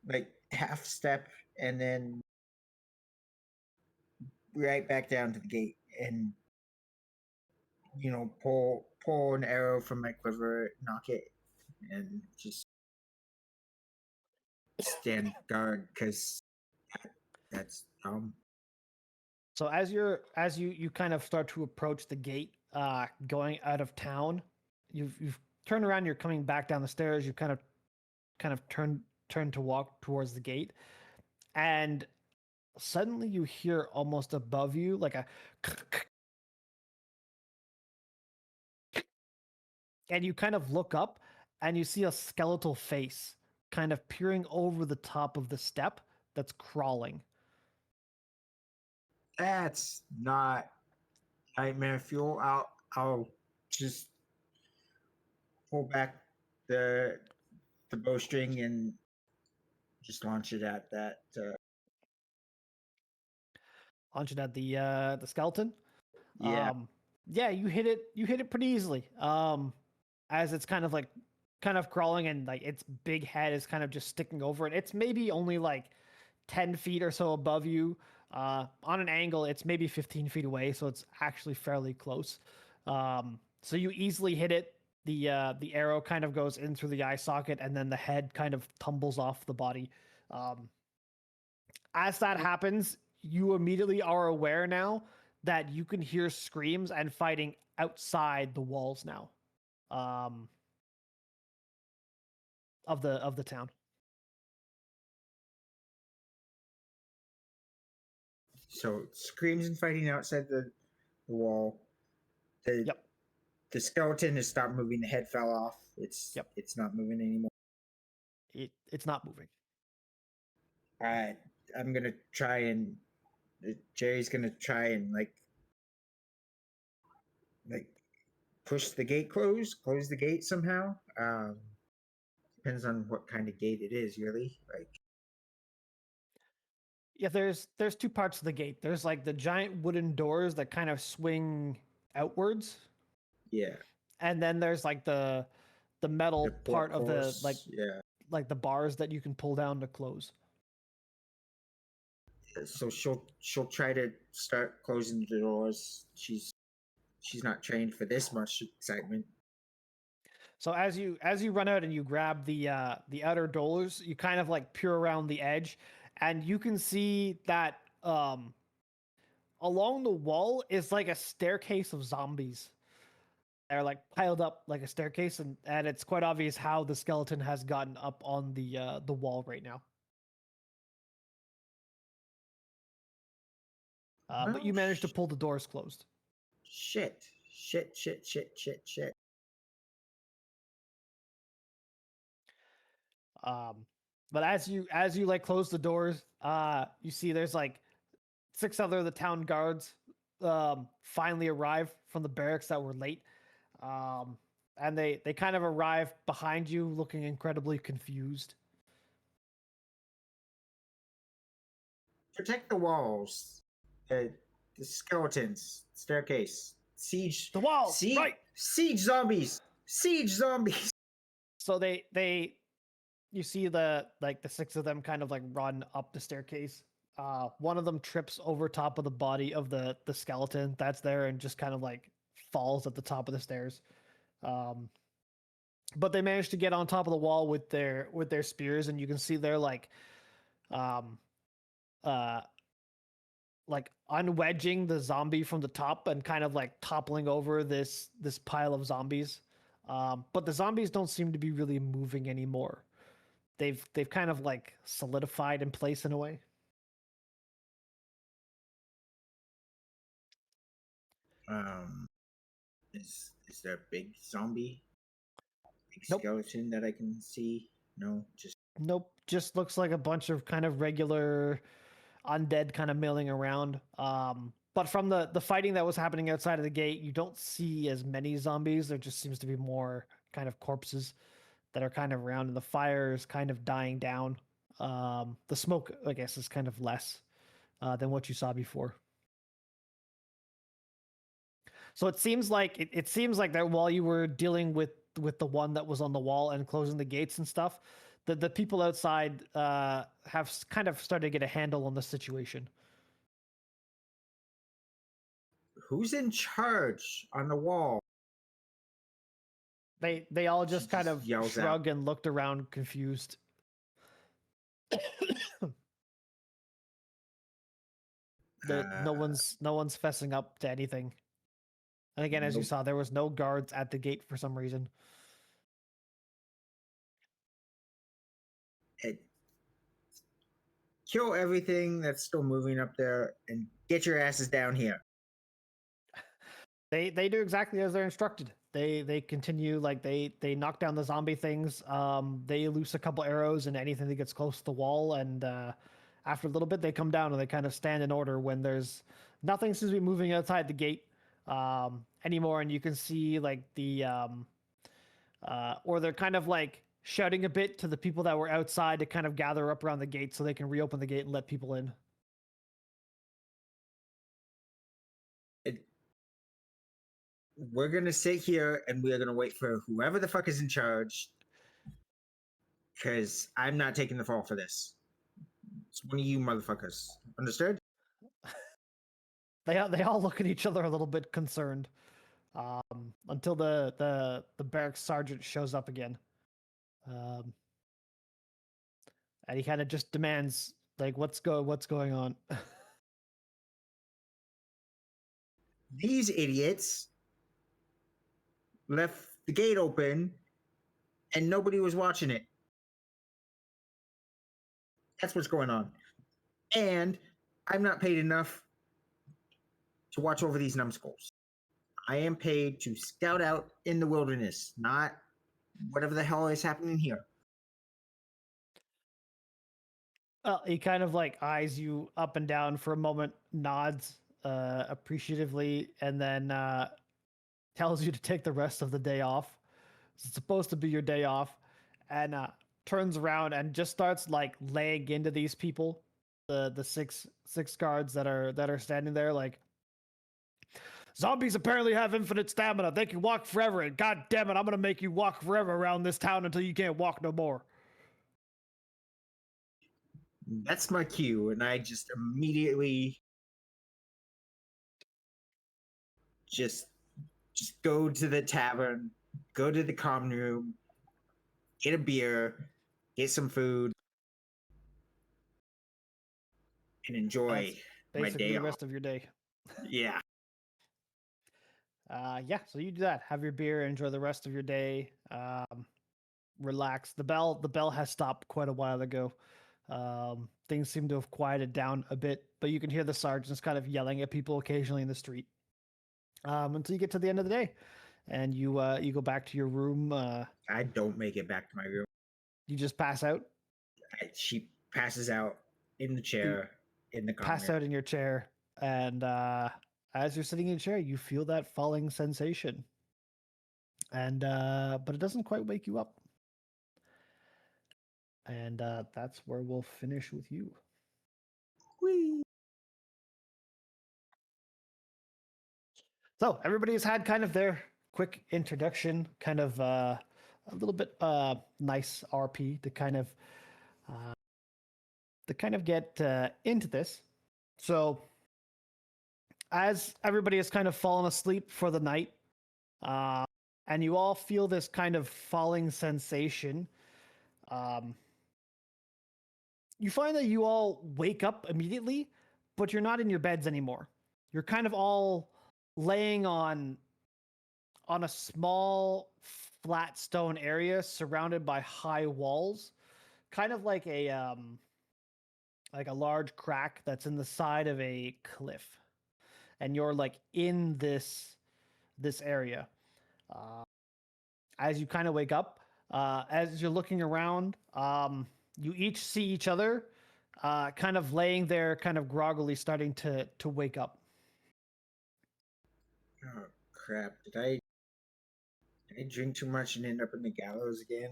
like half step and then right back down to the gate and pull an arrow from my quiver, knock it, and just stand guard because that's So as you kind of start to approach the gate, going out of town, you've turned around. You're coming back down the stairs. You kind of turn to walk towards the gate, and suddenly you hear almost above you like a, and you kind of look up and you see a skeletal face kind of peering over the top of the step that's crawling. That's not nightmare fuel. I'll just pull back the bowstring and just launch it at that. Launch it at the skeleton. Yeah. Yeah, you hit it pretty easily. As it's kind of crawling and like its big head is kind of just sticking over it. It's maybe only like 10 feet or so above you. On an angle, it's maybe 15 feet away, so it's actually fairly close. So you easily hit it. The arrow kind of goes in through the eye socket, and then the head kind of tumbles off the body. As that happens, you immediately are aware now that you can hear screams and fighting outside the walls now, of the town. So screams and fighting outside the wall. Yep. The skeleton has stopped moving. The head fell off. It's not moving anymore. It's not moving. All right, I'm gonna try and Jerry's gonna try and like push the gate close the gate somehow. Depends on what kind of gate it is, really. Like, Yeah, there's two parts of the gate. There's like the giant wooden doors that kind of swing outwards, yeah, and then there's like the metal the part of the yeah. like the bars that you can pull down to close. So she'll try to start closing the doors. She's not trained for this much excitement. So as you run out and you grab the outer doors, you kind of like peer around the edge, and you can see that along the wall is like a staircase of zombies. They're like piled up like a staircase, and it's quite obvious how the skeleton has gotten up on the wall right now. But Well, you managed to pull the doors closed. Shit. But as you like close the doors, you see there's like 6 other of the town guards finally arrive from the barracks that were late. And they kind of arrive behind you looking incredibly confused. Protect the walls. The skeletons. Staircase. Siege. The wall, Siege, right? Siege zombies. Siege zombies. So you see the 6 of them kind of like run up the staircase. One of them trips over top of the body of the skeleton that's there and just kind of like falls at the top of the stairs. But they managed to get on top of the wall with their spears, and you can see they're like unwedging the zombie from the top and kind of like toppling over this pile of zombies. But the zombies don't seem to be really moving anymore. They've kind of like solidified in place in a way. Is there a big zombie, big Nope. skeleton that I can see? No, just Nope, just looks like a bunch of kind of regular undead kind of milling around. But from the fighting that was happening outside of the gate, you don't see as many zombies. There just seems to be more kind of corpses that are kind of around, and the fire is kind of dying down. The smoke, I guess, is kind of less than what you saw before. So it seems like it seems like that while you were dealing with the one that was on the wall and closing the gates and stuff, the people outside have kind of started to get a handle on the situation. who's in charge on the wall? They all She just kind just of yells out. shrugged and looked around confused. No one's fessing up to anything. And again, as you Nope. saw, there was no guards at the gate for some reason. Kill everything that's still moving up there and get your asses down here. They do exactly as they're instructed. They continue, like they knock down the zombie things. They loose a couple arrows into anything that gets close to the wall, and after a little bit, they come down and they kind of stand in order when there's nothing seems to be moving outside the gate anymore, and you can see like the or they're kind of like shouting a bit to the people that were outside to kind of gather up around the gate so they can reopen the gate and let people in. We're gonna sit here and we're gonna wait for whoever the fuck is in charge, because I'm not taking the fall for this. It's one of you motherfuckers. Understood? They all look at each other a little bit concerned until the barracks sergeant shows up again, and he kind of just demands like, what's going on? These idiots left the gate open and nobody was watching it. That's what's going on. And I'm not paid enough to watch over these numbskulls. I am paid to scout out in the wilderness, not whatever the hell is happening here. Well, he kind of like eyes you up and down for a moment, nods appreciatively, and then tells you to take the rest of the day off. It's supposed to be your day off, and turns around and just starts like laying into these people, the six guards that are standing there. Like, zombies apparently have infinite stamina. They can walk forever, and god damn it, I'm gonna make you walk forever around this town until you can't walk no more. That's my cue, and I just immediately just go to the tavern, go to the common room, get a beer, get some food, and enjoy my Basically, day the off. rest of your day. Yeah. Yeah, so you do that. Have your beer, enjoy the rest of your day. Relax. The bell has stopped quite a while ago. Things seem to have quieted down a bit, but you can hear the sergeants kind of yelling at people occasionally in the street. Until you get to the end of the day, and you go back to your room. I don't make it back to my room. You just pass out. She passes out in the chair in the common Pass room. out in your chair, and as you're sitting in your chair, you feel that falling sensation, and but it doesn't quite wake you up. And that's where we'll finish with you. Whee! So everybody's had kind of their quick introduction, kind of a little bit nice RP to kind of get into this. So as everybody has kind of fallen asleep for the night, and you all feel this kind of falling sensation, you find that you all wake up immediately, but you're not in your beds anymore. You're kind of all laying on a small flat stone area surrounded by high walls, kind of like a large crack that's in the side of a cliff. and you're like in this area. As you kind of wake up, as you're looking around, you each see each other, kind of laying there, kind of groggily, starting to wake up. Oh crap! Did I drink too much and end up in the gallows again?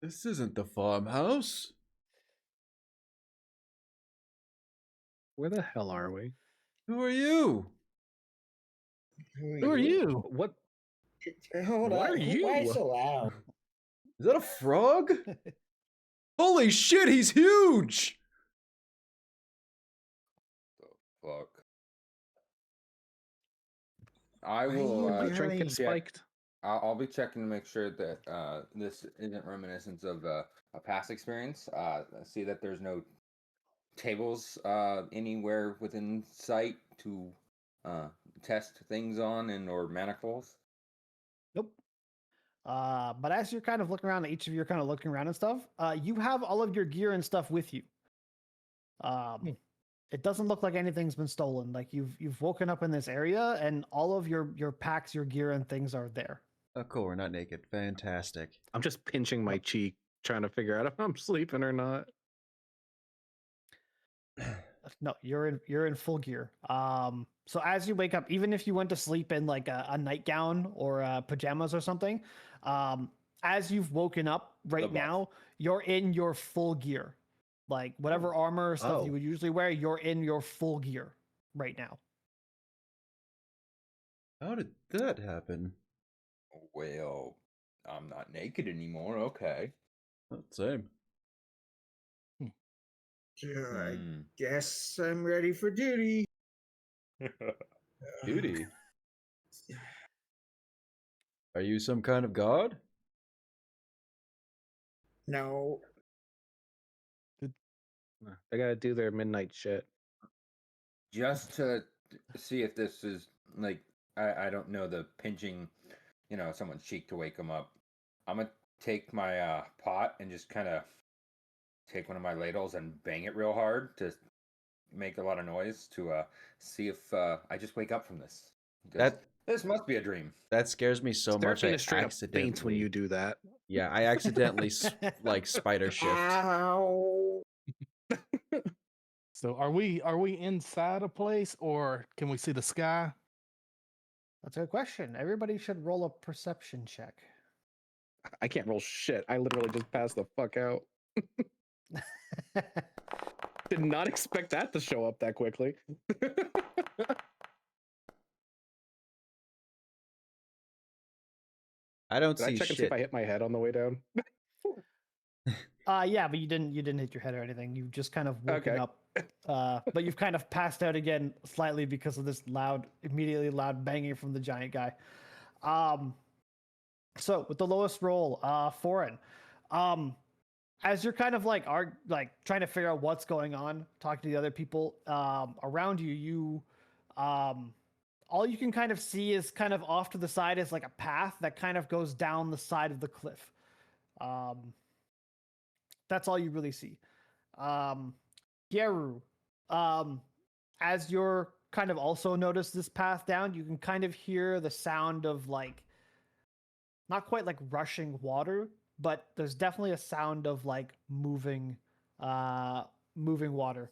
This isn't the farmhouse. Where the hell are we? Who are you? Who are you? What? Hold What on. are Why you? so loud? Is that a frog? Holy shit, he's huge! Fuck. I Why are will. you My drink yelling? gets spiked. I'll be checking to make sure that this isn't reminiscence of a past experience. See that there's no tables anywhere within sight to test things on and or manacles. Nope. But as you're kind of looking around, each of you are kind of looking around and stuff. You have all of your gear and stuff with you. It doesn't look like anything's been stolen. Like you've woken up in this area, and all of your packs, your gear, and things are there. Oh, cool, we're not naked. Fantastic. I'm just pinching my cheek, trying to figure out if I'm sleeping or not. No, you're in full gear. So as you wake up, even if you went to sleep in like a nightgown or pajamas or something, as you've woken up right buff. now, you're in your full gear. Like whatever armor or stuff you Oh. would usually wear, you're in your full gear right now. How did that happen? Well, I'm not naked anymore. Okay. Same. I guess I'm ready for duty. Duty. Are you some kind of god? No. They gotta do their midnight shit. Just to see if this is like I don't know the pinching, someone's cheek to wake them up. I'm gonna take my pot and just kind of take one of my ladles and bang it real hard to make a lot of noise to see if I just wake up from this. Because this must be a dream. That scares me so much. I Seraphina straight up accidentally faints when you do that. Yeah, I accidentally like spider shift. Ow. So are we inside a place or can we see the sky? That's a good question. Everybody should roll a perception check. I can't roll shit. I literally just passed the fuck out. Did not expect that to show up that quickly. I don't Did I see check and see if shit. I hit my head on the way down? Yeah, but you didn't hit your head or anything. You just kind of woken Okay. up. But you've kind of passed out again slightly because of this immediately loud banging from the giant guy. So with the lowest roll, foreign. As you're kind of are trying to figure out what's going on, talking to the other people around you, all you can kind of see is kind of off to the side is like a path that kind of goes down the side of the cliff. That's all you really see. Gyaru, as you're kind of also notice this path down, you can kind of hear the sound of not quite like rushing water, but there's definitely a sound of moving water.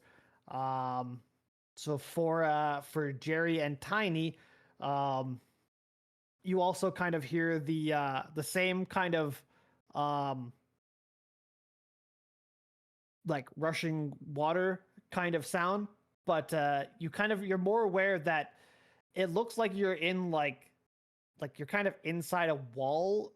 So for Jerry and Tiny, you also kind of hear the same kind of rushing water kind of sound, but you're more aware that it looks like you're in you're kind of inside a wall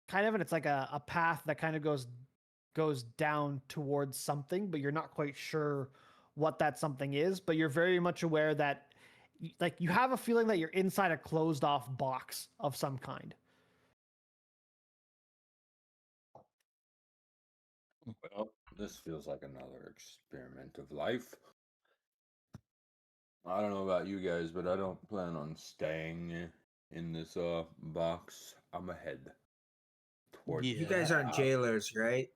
kind of, and it's like a path that kind of goes down towards something, but you're not quite sure what that something is, but you're very much aware that you have a feeling that you're inside a closed off box of some kind. Well, this feels like another experiment of life. I don't know about you guys, but I don't plan on staying in this box. I'm ahead towards. Yeah. You guys aren't jailers, right?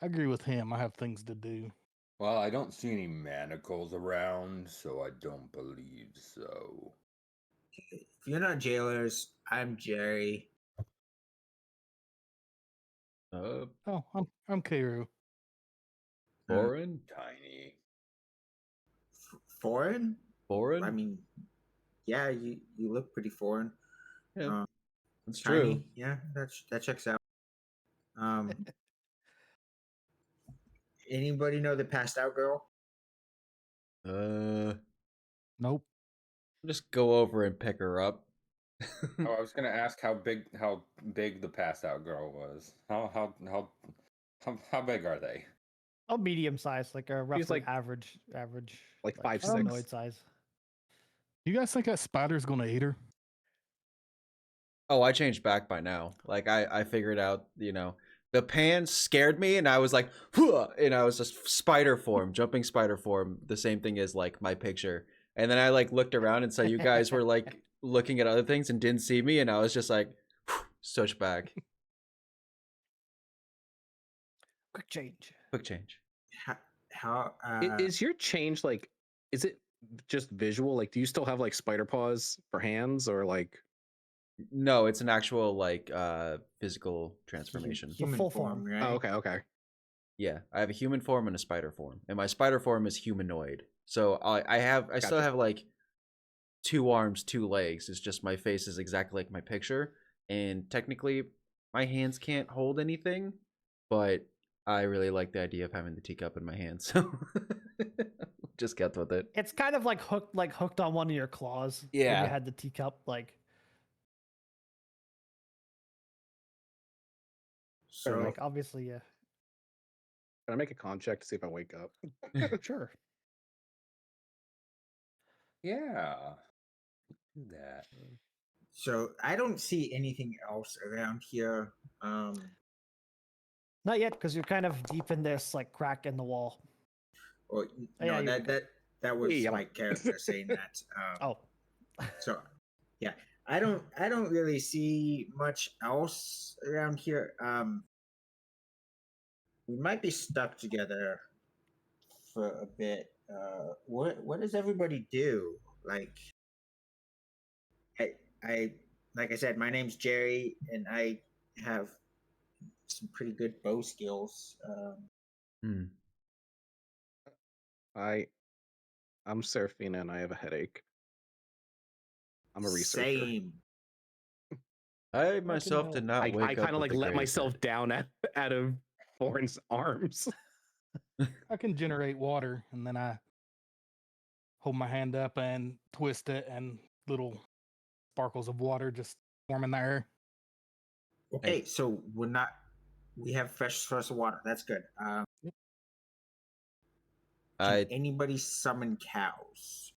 I agree with him. I have things to do. Well, I don't see any manacles around, so I don't believe so. If you're not jailers, I'm Jerry. Uh, Oh, I'm Kairu. foreign, Tiny. Foreign? foreign. I mean, yeah, you look pretty foreign. Yeah, Um, that's Tiny, true. yeah, that checks out. Um, anybody know the passed out girl? Nope. Just go over and pick her up. Oh, I was gonna ask how big the passed out girl was. How big are they? Oh, medium size, like a roughly like- average, like 5'6". humanoid size. You guys think that spider's gonna eat her? Oh, I changed back by now. Like I figured out, the pan scared me and I was like, "Hua!" And I was just spider form, jumping spider form, the same thing as like my picture. And then I like looked around and saw you guys were like looking at other things and didn't see me, and I was just like, switch back. Quick change. Quick change. How? Is your change like? Is it just visual? Like, do you still have like spider paws for hands, or like? No, it's an actual like physical transformation. Human full form, form. right? Oh, okay. Yeah, I have a human form and a spider form, and my spider form is humanoid. So I still Gotcha. have like 2 arms, 2 legs. It's just my face is exactly like my picture, and technically my hands can't hold anything, but I really like the idea of having the teacup in my hand, so just kept with it. It's kind of like hooked on one of your claws. When Yeah. you had the teacup, So like obviously, yeah. Can I make a con check to see if I wake up? Sure. Yeah. Do that. So I don't see anything else around here. Not yet, because you're kind of deep in this like crack in the wall. Or Oh, yeah, no, you that wake up. that was Yeah. my character saying that. Oh, So yeah, I don't really see much else around here. We might be stuck together for a bit. What does everybody do? Like, I like I said, my name's Jerry, and I have some pretty good bow skills. Hmm. I'm Serafina and I have a headache. I'm a researcher. Same. I myself help. did not wake I up. kind of with like the let greatest myself down out of Thorn's arms. I can generate water, and then I hold my hand up and twist it, and little sparkles of water just form in the air. Okay, so we have fresh source of water. That's good. Can I anybody summon cows?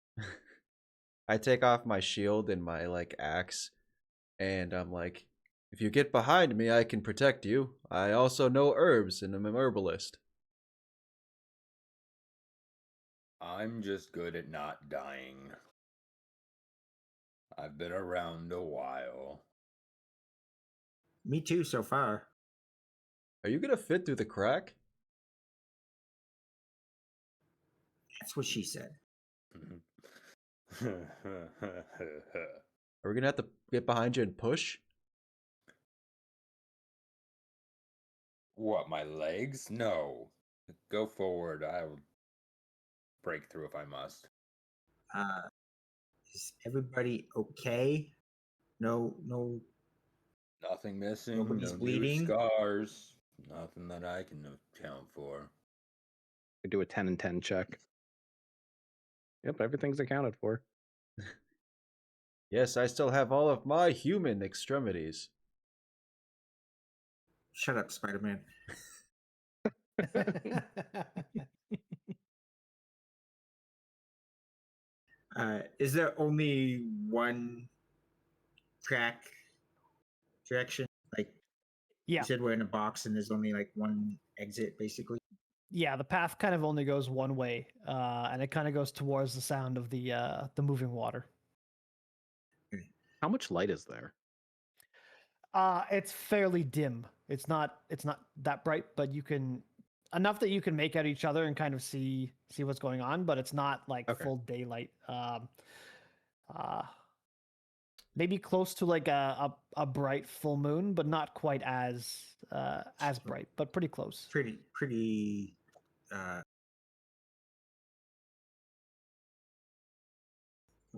I take off my shield and my like axe, and I'm like, if you get behind me, I can protect you. I also know herbs and I'm an herbalist. I'm just good at not dying. I've been around a while. Me too, so far. Are you gonna fit through the crack? That's what she said. Are we gonna have to get behind you and push? What, my legs? No. Go forward. I will break through if I must. Is everybody okay? No, Nothing missing. Nobody's no bleeding? New scars. Nothing that I can account for. I do a 10 and 10 check. Yep, everything's accounted for. Yes, I still have all of my human extremities. shut up, Spider-Man. Is there only one track direction? Like yeah, you said, we're in a box and there's only like one exit, basically. yeah. The path kind of only goes one way, and it kind of goes towards the sound of the moving water. How much light is there? It's fairly dim. It's not that bright, but you can enough that you can make out each other and kind of see what's going on, but it's not like Okay. full daylight. Maybe close to like a bright full moon, but not quite as bright, but pretty close. Pretty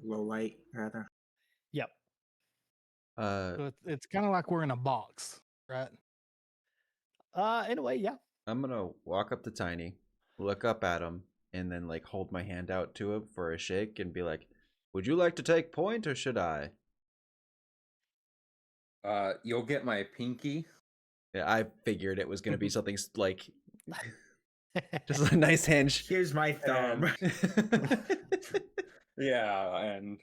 low light rather. Yep. So it's kind of like we're in a box, right? In a way, yeah. I'm gonna walk up to Tiny, look up at him, and then like hold my hand out to him for a shake and be like, "Would you like to take point or should I?" You'll get my pinky. Yeah, I figured it was gonna be something like just a nice handshake. Here's my thumb. Yeah, and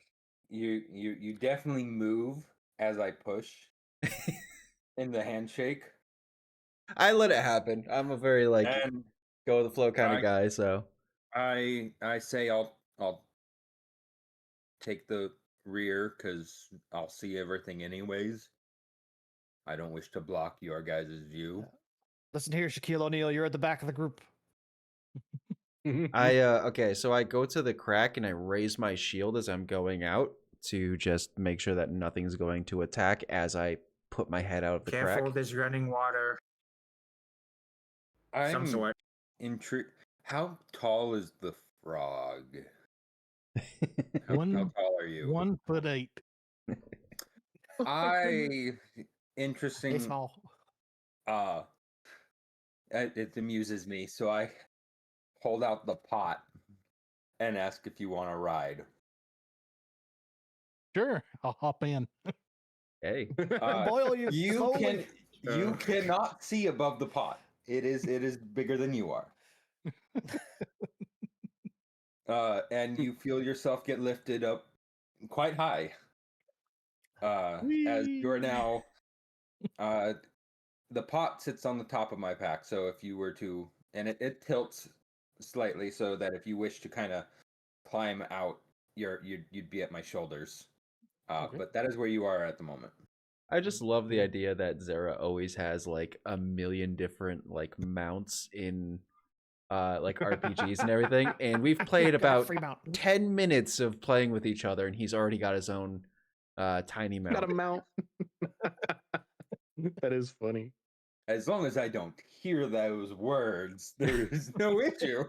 you definitely move as I push in the handshake. I let it happen. I'm a very like And go with the flow kind of I- guy, so I say I'll take the rear because I'll see everything anyways. I don't wish to block your guys' view. Listen here, Shaquille O'Neal, you're at the back of the group. I okay, so I go to the crack and I raise my shield as I'm going out to just make sure that nothing's going to attack as I put my head out of the Careful, crack. there's running water. Some I'm sort. intrigued. How tall is the frog? How One- tall are you? 1'8". Interesting. Hey, small. It amuses me, so I hold out the pot and ask if you want to ride. Sure, I'll hop in. Hey. Boil you You slowly. you cannot see above the pot. It is bigger than you are. And you feel yourself get lifted up quite high. As you're Whee! now the pot sits on the top of my pack, so if you were to, and it tilts slightly so that if you wish to kind of climb out, you'd be at my shoulders. Okay. But that is where you are at the moment. I just love the idea that Zera always has like a million different like mounts in like RPGs and everything. And we've played Got a about free mount. 10 minutes of playing with each other and he's already got his own tiny mount. Got a mount. That is funny. As long as I don't hear those words, there is no issue.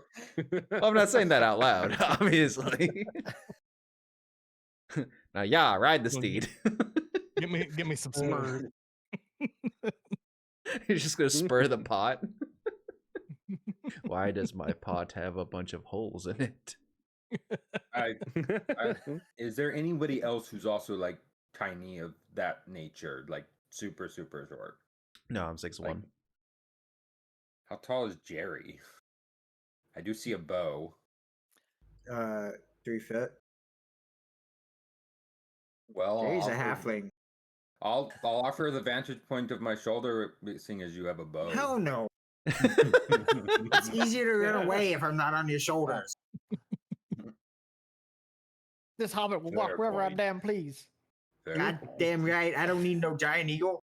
Well, I'm not saying that out loud, obviously. Now, yeah, ride the Well, steed. Get me some spurs. You're just gonna spur the pot. Why does my pot have a bunch of holes in it? Is there anybody else who's also like tiny of that nature, like super short? No, I'm 6'1". Like, how tall is Jerry? I do see a bow. 3 foot. Well, Jerry's a I'll halfling. I'll offer the vantage point of my shoulder, seeing as you have a bow. Hell no. It's easier to run away if I'm not on your shoulders. This hobbit will walk Fair wherever I point. damn please. Fair God point. damn right. I don't need no giant eagle.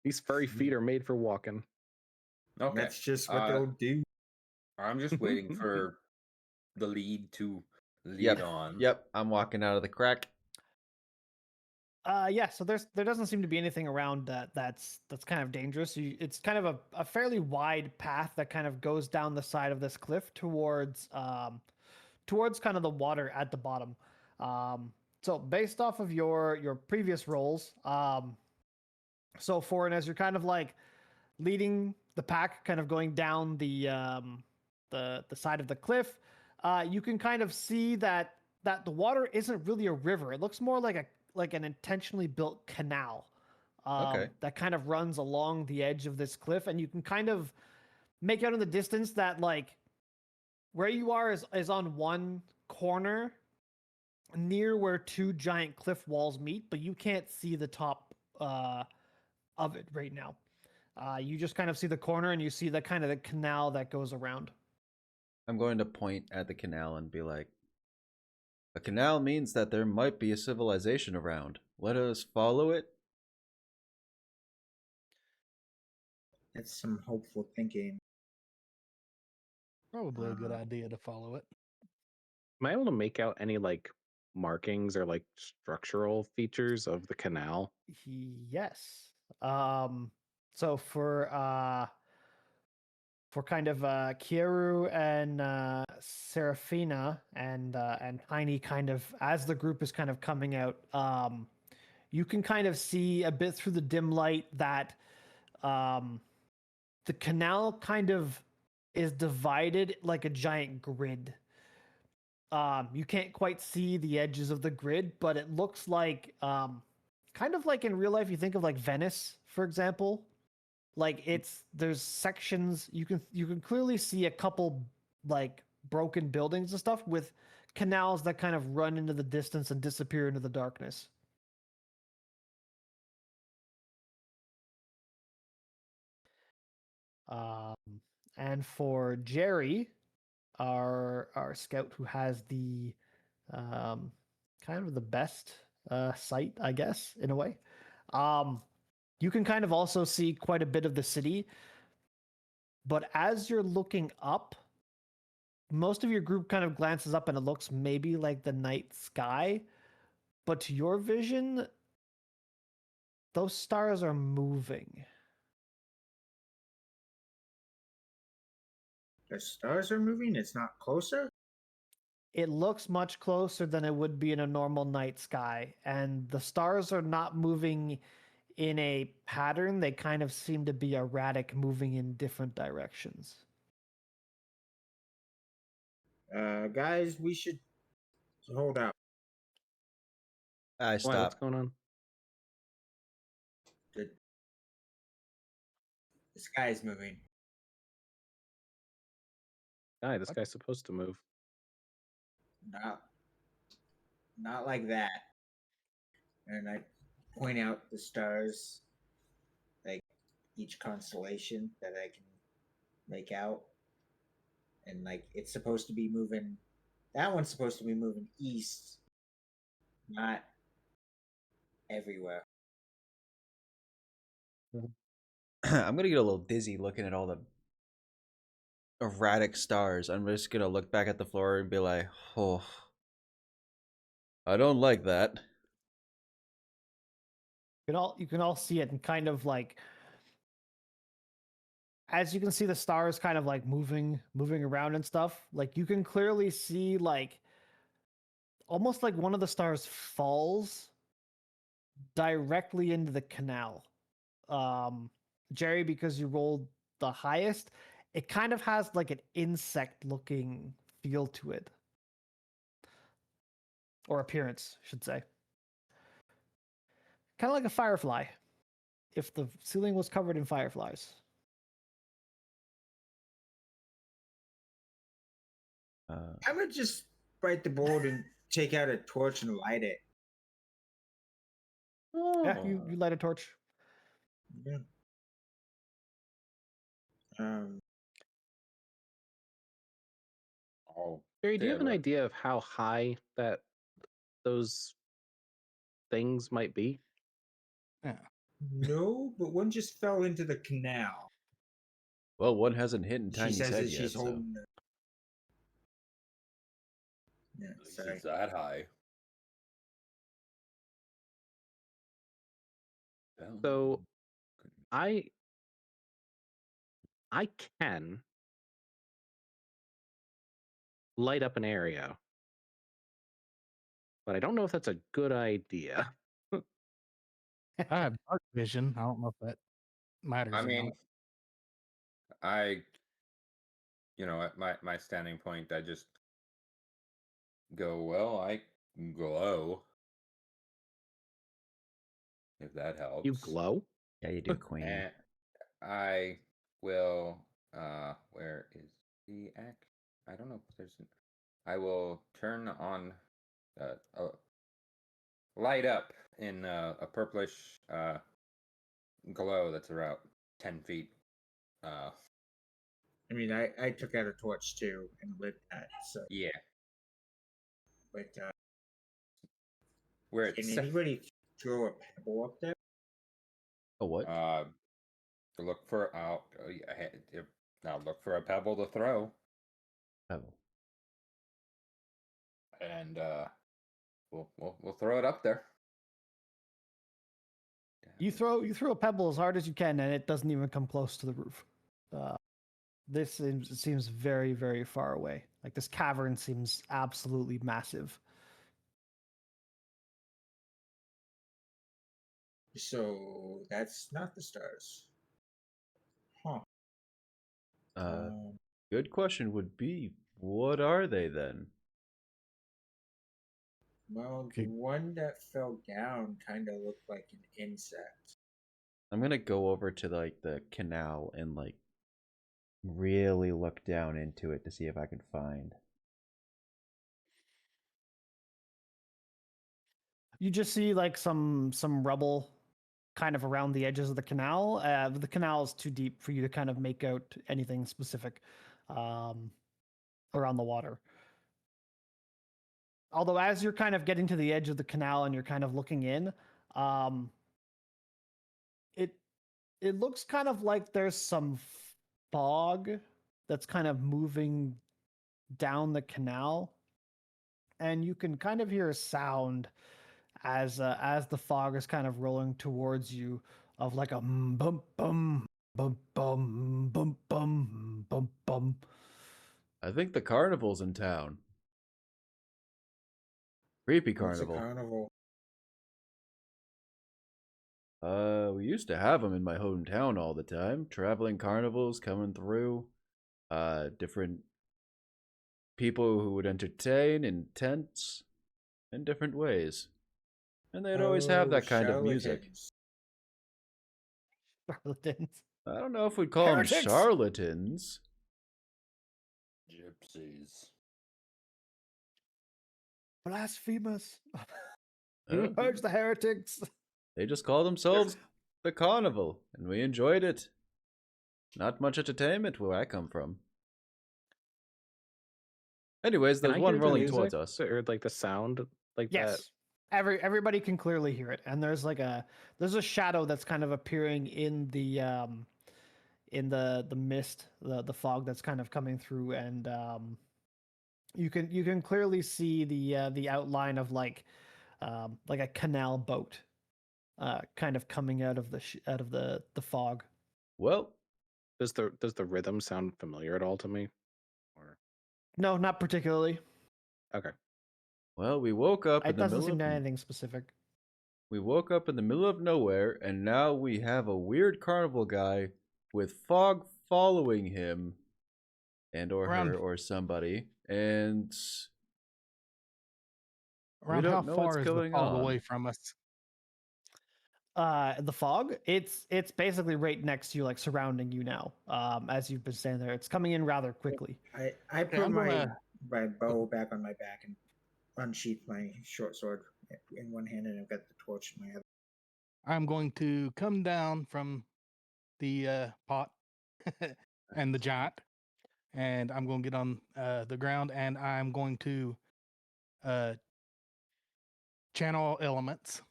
These furry feet are made for walking. Okay, That's just what Uh, they'll do. I'm just waiting for the lead to lead Yep. on. Yep, I'm walking out of the crack. Yeah, so there doesn't seem to be anything around that's kind of dangerous. It's kind of a fairly wide path that kind of goes down the side of this cliff towards kind of the water at the bottom. So based off of your previous rolls, so Foreign, as you're kind of like leading the pack, kind of going down the side of the cliff, you can kind of see that the water isn't really a river. It looks more like an intentionally built canal Okay. that kind of runs along the edge of this cliff, and you can kind of make out in the distance that like where you are is on one corner near where two giant cliff walls meet, but you can't see the top of it right now. You just kind of see the corner and you see the kind of the canal that goes around. I'm going to point at the canal and be like, a canal means that there might be a civilization around. Let us follow it. That's some hopeful thinking. Probably a good Uh, idea to follow it. Am I able to make out any like markings or like structural features of the canal? Yes. So for kind of Kieru and Serafina and Tiny, kind of as the group is kind of coming out, you can kind of see a bit through the dim light that um, the canal kind of is divided like a giant grid. You can't quite see the edges of the grid, but it looks like kind of like in real life. You think of like Venice, for example. Like it's there's sections you can clearly see a couple like broken buildings and stuff with canals that kind of run into the distance and disappear into the darkness. Um, and for Jerry, our scout who has the um, kind of the best sight, I guess, in a way. You can kind of also see quite a bit of the city, but as you're looking up, most of your group kind of glances up and it looks maybe like the night sky, but to your vision, those stars are moving. the stars are moving. It's not closer. It looks much closer than it would be in a normal night sky, and the stars are not moving in a pattern. They kind of seem to be erratic, moving in different directions. Guys, we should hold up. I Why? What's stop. going on? The, the sky is moving. Guy, this guy's supposed to move. Not, not like that. And I point out the stars, like each constellation that I can make out, and like it's supposed to be moving. That one's supposed to be moving east, not everywhere. I'm gonna get a little dizzy looking at all the erratic stars. I'm just gonna look back at the floor and be like, oh, I don't like that. You can all see it and kind of like as you can see the stars kind of like moving around and stuff, like you can clearly see like almost like one of the stars falls directly into the canal. Jerry, because you rolled the highest, it kind of has like an insect looking feel to it. Or appearance, I should say. Kind of like a firefly. If the ceiling was covered in fireflies. I would just bite the board and take out a torch and light it. Yeah, you light a torch. Yeah. Um, Oh, Jerry, do you yeah, have an look. idea of how high that those things might be? no, but one just fell into the canal. Well, one hasn't hit She Tiny's says head that yet, she's so. holding the. Yeah, At least sorry. it's that high. So I can light up an area, but I don't know if that's a good idea. I have dark vision. I don't know if that matters. I or mean, not. at my standing point, I just go, well, I glow. If that helps. You glow? Yeah, you do, Queen. And I will. Where is the act? I don't know if there's. I will turn on, light up in a purplish glow that's about 10 feet. I mean, I took out a torch too and lit that. So, Yeah, but where can it's anybody throw a pebble up there? A what? to look for. Oh yeah, I'll look for a pebble to throw. Pebble. And we'll throw it up there. You throw a pebble as hard as you can, and it doesn't even come close to the roof. This seems very, very far away. Like this cavern seems absolutely massive. So that's not the stars. Huh. Good question would be, what are they then? Well, the one that fell down kind of looked like an insect. I'm gonna go over to like the canal and like really look down into it to see if I can find. You just see like some rubble kind of around the edges of the canal. The canal is too deep for you to kind of make out anything specific around the water. Although as you're kind of getting to the edge of the canal and you're kind of looking in, it looks kind of like there's some fog that's kind of moving down the canal, and you can kind of hear a sound as the fog is kind of rolling towards you of like a bum bum bum bum bum bum bum bum. I think the carnival's in town. Creepy What's a carnival. carnival? We used to have them in my hometown all the time. Traveling carnivals coming through. Different people who would entertain in tents in different ways. And they'd always have that kind of music. Charlatans. I don't know if we'd call Heretics! them charlatans. Gypsies. Blasphemous. Uh, Purge the heretics. They just call themselves the carnival, and we enjoyed it. Not much entertainment where I come from. Anyways, Can there's I one hear the rolling music? towards us. Or like the sound, like that. Yes. Everybody can clearly hear it, and there's a shadow that's kind of appearing in the mist, the fog that's kind of coming through, and you can clearly see the outline of like a canal boat, kind of coming out of the fog. Well, Does the rhythm sound familiar at all to me? Or No, not particularly. okay. well, we woke up It in the doesn't middle seem of to anything specific. we woke up in the middle of nowhere, and now we have a weird carnival guy with fog following him, and or Around- her or somebody, and Around don't how know what's far is the going fog on. away from us? The fog, it's basically right next to you, like surrounding you now. As you've been standing there, it's coming in rather quickly. I put I'm gonna- my bow back on my back and unsheath my short sword in one hand, and I've got the torch in my other. I'm going to come down from the pot and the giant, and I'm going to get on the ground, and I'm going to channel elements,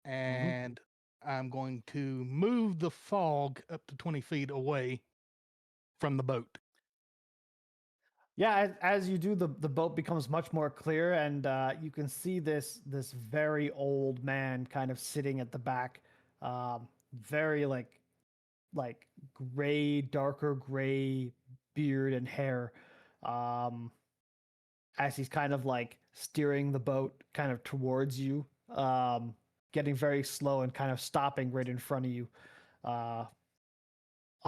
and I'm going to move the fog up to 20 feet away from the boat. Yeah, as you do, the boat becomes much more clear, and you can see this very old man kind of sitting at the back, very like gray, darker gray beard and hair, as he's kind of like steering the boat kind of towards you, getting very slow and kind of stopping right in front of you, on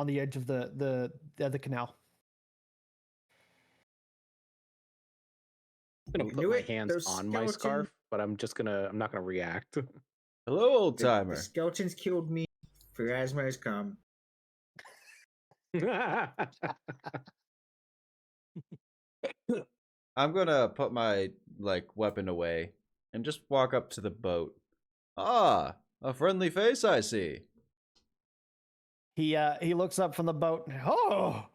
the edge of the canal. I'm gonna I put knew my it, hands those on my skeleton- scarf, but I'm not gonna react. hello, old The timer. skeletons killed me. Pharasma has come. I'm gonna put my weapon away and just walk up to the boat. Ah, a friendly face I see. He looks up from the boat. Oh,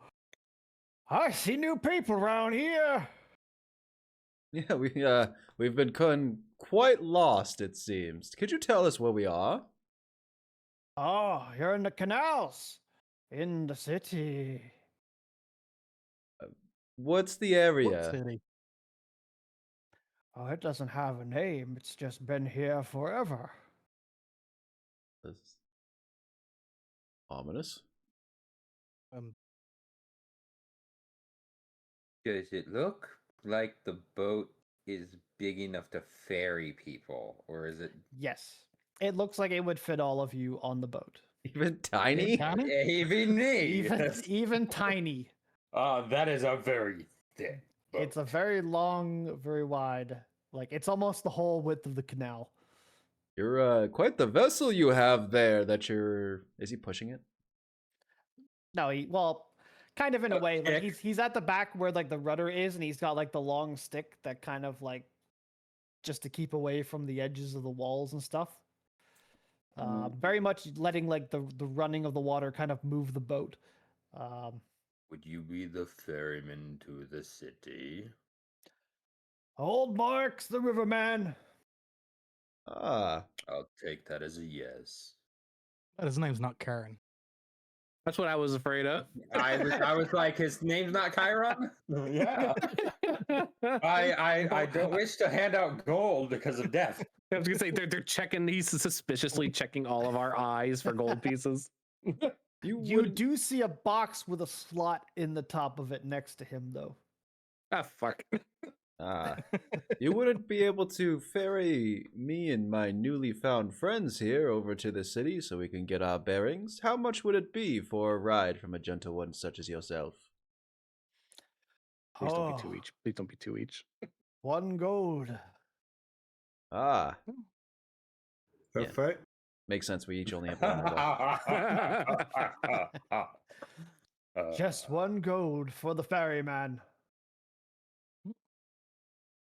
I see new people around here. Yeah, we've been quite lost, it seems. Could you tell us where we are? Oh, you're in the canals, in the city. What's the What area? city? Oh, it doesn't have a name. It's just been here forever. That's ominous. Um, Does it look like the boat is big enough to ferry people, or is it Yes. It looks like it would fit all of you on the boat. Even tiny? Tiny? even me? Even tiny. That is a very thick boat. It's a very long, very wide. Like it's almost the whole width of the canal. You're quite the vessel you have there that you're is he pushing it? No, well, kind of in a way. Like Kick. he's at the back where like the rudder is, and he's got like the long stick that kind of like just to keep away from the edges of the walls and stuff. Very much letting like the running of the water kind of move the boat. Would you be the ferryman to the city? Old Marks, the riverman. Ah. I'll take that as a yes. but his name's not Karen. That's what I was afraid of. I was like, his name's not Chiron? Yeah. I don't wish to hand out gold because of death. I was gonna say they're checking. He's suspiciously checking all of our eyes for gold pieces. You You would do see a box with a slot in the top of it next to him, though. Ah, fuck. you wouldn't be able to ferry me and my newly found friends here over to the city so we can get our bearings. How much would it be for a ride from a gentle one such as yourself? Please don't be two Oh. each. Please don't be two each. 1 gold. Ah, Per Yeah. foot. makes sense. We each only have one. Just 1 gold for the ferryman.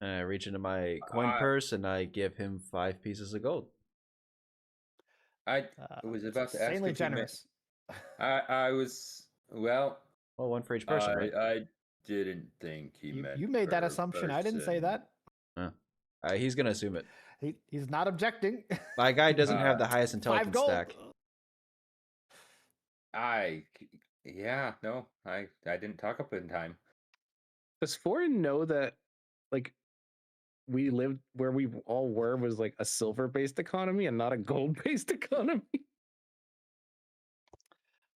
And I reach into my coin purse and I give him 5 pieces of gold. I was about to ask Insanely if you meant- generous. I was well. Well, one for each person, right? I didn't think he meant. You made that per assumption. I didn't say person. that. He's gonna assume it. He's not objecting. My guy doesn't have the highest 5 intelligence gold. stack. Yeah, no, I didn't talk up in time. Does Foreign know that, like, we lived where we all were was like a silver-based economy and not a gold-based economy?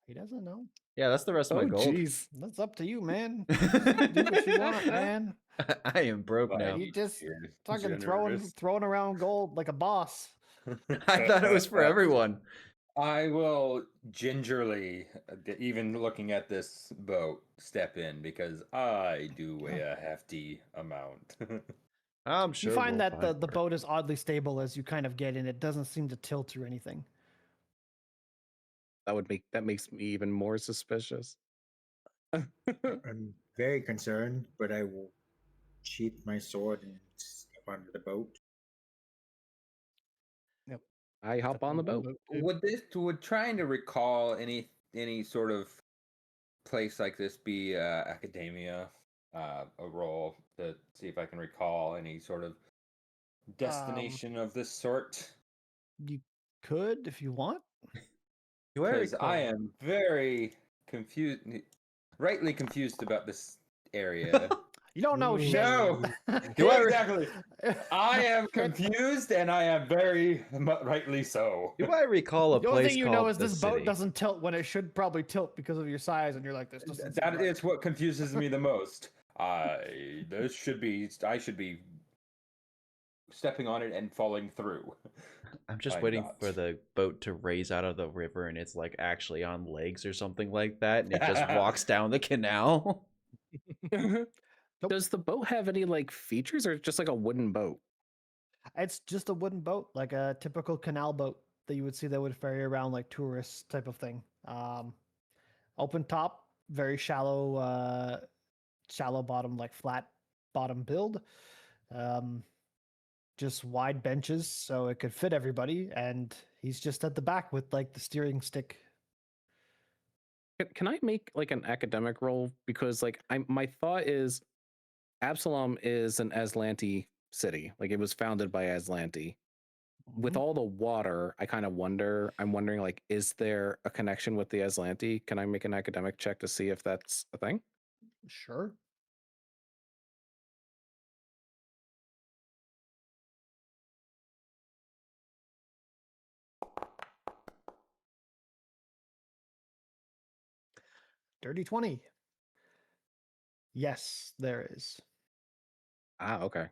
He doesn't know. Yeah, that's the rest of Oh, my gold. jeez. That's up to you, man. Do what you want, man. I am broke now. You just You're fucking generous. throwing around gold like a boss. I thought it was for everyone. I will gingerly, even looking at this boat, step in because I do weigh a hefty amount. I'm sure You find we'll that find the for it. boat is oddly stable as you kind of get in. It doesn't seem to tilt or anything. That makes me even more suspicious. I'm very concerned, but I will sheath my sword and step onto the boat. I hop on the boat. Would trying to recall any sort of place like this be academia, a role to see if I can recall any sort of destination of this sort? You could if you want. Do I Because I recall- am very confused, rightly confused about this area. You don't know shit. No, Do I re- exactly. I am confused, and I am very rightly so. Do I recall a The only place thing you know called is the this boat City? doesn't tilt when it should probably tilt because of your size, and you're like this. Doesn't seem That right. is what confuses me the most. I should be stepping on it and falling through. I'm just I'm waiting not. for the boat to raise out of the river and it's like actually on legs or something like that, and it just walks down the canal. Does the boat have any like features or just like a wooden boat? It's just a wooden boat, like a typical canal boat that you would see that would ferry around like tourists type of thing. Open top, very shallow, shallow bottom, like flat bottom build. Just wide benches so it could fit everybody, and he's just at the back with like the steering stick. Can I make like an academic roll? Because like my thought is Absalom is an Aslanti city. Like it was founded by Aslanti. With Mhm. all the water, I kind of wonder, I'm wondering like, is there a connection with the Aslanti? Can I make an academic check to see if that's a thing? Sure. Dirty 20. Yes, there is. Ah, okay.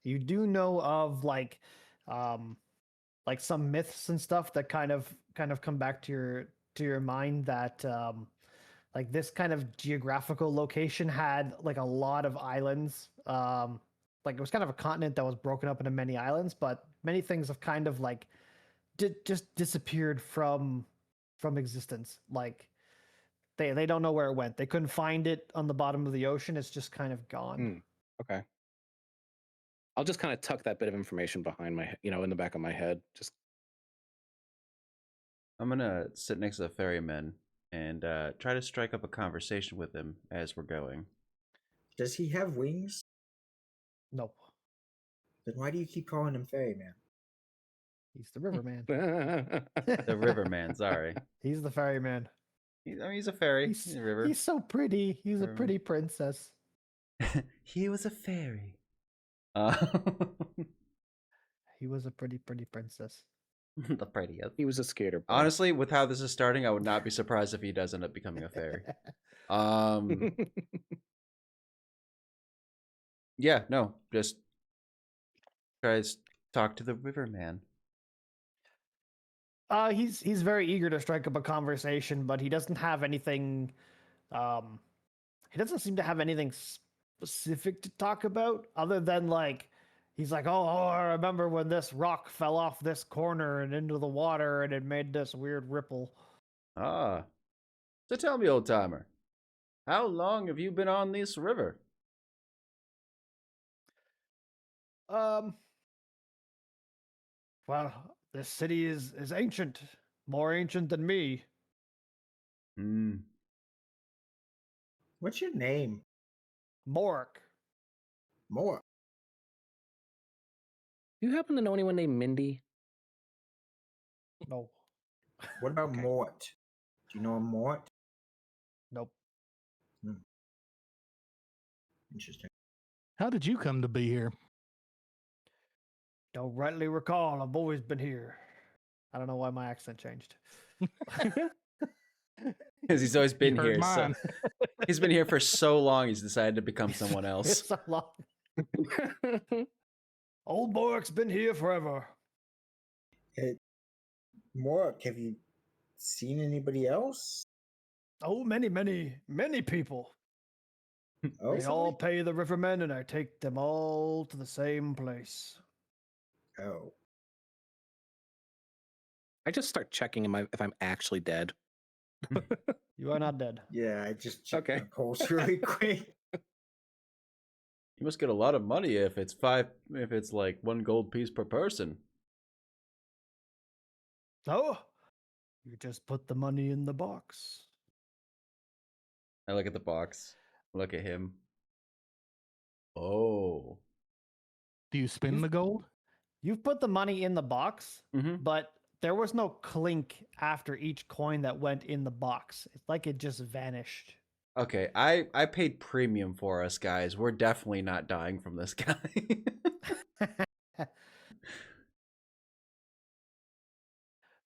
You do know of like some myths and stuff that kind of come back to your mind that like this kind of geographical location had like a lot of islands. Like it was kind of a continent that was broken up into many islands, but many things have kind of like just disappeared from existence. Like they don't know where it went. They couldn't find it on the bottom of the ocean. It's just kind of gone. Hmm. Okay. I'll just kind of tuck that bit of information behind my, in the back of my head. Just I'm gonna sit next to the ferryman and try to strike up a conversation with him as we're going. Does he have wings? No, Then why do you keep calling him Ferryman? he's the riverman. The riverman, sorry. He's the ferryman. He's a fairy. He's a river. He's so pretty. He's a Riverman. pretty princess. He was a fairy. He was a pretty princess. The prettiest. he was a skater. boy. Honestly, with how this is starting, I would not be surprised if he does end up becoming a fairy. Yeah, no, just try to talk to the riverman. He's very eager to strike up a conversation, but he doesn't have anything. He doesn't seem to have anything specific to talk about, other than like he's like, oh, I remember when this rock fell off this corner and into the water, and it made this weird ripple. Ah. So tell me, old timer, how long have you been on this river? Well, this city is ancient, more ancient than me. Hmm. What's your name? Morik. More. Do you happen to know anyone named Mindy? No, What about Okay. Mort? Do you know a Mort? nope. Interesting. How did you come to be here? Don't rightly recall. I've always been here. I don't know why my accent changed. Because he's always been You heard here. So, mine. he's been here for so long, he's decided to become someone It's else. so long. Old Morik's been here forever. Mort, have you seen anybody else? Oh, many people. Oh, They all pay the rivermen, and I take them all to the same place. oh. I just start checking if I'm actually dead. You are not dead. Yeah, I just checked Okay. my pulse really quick. You must get a lot of money if it's like 1 gold piece per person. So, you just put the money in the box. I look at the box. Look at him. Oh. Do you spin the gold? You've put the money in the box, Mm-hmm. but there was no clink after each coin that went in the box. It's like it just vanished. Okay, I paid premium for us, guys. We're definitely not dying from this guy.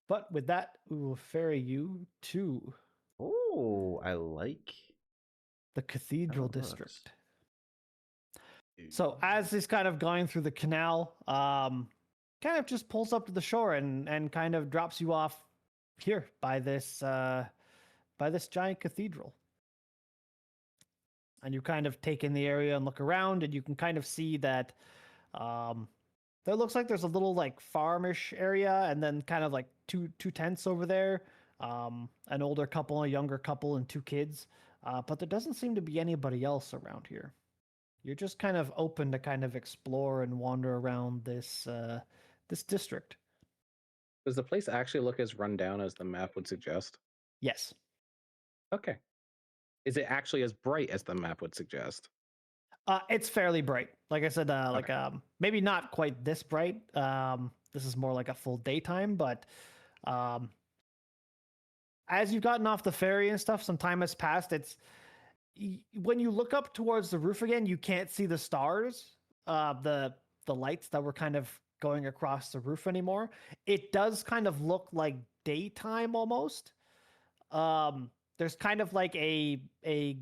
But with that, we will ferry you to Oh, I like. the Cathedral it looks. District. So as he's kind of going through the canal, kind of just pulls up to the shore and kind of drops you off here by this giant cathedral. And you kind of take in the area and look around, and you can kind of see that there looks like there's a little like farmish area, and then kind of like two tents over there, an older couple, a younger couple, and 2 kids. But there doesn't seem to be anybody else around here. You're just kind of open to kind of explore and wander around this district. Does the place actually look as run down as the map would suggest? Yes. Okay. Is it actually as bright as the map would suggest? It's fairly bright. Like I said, like Okay. maybe not quite this bright. This is more like a full daytime, but as you've gotten off the ferry and stuff, some time has passed. When you look up towards the roof again, you can't see the stars, the lights that were kind of going across the roof anymore. It does kind of look like daytime almost. there's kind of like a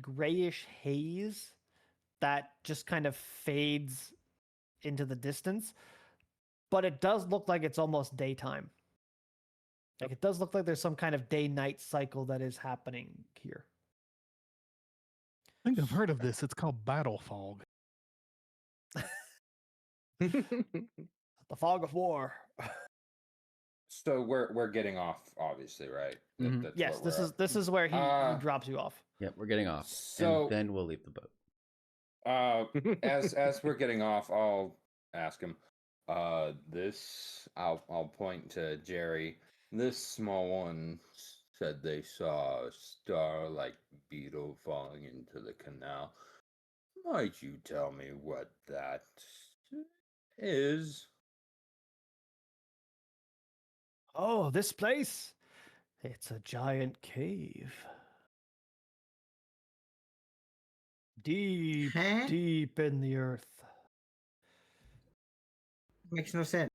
grayish haze that just kind of fades into the distance, but it does look like it's almost daytime. Like it does look like there's some kind of day-night cycle that is happening here. I think I've heard of this. It's called battle fog. The fog of war. So we're getting off, obviously, right? Mhm. That's Yes, where we're this is where he drops you off. Yep, we're getting off, So- and then we'll leave the boat. As we're getting off, I'll ask him. I'll point to Jerry. This small one said they saw a star-like beetle falling into the canal. Might you tell me what that is? Oh, this place? It's a giant cave. Deep, Huh? deep in the earth. Makes no sense.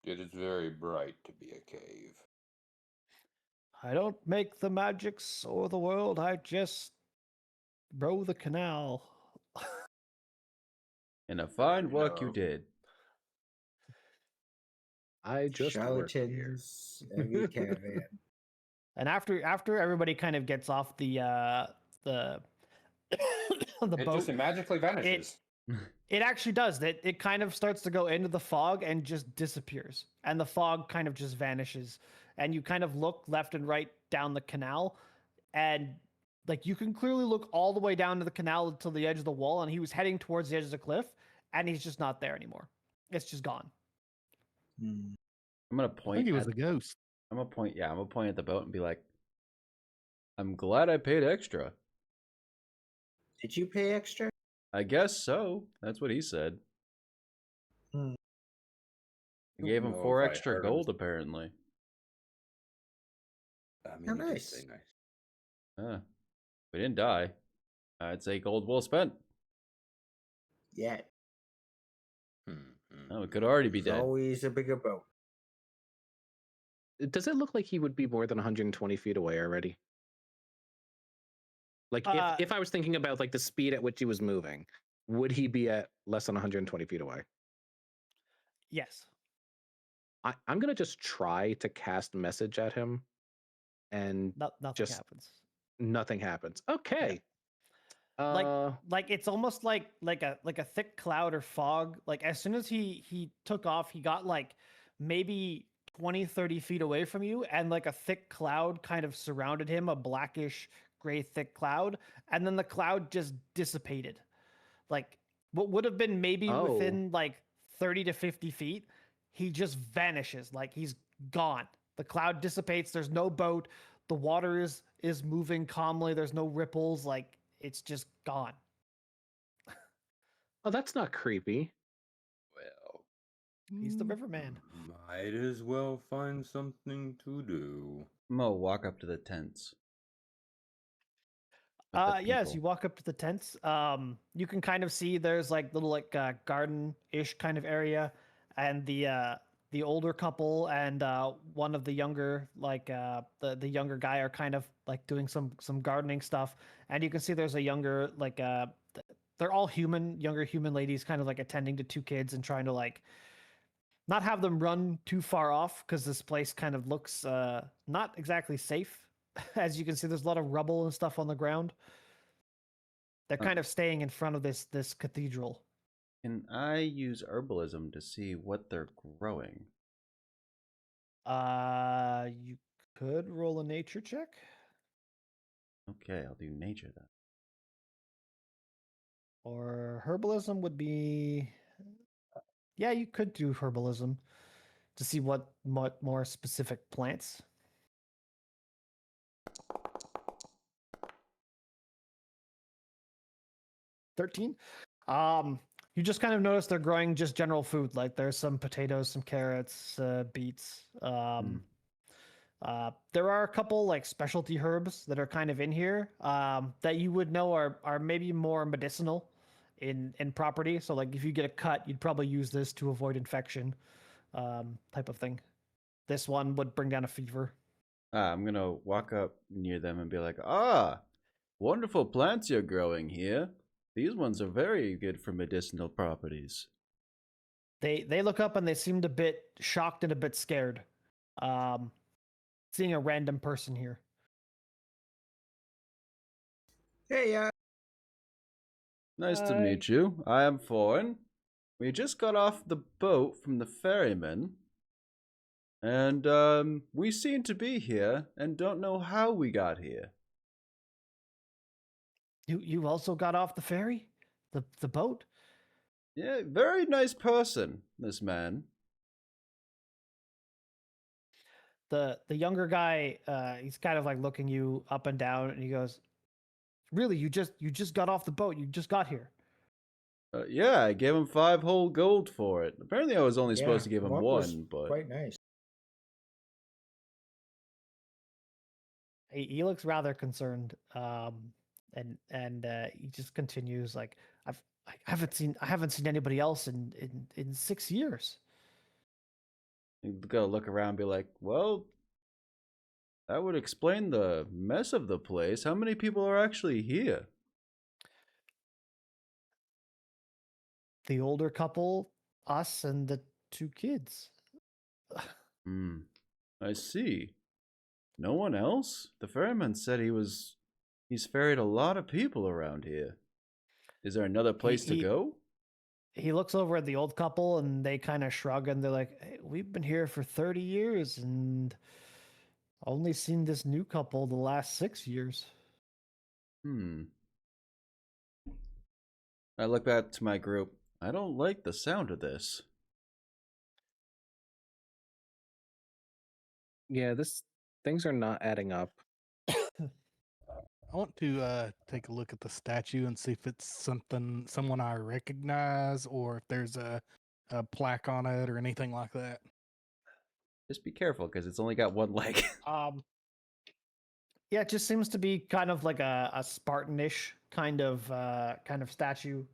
It is very bright to be a cave. I don't make the magics or the world, I just row the canal. And a fine work you No. did. I just work here. Charlatans, every caravan. And after everybody kind of gets off the the It boat, just magically vanishes. it actually does. It kind of starts to go into the fog and just disappears. And the fog kind of just vanishes. And you kind of look left and right down the canal. And like you can clearly look all the way down to the canal to the edge of the wall. And he was heading towards the edge of the cliff. And he's just not there anymore. It's just gone. Hmm. I'm gonna I point. think he was at, a ghost. I'm gonna point. Yeah, I'm gonna point at the boat and be like, "I'm glad I paid extra." Did you pay extra? I guess so. That's what he said. Hmm. I gave him Don't know 4 if I extra heard him. gold, apparently. I mean, How you did nice. say nice. We didn't die. I'd say gold well spent. Yeah. Oh, it could already be There's dead. always a bigger boat. Does it look like he would be more than 120 feet away already? Like if I was thinking about like the speed at which he was moving, would he be at less than 120 feet away? Yes. I'm gonna just try to cast message at him, and Nothing Just- happens. nothing happens. Okay. Like- Uh, Like it's almost like a thick cloud or fog. Like as soon as he took off, he got like maybe 20-30 feet away from you, and like a thick cloud kind of surrounded him, a blackish gray thick cloud, and then the cloud just dissipated. Like what would have been maybe Oh. within like 30 to 50 feet, he just vanishes. Like he's gone. The cloud dissipates. There's no boat. The water is moving calmly. There's no ripples. Like it's just gone. oh, that's not creepy. Well, He's the riverman. might as well find something to do. I'm gonna walk up to the tents. with the Yes, people. you walk up to the tents. You can kind of see there's like little like garden-ish kind of area, and the older couple and one of the younger like the younger guy are kind of like doing some gardening stuff, and you can see there's a younger like they're all younger human ladies kind of like attending to 2 kids and trying to like not have them run too far off because this place kind of looks not exactly safe. As you can see, there's a lot of rubble and stuff on the ground. They're Huh. kind of staying in front of this cathedral. Can I use herbalism to see what they're growing? You could roll a nature check. Okay, I'll do nature then. Or herbalism would be. Yeah, you could do herbalism to see what more specific plants. 13. You just kind of notice they're growing just general food. Like there's some potatoes, some carrots, beets. There are a couple like specialty herbs that are kind of in here that you would know are maybe more medicinal in property. So like if you get a cut, you'd probably use this to avoid infection, type of thing. This one would bring down a fever. I'm gonna walk up near them and be like, "Ah, wonderful plants you're growing here. These ones are very good for medicinal properties." They look up and they seemed a bit shocked and a bit scared. Um, seeing a random person here. Hey, Nice to Hi. meet you. I am foreign. We just got off the boat from the ferryman, and we seem to be here and don't know how we got here. You also got off the ferry, the boat. Yeah, very nice person, this man. The younger guy, he's kind of like looking you up and down, and he goes, "Really, you just got off the boat. You just got here." Yeah, I gave him 5 whole gold for it. Apparently, I was only supposed to give him Mark was 1, but quite nice. He looks rather concerned, and he just continues like, I haven't seen anybody else in 6 years." you gotta look around and be like, well, that would explain the mess of the place. How many people are actually here? The older couple, us, and the 2 kids. Hmm, I see. No one else? The ferryman said he's ferried a lot of people around here. Is there another place to he- go? He looks over at the old couple, and they kind of shrug, and they're like, "Hey, we've been here for 30 years and only seen this new couple the last 6 years." Hmm. I look back to my group. I don't like the sound of this. Yeah, this things are not adding up. I want to take a look at the statue and see if it's someone I recognize, or if there's a plaque on it or anything like that. Just be careful, because it's only got one leg. Yeah, it just seems to be kind of like a Spartanish kind of statue.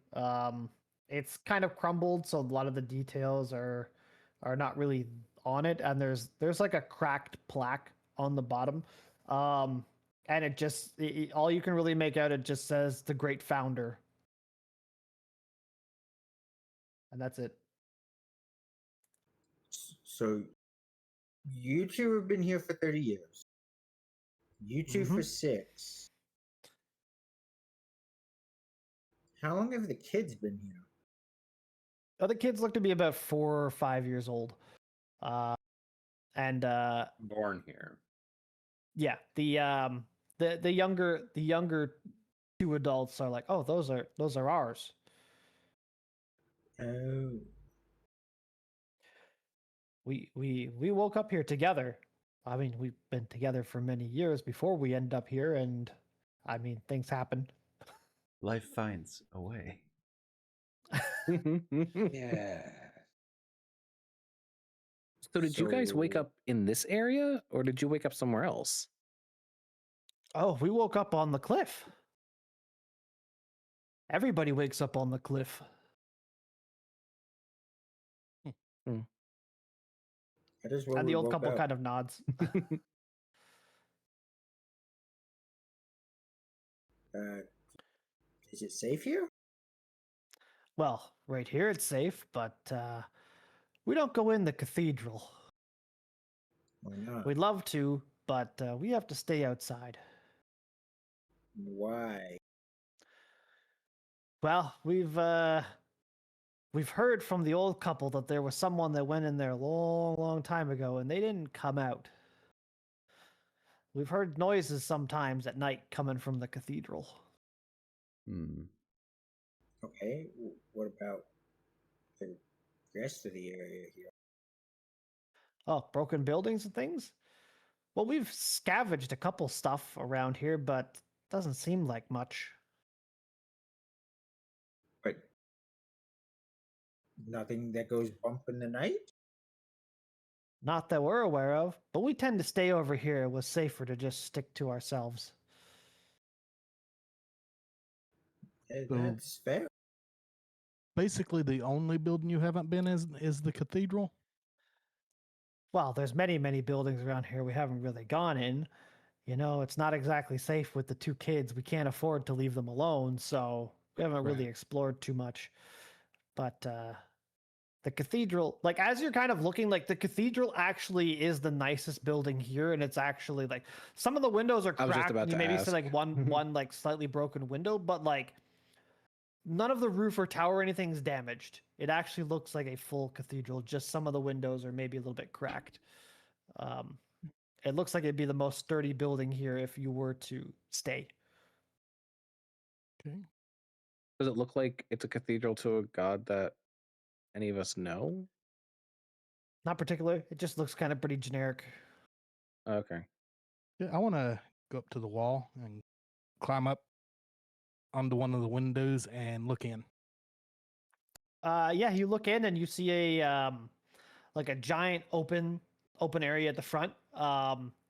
It's kind of crumbled, so a lot of the details are not really on it, and there's like a cracked plaque on the bottom. And it just all you can really make out, it just says the great founder, and that's it. So, you two have been here for 30 years. You 2 for 6. How long have the kids been here? Other kids look to be about 4 or 5 years old. And Born here. yeah, the younger 2 adults are like, "Oh, those are ours." Oh, We woke up here together. I mean, we've been together for many years before we end up here, and I mean, things happen. Life finds a way. Yeah. So did you guys wake So- up in this area or did you wake up somewhere else? Oh, we woke up on the cliff. Everybody wakes up on the cliff. that is where And we the old woke couple up. kind of nods. Is it safe here? Well, right here it's safe, but we don't go in the cathedral. Why not? We'd love to, but we have to stay outside. Why? Well, we've heard from the old couple that there was someone that went in there a long time ago, and they didn't come out. We've heard noises sometimes at night coming from the cathedral. Hmm. Okay. What about the rest of the area here? Oh, broken buildings and things? Well, we've scavenged a couple stuff around here, but doesn't seem like much. But nothing that goes bump in the night? Not that we're aware of, but we tend to stay over here. It was safer to just stick to ourselves. So- That's fair. Basically, the only building you haven't been is the cathedral. well, there's many buildings around here we haven't really gone in. You know, it's not exactly safe with the two kids. We can't afford to leave them alone, so we haven't really Right. explored too much. But the cathedral, like as you're kind of looking, like the cathedral actually is the nicest building here, and it's actually like some of the windows are I was just cracked. about And you to maybe see ask. like one like slightly broken window, but like none of the roof or tower or anything is damaged. It actually looks like a full cathedral. Just some of the windows are maybe a little bit cracked. Um, it looks like it'd be the most sturdy building here if you were to stay. Okay. Does it look like it's a cathedral to a god that any of us know? Not particular. It just looks kind of pretty generic. Okay. Yeah, I want to go up to the wall and climb up onto one of the windows and look in. Yeah, you look in and you see a like a giant open area at the front.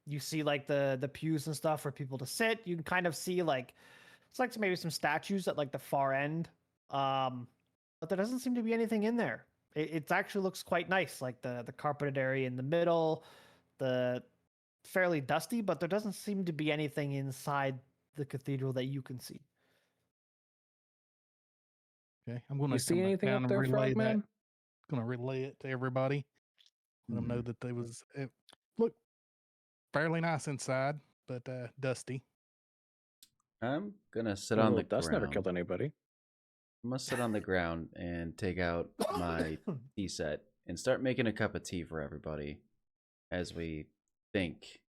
You see like the pews and stuff for people to sit. You can kind of see like it's like maybe some statues at like the far end. But there doesn't seem to be anything in there. It actually looks quite nice, like the carpeted area in the middle, the fairly dusty, but there doesn't seem to be anything inside the cathedral that you can see. Okay, I'm going You to see come back anything down up and there, relay that. Frogman? Going to relay it to everybody. Let them know Mhm. that it looked fairly nice inside, but dusty. I'm gonna sit A on little the dust never ground. killed anybody. I'm gonna sit on the ground and take out my tea set and start making a cup of tea for everybody as we think.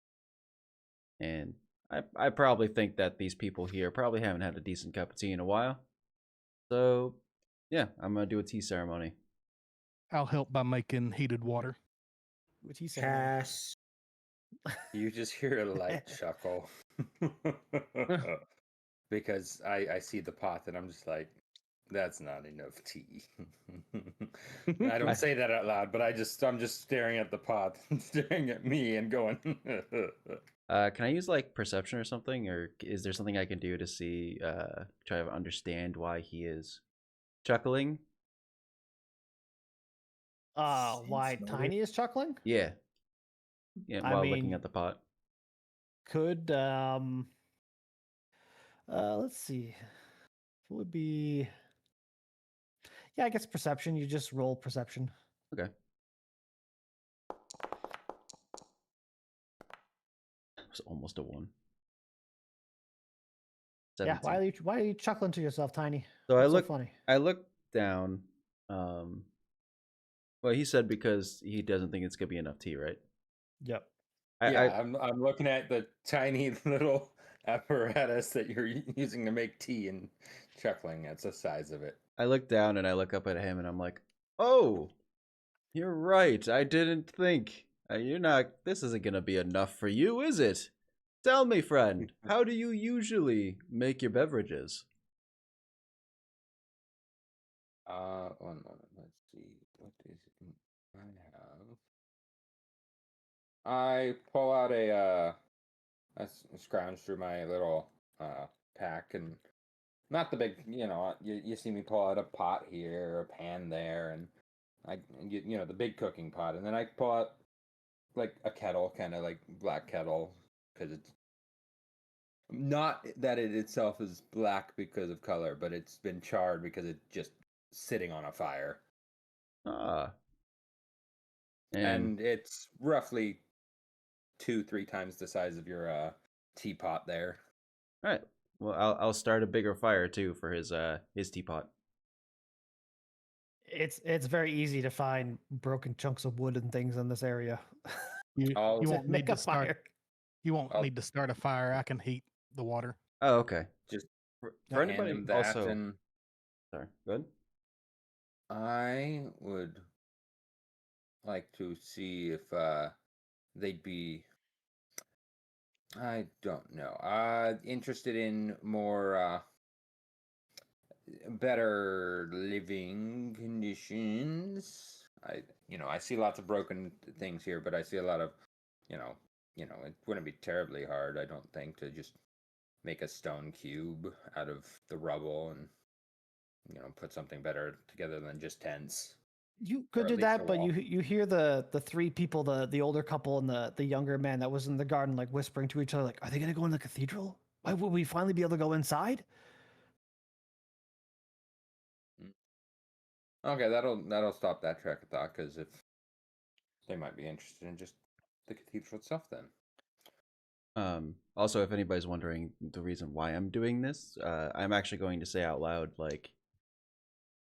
And I probably think that these people here probably haven't had a decent cup of tea in a while. So yeah, I'm gonna do a tea ceremony. I'll help by making heated water. Which he said. Pass. You just hear a light chuckle because I see the pot and I'm just like, that's not enough tea. I I- don't say that out loud, but I'm just staring at the pot, staring at me, and going. Can I use like perception or something, or is there something I can do to see, try to understand why he is chuckling? Why Sense motive. Tiny is chuckling? Yeah, yeah. I While looking mean, at the pot. could let's see. It would be yeah, I guess perception. You just roll perception. Okay. It's almost a 1. Yeah, 17. why are you chuckling to yourself, Tiny? So What's so funny? I look down. Um, well, he said because he doesn't think it's gonna be enough tea, right? Yep. Yeah, I'm looking at the tiny little apparatus that you're using to make tea and chuckling. That's the size of it. I look down and I look up at him and I'm like, oh, you're right. I didn't think. You're not. This isn't gonna be enough for you, is it? Tell me, friend, how do you usually make your beverages? One moment. Let's see. What is it I have? I pull out I scrounge through my little pack and not the big, you see me pull out a pot here, a pan there, and the big cooking pot, and then I pull out like a kettle, kind of like black kettle, because it's not that it itself is black because of color, but it's been charred because it's just sitting on a fire. Ah, And it's roughly 2-3 times the size of your teapot there. all right. Well, I'll start a bigger fire too for his teapot. It's very easy to find broken chunks of wood and things in this area. You I'll you To won't need make to a start. fire. You won't I'll- need to start a fire. I can heat the water. Oh, okay. just For hand anybody him that, also, and sorry. Good. I would like to see if they'd be, I don't know, interested in more better living conditions. I see lots of broken things here, but I see a lot of, it wouldn't be terribly hard, I don't think, to just make a stone cube out of the rubble and put something better together than just tents. You Or could at do least that, a but wall. you hear the three people, the older couple and the younger man that was in the garden, like whispering to each other, like, "Are they gonna go in the cathedral? Why will we finally be able to go inside?" Okay, that'll stop that track of thought because if they might be interested in just the cathedral itself, then. Also, if anybody's wondering the reason why I'm doing this, I'm actually going to say out loud, like,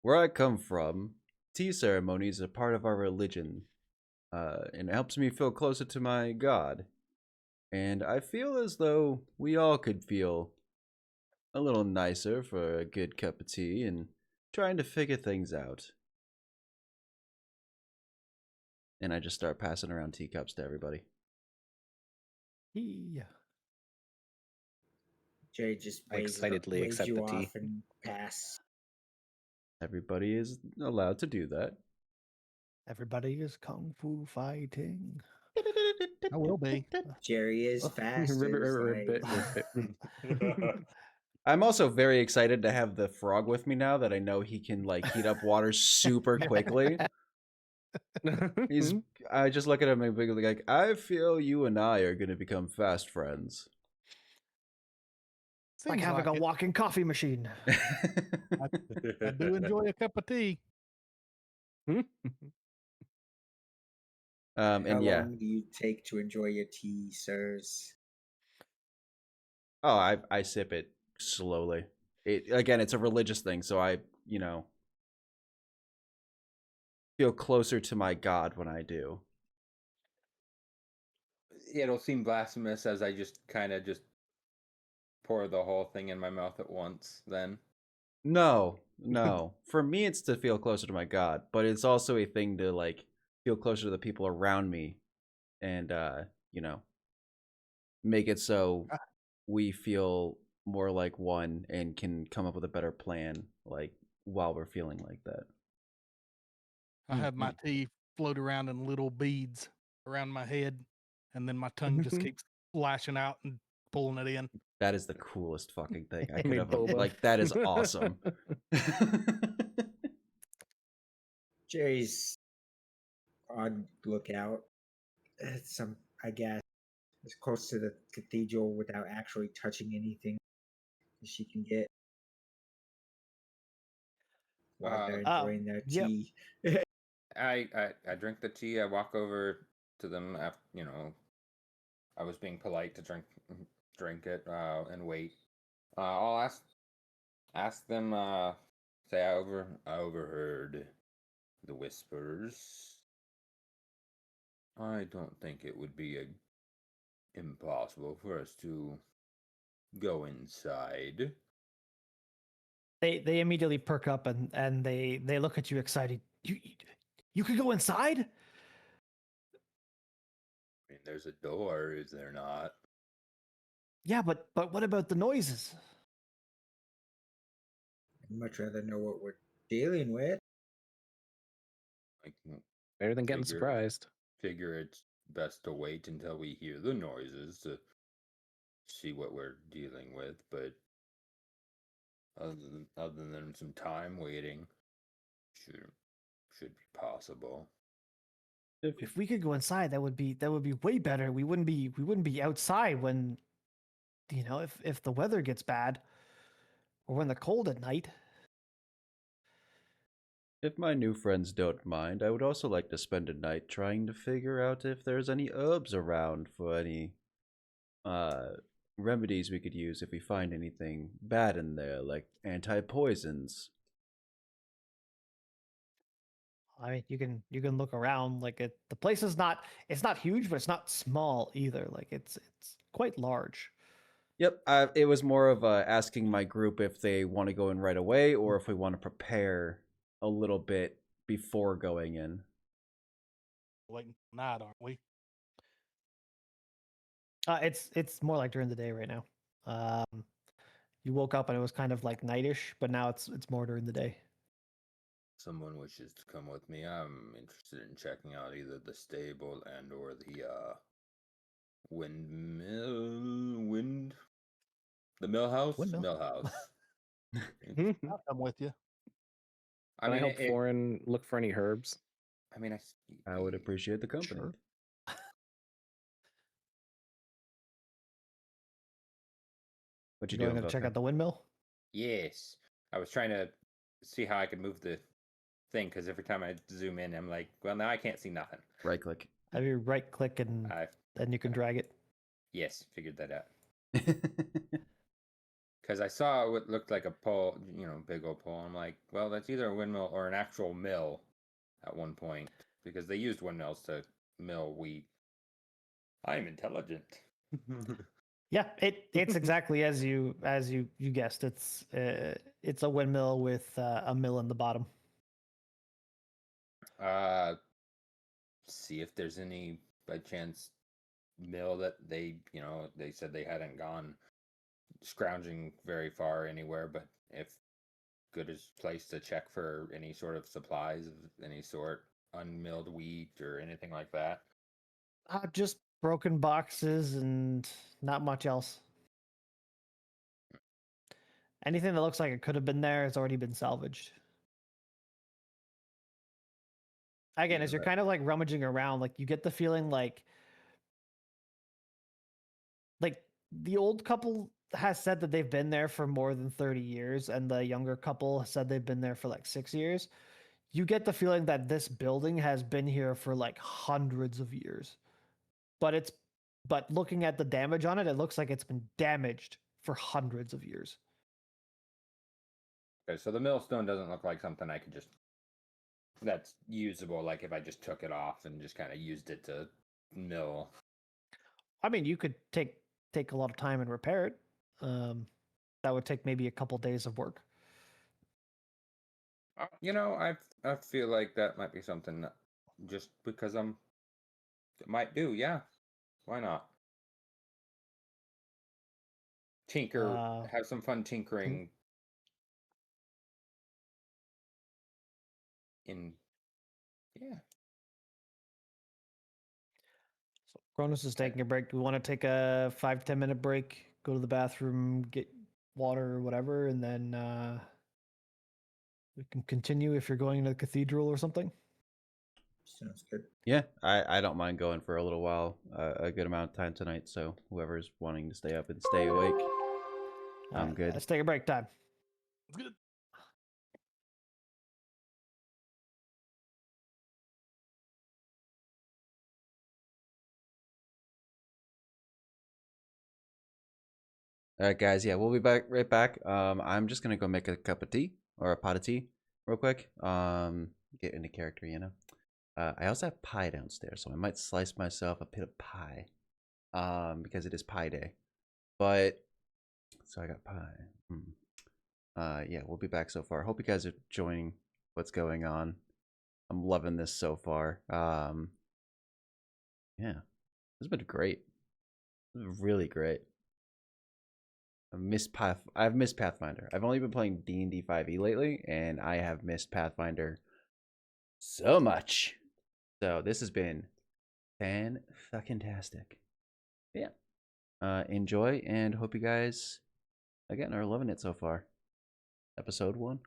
where I come from, tea ceremony is a part of our religion, and it helps me feel closer to my God. And I feel as though we all could feel a little nicer for a good cup of tea and trying to figure things out. And I just start passing around teacups to everybody. Yeah. Jerry just I excitedly waves accept you the tea. off and pass. Everybody is allowed to do that. Everybody is kung fu fighting. I will be. Jerry is Oh, fast. Ribbit, ribbit. I'm also very excited to have the frog with me now that I know he can like heat up water super quickly. He's I just look at him and be like, I feel you and I are gonna become fast friends. It's like Seems having a it. walking coffee machine. I do enjoy a cup of tea. How and yeah. long do you take to enjoy your tea, sirs? Oh, I sip it slowly. It again, it's a religious thing, so I, feel closer to my God when I do. It'll seem blasphemous as I just kind of just pour the whole thing in my mouth at once. Then. No. For me, it's to feel closer to my God, but it's also a thing to like feel closer to the people around me, and make it so we feel more like one and can come up with a better plan, like while we're feeling like that. I have my tea float around in little beads around my head, and then my tongue just keeps lashing out and pulling it in. That is the coolest fucking thing I I could made have. boba. Like that is awesome. Jerry's on lookout. Some, I guess, as close to the cathedral without actually touching anything as she can get while they're enjoying their yep. tea. I drink the tea. I walk over to them after I was being polite to drink it and wait. I'll ask them. Say I overheard the whispers. I don't think it would be impossible for us to go inside. They immediately perk up and they look at you excited. You could go inside? I mean, there's a door, is there not? Yeah, but what about the noises? I'd much rather know what we're dealing with. Like, Better than getting Figure- surprised. figure it's best to wait until we hear the noises to see what we're dealing with, but other than some time waiting, should be possible. If we could go inside, that would be way better. We wouldn't be outside when if the weather gets bad or when the cold at night. If my new friends don't mind, I would also like to spend a night trying to figure out if there's any herbs around for any remedies we could use if we find anything bad in there, like anti-poisons. I mean, you can look around. Like the place is not it's not huge, but it's not small either. Like it's quite large. Yep, it was more of asking my group if they want to go in right away or if we want to prepare a little bit before going in. Waiting for night, aren't we? It's more like during the day right now. You woke up and it was kind of like nightish, but now it's more during the day. Someone wishes to come with me. I'm interested in checking out either the stable and or the the mill house. Windmill? Mill house. I'll come with you. I Can I mean, help Florin look for any herbs? I mean, I would appreciate the company. Sure. What You you going doing, to check Velka? out the windmill? Yes, I was trying to see how I could move the thing because every time I zoom in, I'm like, well, now I can't see nothing. Right click. Have you right click and I then you can drag it? yes, figured that out because I saw what looked like a pole, big old pole. I'm like, well, that's either a windmill or an actual mill at one point because they used windmills to mill wheat. I'm intelligent. Yeah, it's exactly as you guessed. It's a windmill with a mill in the bottom. See if there's any by chance mill that they said they hadn't gone scrounging very far anywhere, but if good as place to check for any sort of supplies of any sort, unmilled wheat or anything like that. Just broken boxes and not much else. Anything that looks like it could have been there has already been salvaged. Again, Yeah, as you're that- kind of like rummaging around, like you get the feeling like the old couple has said that they've been there for more than 30 years and the younger couple has said they've been there for like 6 years. You get the feeling that this building has been here for like hundreds of years. But looking at the damage on it, it looks like it's been damaged for hundreds of years. Okay, so the millstone doesn't look like something I could just that's usable, like if I just took it off and just kind of used it to mill. I mean, you could take a lot of time and repair it. That would take maybe a couple days of work. I feel like that might be something that just because it might do, yeah. Why not? Tinker, have some fun tinkering in yeah. So Cronus is taking a break. Do we want to take a 5-10 minute break, go to the bathroom, get water or whatever, and then we can continue if you're going to the cathedral or something? Sounds good. Yeah, I don't mind going for a little while, a good amount of time tonight. So whoever's wanting to stay up and stay awake, I'm good. Let's take a break time. Good. All right, guys. Yeah, we'll be back right back. I'm just gonna go make a cup of tea or a pot of tea real quick. Get into character, you know. I also have pie downstairs, so I might slice myself a bit of pie. Because it is pie day. But so I got pie. Yeah, we'll be back so far. Hope you guys are enjoying what's going on. I'm loving this so far. Yeah, this has been great. This is really great. I've missed Pathfinder. I've only been playing D&D 5e lately, and I have missed Pathfinder so much. So this has been fan-fucking-tastic. Yeah. Enjoy, and hope you guys, again, are loving it so far. Episode 1.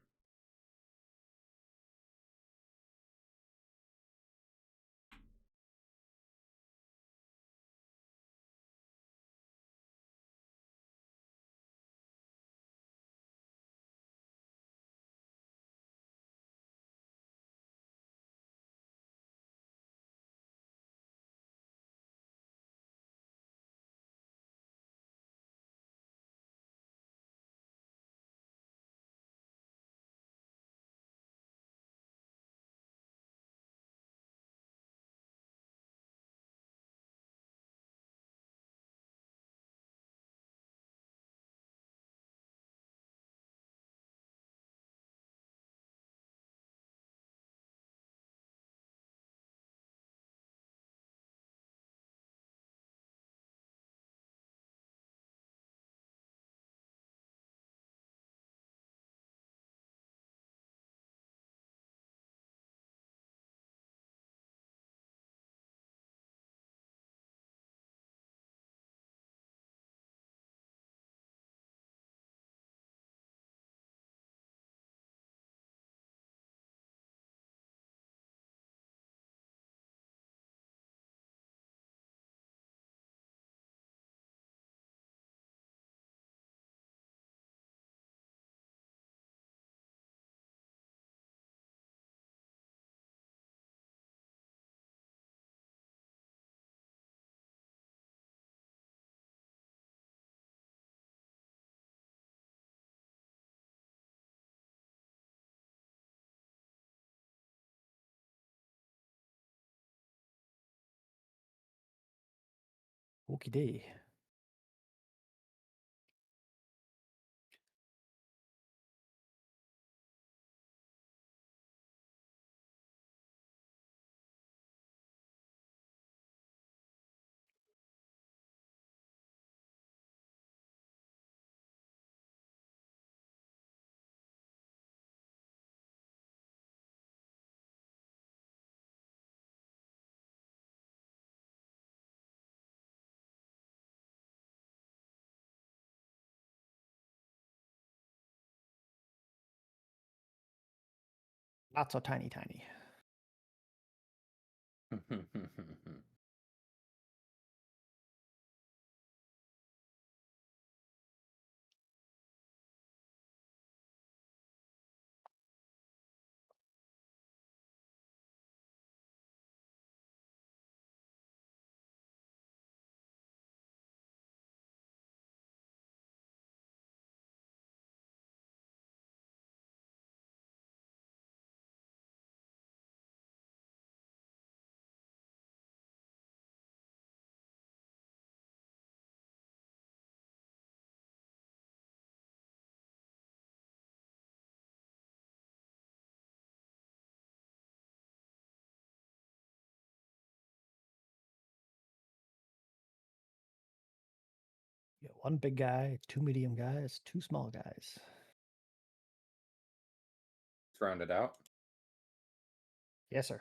Okie day. Not so tiny, tiny. You got one big guy, two medium guys, two small guys. Let's round it out. Yes, sir.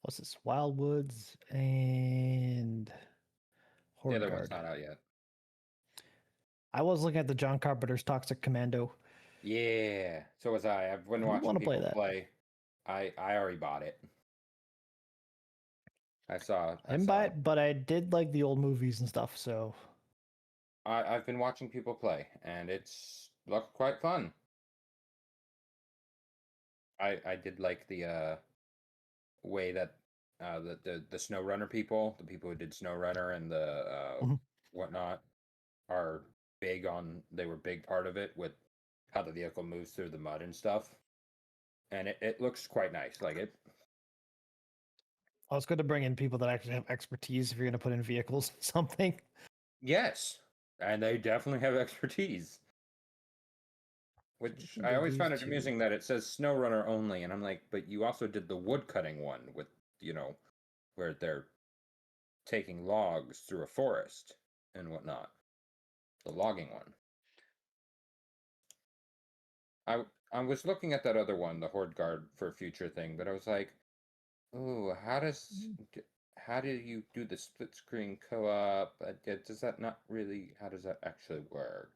What's this? Wildwoods and The other one's Hordeguard. not out yet. I was looking at the John Carpenter's Toxic Commando. Yeah, so was I. I've been I do watching wanna people play that. play. I already bought it. I saw. I didn't buy it, but I did like the old movies and stuff. So I've been watching people play, and it's looked quite fun. I did like the way that the SnowRunner people, the people who did SnowRunner and the Mhm. whatnot, are big on. They were big part of it with how the vehicle moves through the mud and stuff, and it looks quite nice. Like it. it's good to bring in people that actually have expertise if you're going to put in vehicles or something. Yes, and they definitely have expertise. Which can I do always found these it two. amusing that it says SnowRunner only, and I'm like, but you also did the woodcutting one with, where they're taking logs through a forest and whatnot. The logging one. I was looking at that other one, the Horde Guard for a future thing, but I was like, ooh, how do you do the split screen co-op? Does that not really? How does that actually work?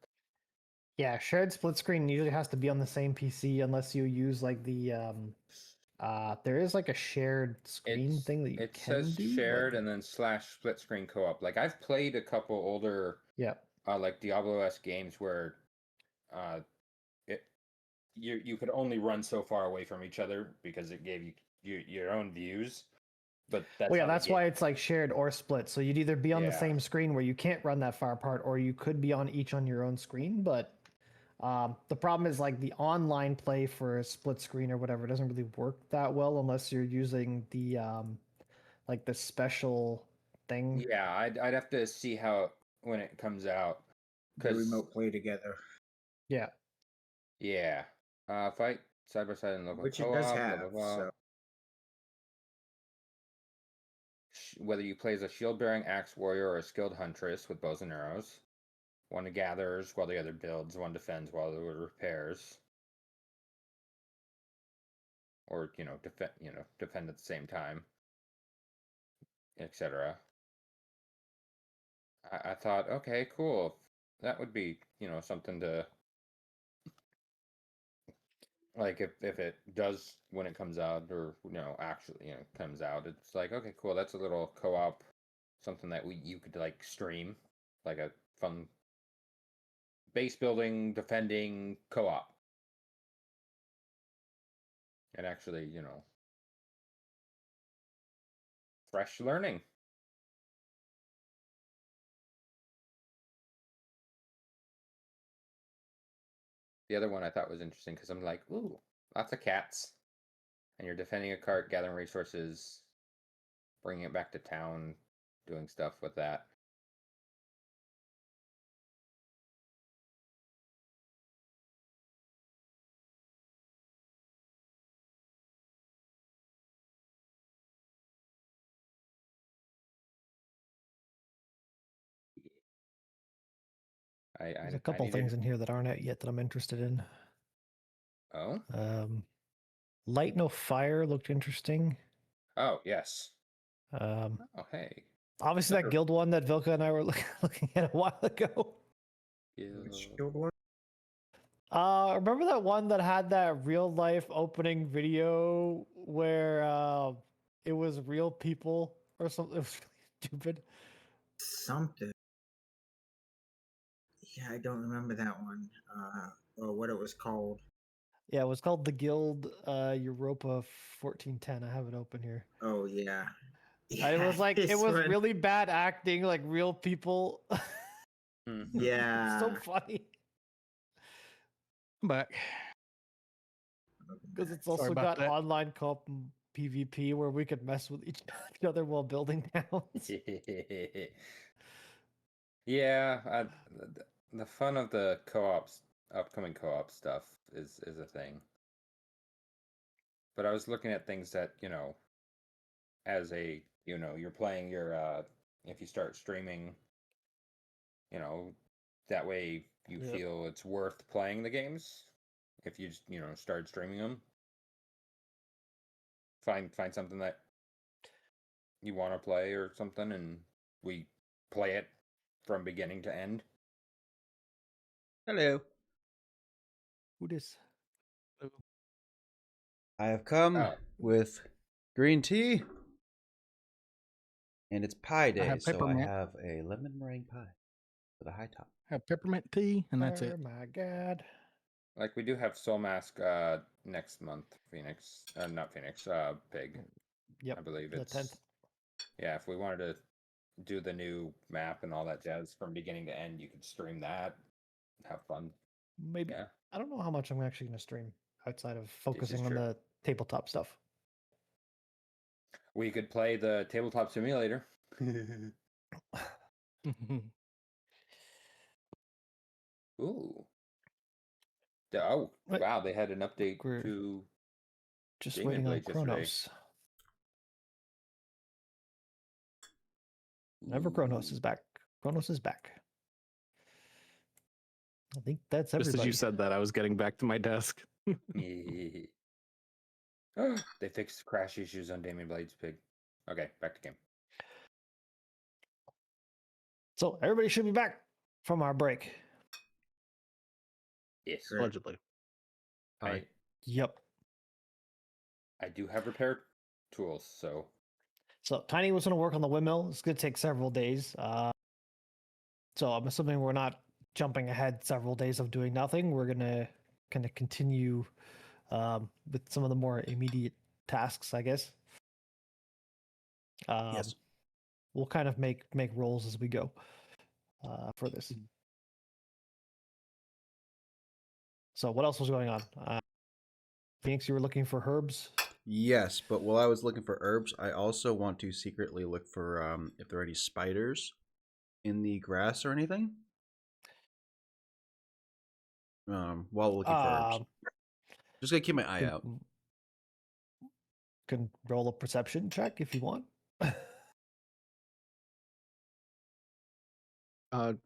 Yeah, shared split screen usually has to be on the same PC unless you use like the there is like a shared screen thing that you It can says do. shared and then / split screen co-op. Like I've played a couple older Yeah. like Diablo-esque games where it you could only run so far away from each other because it gave you your own views. But Well, yeah, that's why it's like shared or split. So you'd either be on the Yeah. same screen where you can't run that far apart, or you could be on each on your own screen. But the problem is like the online play for a split screen or whatever doesn't really work that well unless you're using the like the special thing. Yeah, I'd have to see how when it comes out. The 'Cause remote play together, Yeah. yeah, fight side by side in local which it co-op. does Blah have. blah blah. So Whether you play as a shield-bearing axe warrior or a skilled huntress with bows and arrows. One gathers while the other builds. One defends while the other repairs. Or defend at the same time, etc. I thought, okay, cool. That would be something to like if it does when it comes out, or actually comes out. It's like, okay, cool. That's a little co-op, something that you could like stream, like a fun base building defending co-op, and actually fresh learning. The other one I thought was interesting because I'm like, ooh, Lots of cats. And you're defending a cart, gathering resources, bringing it back to town, doing stuff with that. There's a couple things in here that aren't out yet that I'm interested in. Oh? Light No Fire looked interesting. Oh, yes. Um, Oh, hey. obviously, that Another- guild one that Vilka and I were looking at a while ago. Which Guild. guild one? Remember that one that had that real life opening video where it was real people or something? It was really stupid. Something. Yeah, I don't remember that one. Or what it was called. Yeah, it was called the Guild Europa 1410. I have it open here. Oh yeah. It was like it this was one. really bad acting, like real people. Mhm. Yeah. So funny I'm back. because it's Sorry also about got that. online co-op and PvP where we could mess with each other while building towns. Yeah, the fun of the co-ops, upcoming co-op stuff is a thing. But I was looking at things that, as a, you're playing your if you start streaming, that way you Yep. feel it's worth playing the games. If you just, start streaming them. Find something that you want to play or something, and we play it from beginning to end. Hello. Who dis? I have come Oh. with green tea, and it's pie day, have so I peppermint. have a lemon meringue pie with a high top. Have peppermint tea, and that's Oh it. my god. Like we do have Soul Mask next month, Phoenix. Not Phoenix, Pig. Yep. I believe the it's 10th. Yeah, if we wanted to do the new map and all that jazz from beginning to end, you could stream that. Have fun. Maybe. Yeah. I don't know how much I'm actually going to stream outside of focusing on true. the tabletop stuff. We could play the tabletop simulator. Ooh. Oh, What? wow, they had an update We're to just Demon waiting on Blade yesterday. Kronos. Never Kronos Ooh. is back. Kronos is back. I think that's Just everybody. as you said that, I was getting back to my desk. They fixed crash issues on Damien Blade's Pig. Okay, back to game. So everybody should be back from our break. Yes. Great. Allegedly. I, Yep. I do have repair tools, so So Tiny was going to work on the windmill. It's going to take several days. So I'm assuming we're not jumping ahead several days of doing nothing. We're going to kind of continue with some of the more immediate tasks, I guess. Yes. We'll kind of make rolls as we go for this. So what else was going on? Phoenix, you were looking for herbs. Yes, but while I was looking for herbs, I also want to secretly look for if there are any spiders in the grass or anything. While looking for herbs, just gonna keep my eye out. Can roll a perception check if you want.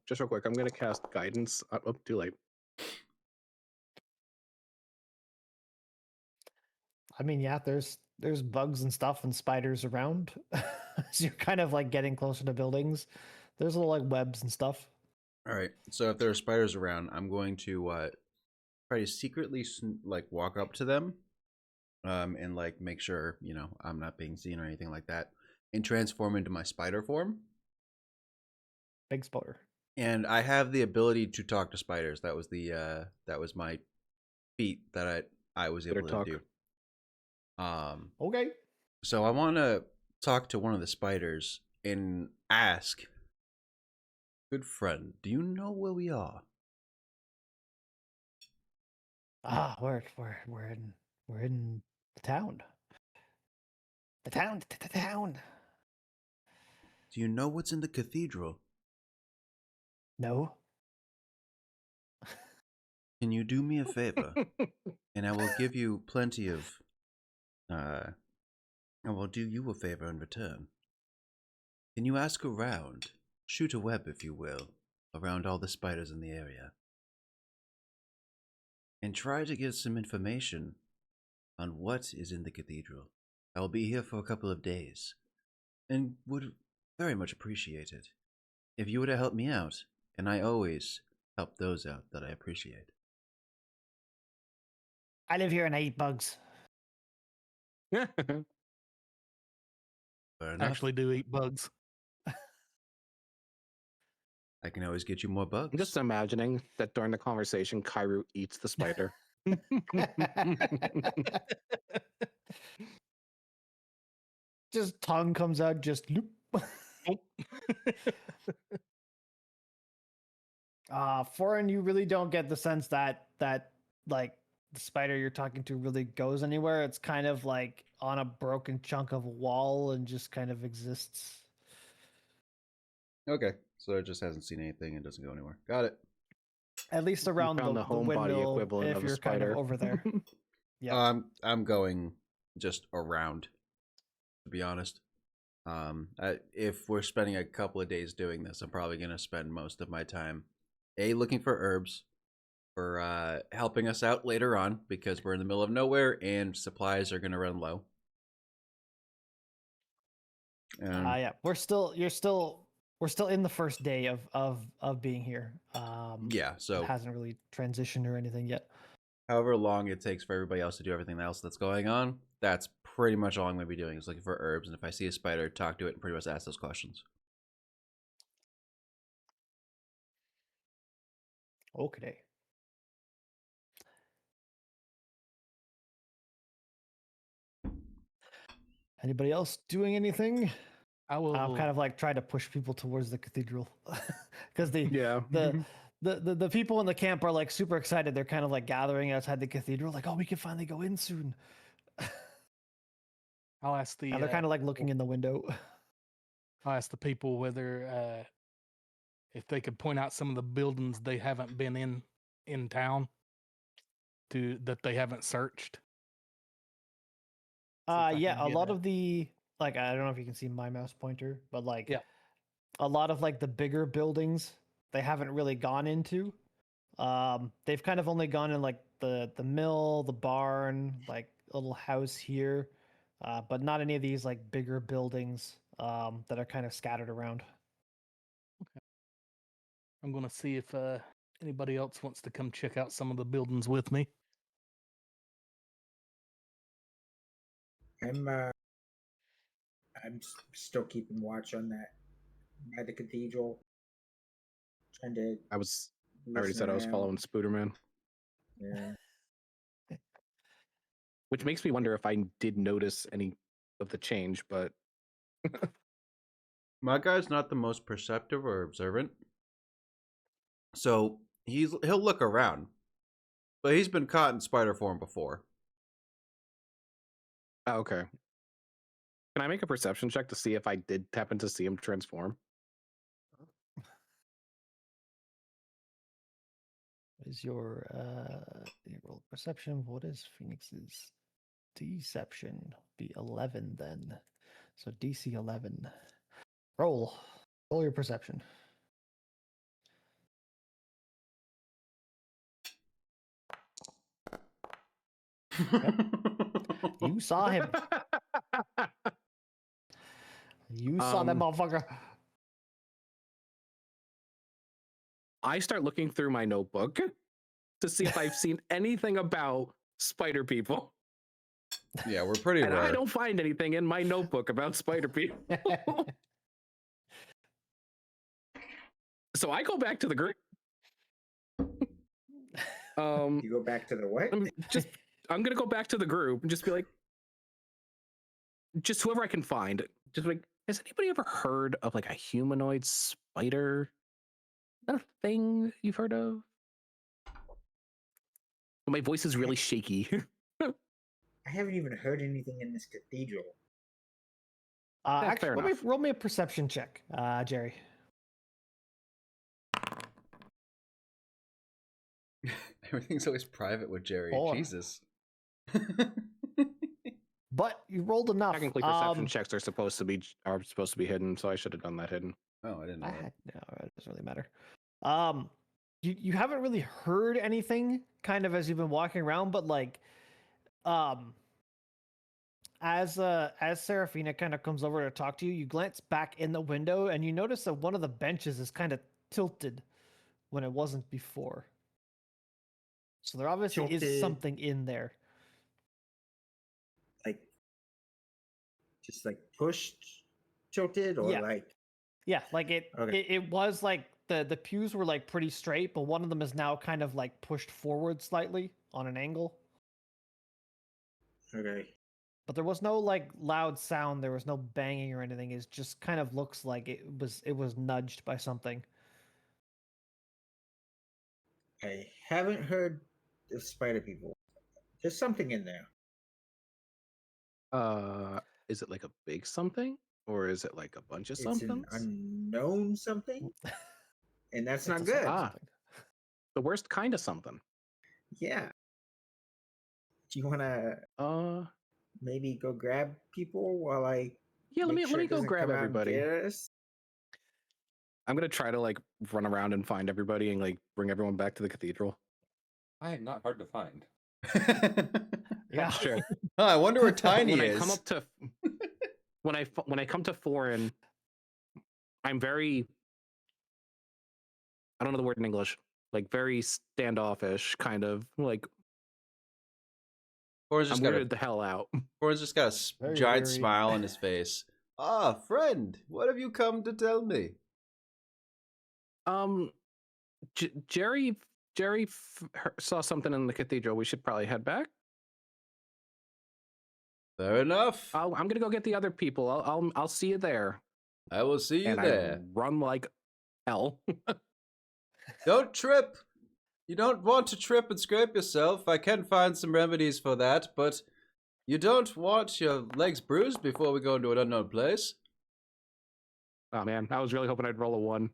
Just real quick, I'm gonna cast guidance. Oh, too late. I mean, yeah, there's bugs and stuff and spiders around. So you're kind of like getting closer to buildings. There's little like webs and stuff. All right. So if there are spiders around, I'm going to try to secretly like walk up to them, and like make sure I'm not being seen or anything like that, and transform into my spider form. Big spider. And I have the ability to talk to spiders. That was my feat that I was able to do. Okay. So I want to talk to one of the spiders and ask, good friend, do you know where we are? We're in We're in the town. The town. Do you know what's in the cathedral? No. Can you do me a favor? And I will give you plenty of. I will do you a favor in return. Can you ask around, shoot a web if you will, around all the spiders in the area? And try to get some information on what is in the cathedral. I will be here for a couple of days, and would very much appreciate it if you were to help me out, and I always help those out that I appreciate. I live here and I eat bugs. Fair enough. Actually, do eat bugs. I can always get you more bugs. I'm just imagining that during the conversation, Kairu eats the spider. Just tongue comes out, just loop. Foreign, you really don't get the sense that like the spider you're talking to really goes anywhere. It's kind of like on a broken chunk of wall and just kind of exists. Okay, so it just hasn't seen anything and doesn't go anywhere. Got it. At least around found the the homebody windmill, equivalent if of a you're kind of spider. over there. Yeah. I'm going just around, to be honest. If we're spending a couple of days doing this, I'm probably going to spend most of my time looking for herbs, for helping us out later on because we're in the middle of nowhere and supplies are going to run low. Yeah, we're still in the first day of being here. Yeah, so it hasn't really transitioned or anything yet. however long it takes for everybody else to do everything else that's going on, that's pretty much all I'm going to be doing is looking for herbs, and if I see a spider, talk to it and pretty much ask those questions. Okay. Anybody else doing anything? I will I'm kind of like trying to push people towards the cathedral because Yeah. the people in the camp are like super excited. They're kind of like gathering outside the cathedral, like, oh, we can finally go in soon. I'll ask the And they're kind of like looking in the window. I'll ask the people whether if they could point out some of the buildings they haven't been in town that they haven't searched. See if I Yeah, can a get lot of the like I don't know if you can see my mouse pointer, but like Yeah. a lot of like the bigger buildings they haven't really gone into. They've kind of only gone in like the mill, the barn, like a little house here, but not any of these like bigger buildings that are kind of scattered around. I'm going to see if anybody else wants to come check out some of the buildings with me. I'm still keeping watch on that by the cathedral. Trying to. I already said I was following Spooderman, Yeah. which makes me wonder if I did notice any of the change, but My guy's not the most perceptive or observant, so he'll look around, but he's been caught in spider form before. oh, okay. Can I make a perception check to see if I did happen to see him transform? What is your roll perception? What is Phoenix's deception? Be 11 then. So DC 11. Roll your perception. You saw him. You saw that motherfucker. I start looking through my notebook to see if I've seen anything about spider people. Yeah, we're pretty And rare. I don't find anything in my notebook about spider people. So I go back to the group. You go back to the what? I'm gonna go back to the group and just be like, just whoever I can find. Just like, has anybody ever heard of like a humanoid spider? Is that a thing you've heard of? My voice is really shaky. I haven't even heard anything in this cathedral. Yeah, Actually, fair enough. roll me a perception check, Jerry. Everything's always private with Jerry. 4. Jesus. But you rolled enough. Technically, perception checks are supposed to be hidden, so I should have done that hidden. Oh, I didn't know that. No, it doesn't really matter. You haven't really heard anything kind of as you've been walking around, but like, as Seraphina kind of comes over to talk to you, you glance back in the window and you notice that one of the benches is kind of tilted when it wasn't before. So there obviously is Tilted. something in there. Like, just like pushed, tilted, or Yeah. like Yeah, like Okay. it was like the pews were like pretty straight, but one of them is now kind of like pushed forward slightly on an angle. okay. But there was no like loud sound, there was no banging or anything. It just kind of looks like it was nudged by something. I haven't heard of spider people. There's something in there. Is it like a big something, or is it like a bunch of It's an somethings? unknown something, and that's It's not a good. something. The worst kind of something. Yeah. Do you want to maybe go grab people while I? Yeah, let make me sure it go doesn't grab come out and everybody. get us? I'm gonna try to like run around and find everybody and like bring everyone back to the cathedral. I am not hard to find. Yeah. Sure. Oh, I wonder where Tiny when is. I come up to when I come to foreign, I'm very, I don't know the word in English, like very standoffish, kind of like Forrest I'm just got weirded the hell out. Forrest just got a Very giant weary. smile on his face. Ah, friend, what have you come to tell me? Jerry saw something in the cathedral. We should probably head back. Fair enough. I'm gonna go get the other people. I'll see you there. I will see you And there. I run like hell. Don't trip. You don't want to trip and scrape yourself. I can find some remedies for that, but you don't want your legs bruised before we go into an unknown place. Oh man, I was really hoping I'd roll a 1.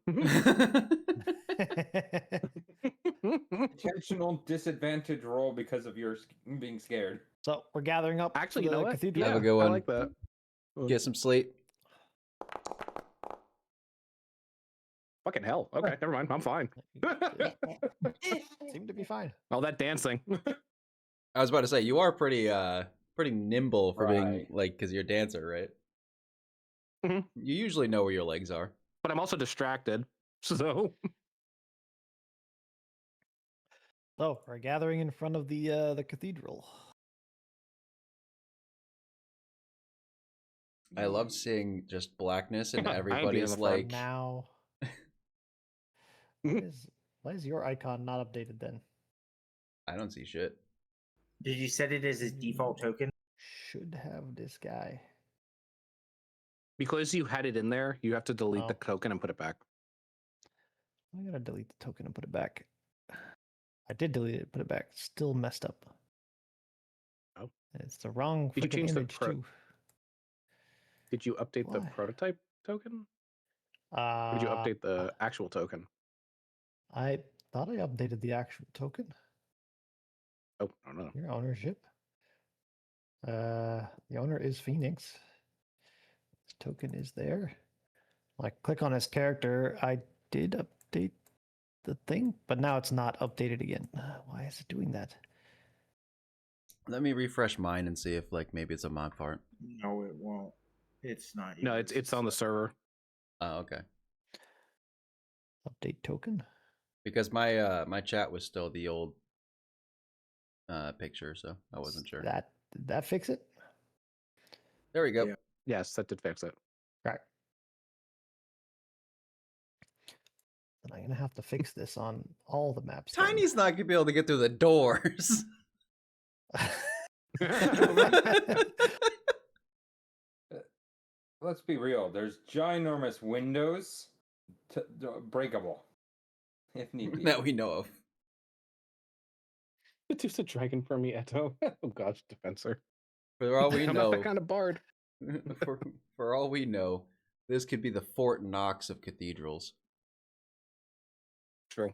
Intentional disadvantage roll because of your being scared. So we're gathering up. Actually, to you know the what? cathedral. Have a good one. I like that. Get some sleep. Fucking hell. Okay, never mind. I'm fine. Seemed to be fine. All that dancing. I was about to say you are pretty nimble for being Right. like because you're a dancer, right? Mhm. You usually know where your legs are. But I'm also distracted. So So we're gathering in front of the cathedral. I love seeing just blackness and I'd be in everybody's the front like Now, why is your icon not updated then? I don't see shit. Did you set it as his default token? Should have this guy. because you had it in there, you have to delete the Oh. token and put it back. I'm gonna delete the token and put it back. I did delete it, put it back. Still messed up. Oh. It's the wrong Did you freaking change the image pro- too. Did you update the Why? prototype token? Or did you update the actual token? I thought I updated the actual token. Oh, I don't know. Your ownership. The owner is Phoenix. His token is there. Like click on his character. I did update the thing, but now it's not updated again. Why is it doing that? Let me refresh mine and see if like maybe it's a mod part. No, it won't. It's not. No, yours, it's on the server. Oh, okay. Update token. Because my chat was still the old picture, so I wasn't sure. Did that fix it? There we go. Yeah. Yes, that did fix it. Right. Then I'm gonna have to fix this on all the maps. then. Tiny's not gonna be able to get through the doors. Let's be real. There's ginormous windows, breakable, if need be. that we know of. Produce a dragon for me, Eto. Oh gosh, Defensor. For all we I'm not know, that kind of bard. for all we know, this could be the Fort Knox of cathedrals. True.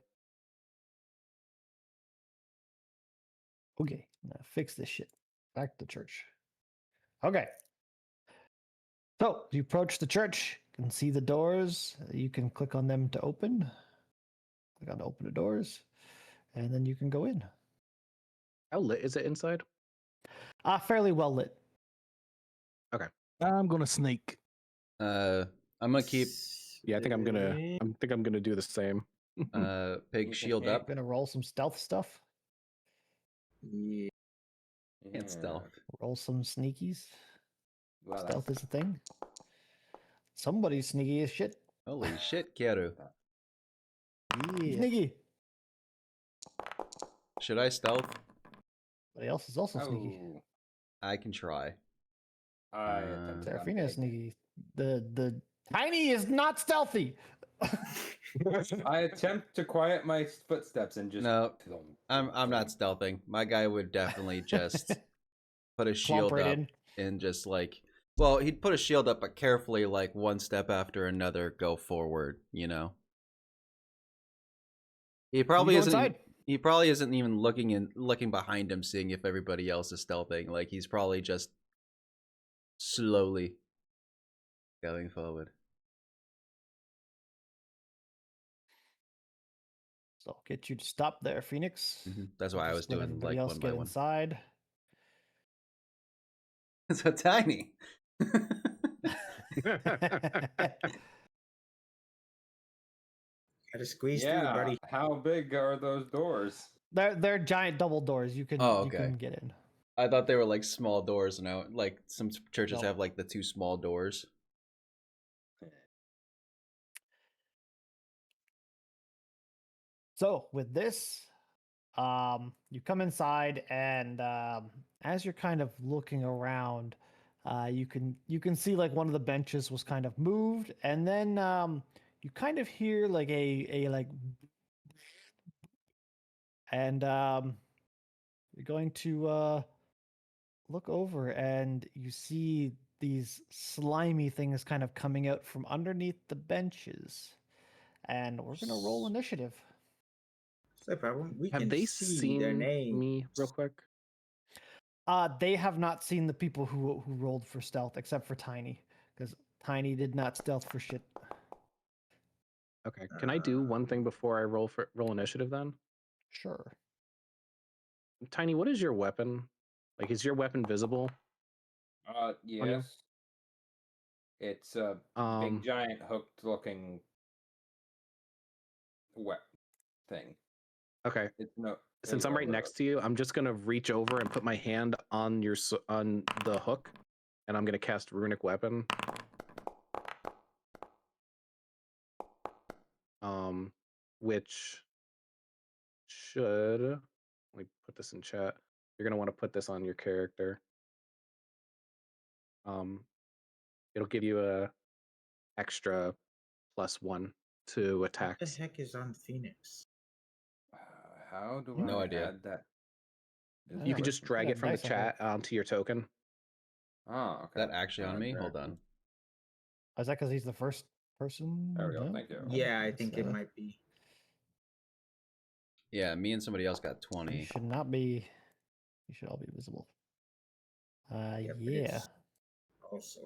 Okay, now fix this shit. Back to church. Okay. So you approach the church. You can see the doors. You can click on them to open. Click on to open the doors, and then you can go in. How lit is it inside? Fairly well lit. I'm gonna sneak. I'm gonna keep Yeah, I think I'm gonna do the same. Pig shield up. Gonna roll some stealth stuff. Yeah. And stealth. Roll some sneakies. Well, Stealth is a thing. Somebody's sneaky as shit. Holy shit, Keru. Yeah. Sneaky. Should I stealth? Somebody else is also sneaky. Oh, I can try. I attempted on Seraphina is Pig. sneaky. The tiny is not stealthy. I attempt to quiet my footsteps and just No, I'm not stealthing. My guy would definitely just put a Plump shield right up in. and just like, well, he'd put a shield up, but carefully, like one step after another, go forward. You know, he probably go isn't. inside. He probably isn't even looking behind him, seeing if everybody else is stealthing. Like he's probably just slowly going forward. So I'll get you to stop there, Phoenix. That's why I was Just let doing everybody like else one by get one. inside. So tiny. Gotta squeeze through, Yeah, buddy. how big are those doors? They're giant double doors. You can Oh, you okay. can get in. I thought they were like small doors. Now, like some churches No. have like the two small doors. So with this, you come inside, and as you're kind of looking around, you can see like one of the benches was kind of moved, and then you kind of hear like a like, and you're going to look over, and you see these slimy things kind of coming out from underneath the benches, and we're gonna roll initiative. No problem. We Have can they see their seen name. me real quick? They have not seen the people who rolled for stealth, except for Tiny, because Tiny did not stealth for shit. Okay. Can I do one thing before I roll initiative then? Sure. Tiny, what is your weapon? Like, is your weapon visible? you? Yes. It's a Um, big, giant, hooked-looking wet thing. Okay. It's no. Since I'm right next to you, I'm just gonna reach over and put my hand on on the hook, and I'm gonna cast Runic Weapon. Which should, let me put this in chat. You're gonna want to put this on your character. It'll give you a extra +1 to What attacks. the heck is on Phoenix? How do No I idea. add that? You can just drag Yeah, it from nice the on her. chat onto your token. Oh, okay. Is that actually on me? Hold on. Is that because he's the first person? There we go, No? thank you. Yeah, I It's, think it might be. Yeah, me and somebody else got You 20. should not be. You should all be visible. Yeah, but Yeah. it's Also,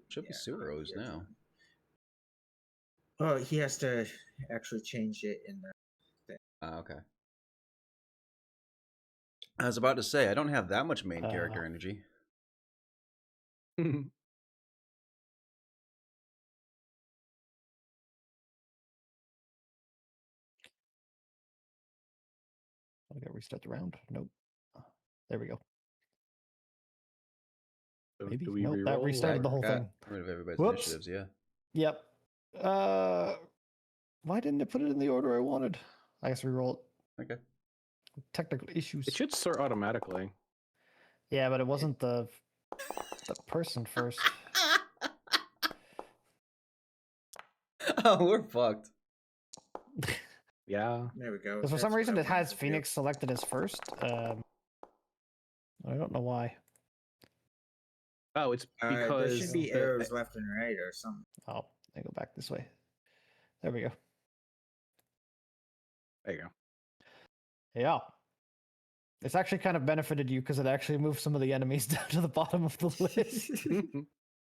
Should be yeah, Suros weird now. one. Oh, he has to actually change it in the. Okay. I was about to say I don't have that much main character Uh, energy. I got to restart the round. Nope. There we go. So Maybe. do we Nope, that re-roll? restarted the whole Got thing. rid of everybody's Whoops. initiatives, yeah. Yep. Why didn't it put it in the order I wanted? I guess reroll it. Okay. Technical issues. It should sort automatically. Yeah, but it wasn't the person first. Oh, we're fucked. Yeah. There we go. Because for That's some what reason I it has wanted to do. Phoenix selected as first. I don't know why. Oh, it's There because should be the- arrows left and right or something. Oh, I go back this way. There we go. there you go. Yeah. It's actually kind of benefited you because it actually moved some of the enemies down to the bottom of the list.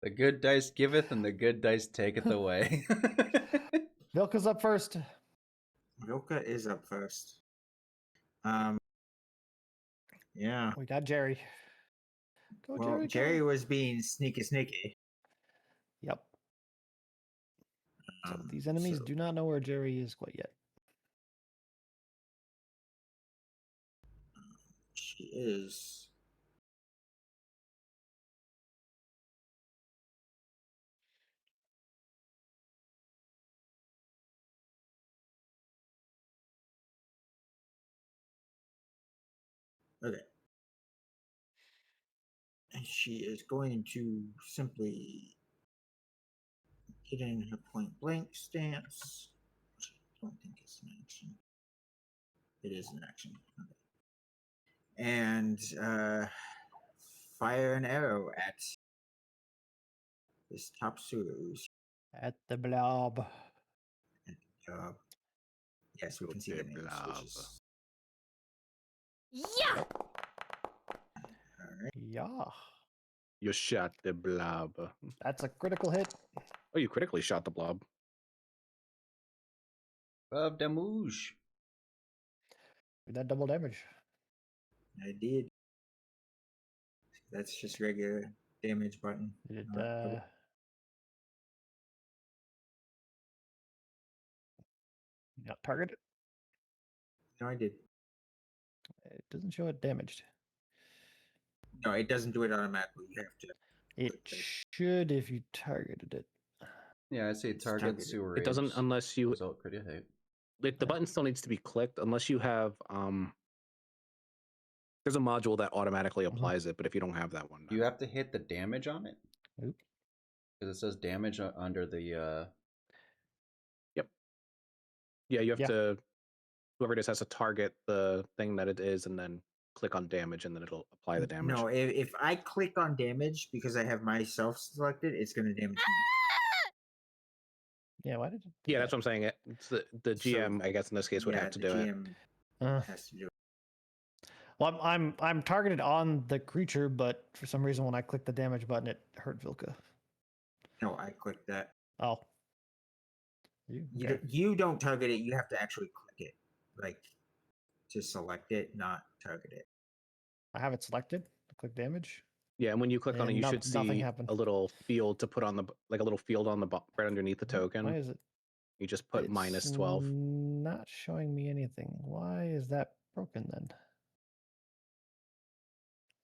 The good dice giveth, and the good dice taketh away. Vilka's up first. Vilka is up first. Yeah. We got Jerry. Go, Well, Jerry. Jerry go. was being sneaky. Yep. So these enemies so do not know where Jerry is quite yet. she is. Okay. And she is going to simply get in her point blank stance. Which I don't think it's an action. It is an action. Okay. And fire an arrow at this top Sulu's. At the blob. Yes, we can see the Okay, names. blob. Which is... Yeah. All right. Yeah. You shot the blob. That's a critical hit. Oh, you critically shot the blob. Of damage. Do that double damage. I did. That's just regular damage button. Did it, Okay. not target it? No, I did. It doesn't show it damaged. No, it doesn't do it automatically. You have to. It should if you targeted it. Yeah, I see It's target targeted. sewer. It doesn't rays. unless you Result critical hit. the button still needs to be clicked unless you have there's a module that automatically applies it, but if you don't have that one, Do you have to hit the damage on it? Oop. Because it says damage under the. yeah, you have Yeah. to whoever it is has to target the thing that it is and then click on damage and then it'll apply the damage. No, if I click on damage because I have myself selected, it's going to damage me. Yeah, why did it? do Yeah, that's that? what I'm saying. It's the So, GM, I guess in this case, would Yeah, have to the do it. GM Uh, has to do it. well, I'm targeted on the creature, but for some reason when I click the damage button, it hurt Vilka. No, I clicked that. Oh. You? You, Okay. you don't target it. You have to actually click it, like to select it, not target it. I have it selected. Click damage. Yeah, and when you click on it, And you no- should nothing see happened. a little field to put on the like a little field on the right underneath the token. Why is it? You just put minus It's 12. Not showing me anything. Why is that broken then?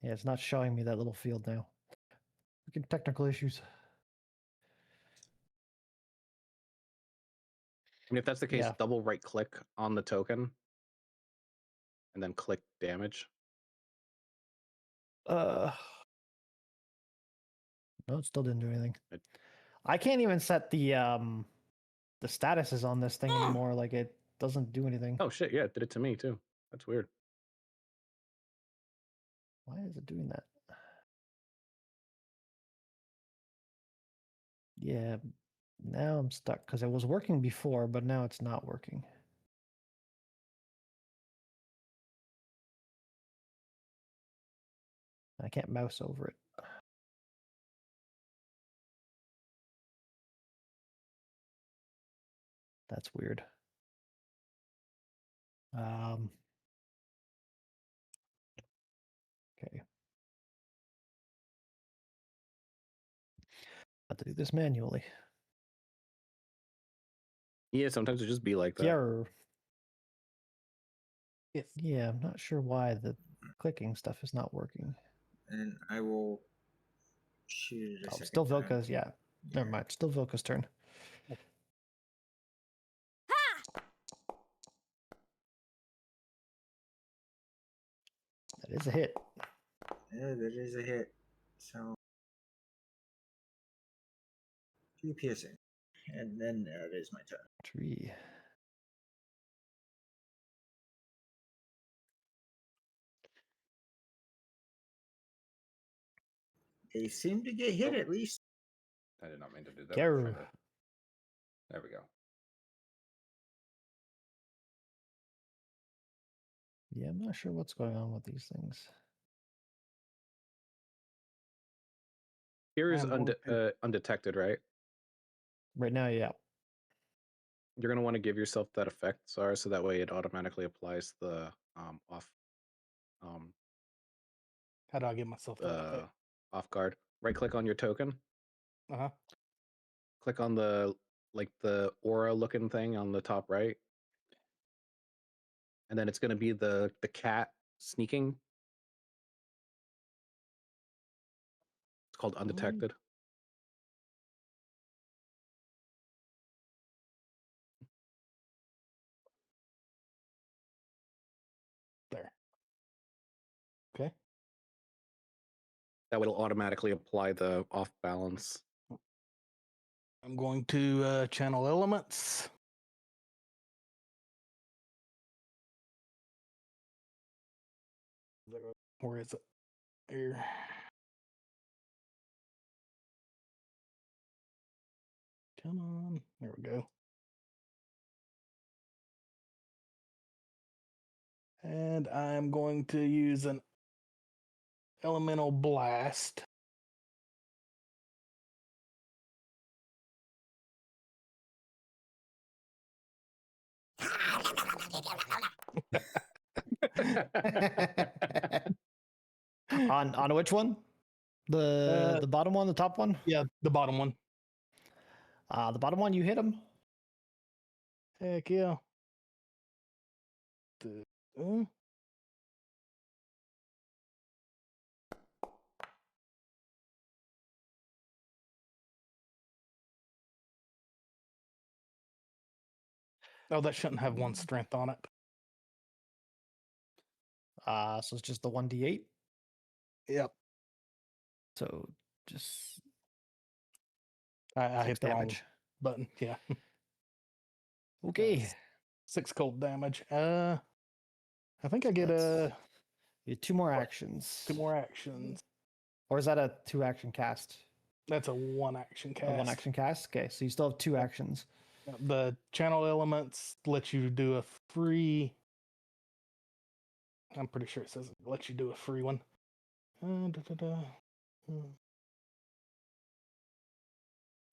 Yeah, it's not showing me that little field now. Freaking technical issues. I mean, if that's the case, Yeah. double right click on the token and then click damage. No, it still didn't do anything. It- I can't even set the statuses on this thing anymore. Like it doesn't do anything. Oh shit, yeah, it did it to me too. That's weird. Why is it doing that? Yeah, now I'm stuck because it was working before, but now it's not working. I can't mouse over it. That's weird. Okay. Have to do this manually. Yeah, sometimes it just be like that. Yeah, I'm not sure why the clicking stuff is not working. And I will shoot it a Oh, second still time. Vilka's, yeah. Never mind. Still Vilka's turn. That is a hit. Yeah, that is a hit. So 2 piercing. And then it is my turn. Tree. They seem to get hit at least. I did not mean to do that. Garu. There we go. Yeah, I'm not sure what's going on with these things. Here is I'm going to- undetected, right? Right now, yeah. You're gonna want to give yourself that effect, Sar, so that way it automatically applies the off How do I get myself that effect? off guard. Right click on your token. Uh-huh. Click on the the aura looking thing on the top right. And then it's gonna be the cat sneaking. It's called undetected. There. Okay. That would automatically apply the off balance. I'm going to channel elements. Where is it? Here. Come on. There we go. And I'm going to use an elemental blast. On which one? The bottom one, the top one? Yeah, the bottom one. The bottom one, you hit him. Heck yeah. Oh, that shouldn't have one strength on it. So it's just the 1d8. Yep. So just I 6 hit the wrong damage. button. Yeah. Okay. 6 cold damage. I think I get That's- You get 2 more actions. 2 more actions. Or is that a 2 action cast? That's a 1 action cast. A 1 action cast? Okay, so you still have 2 actions. The channel elements let you do a free. I'm pretty sure it says it lets you do a free one.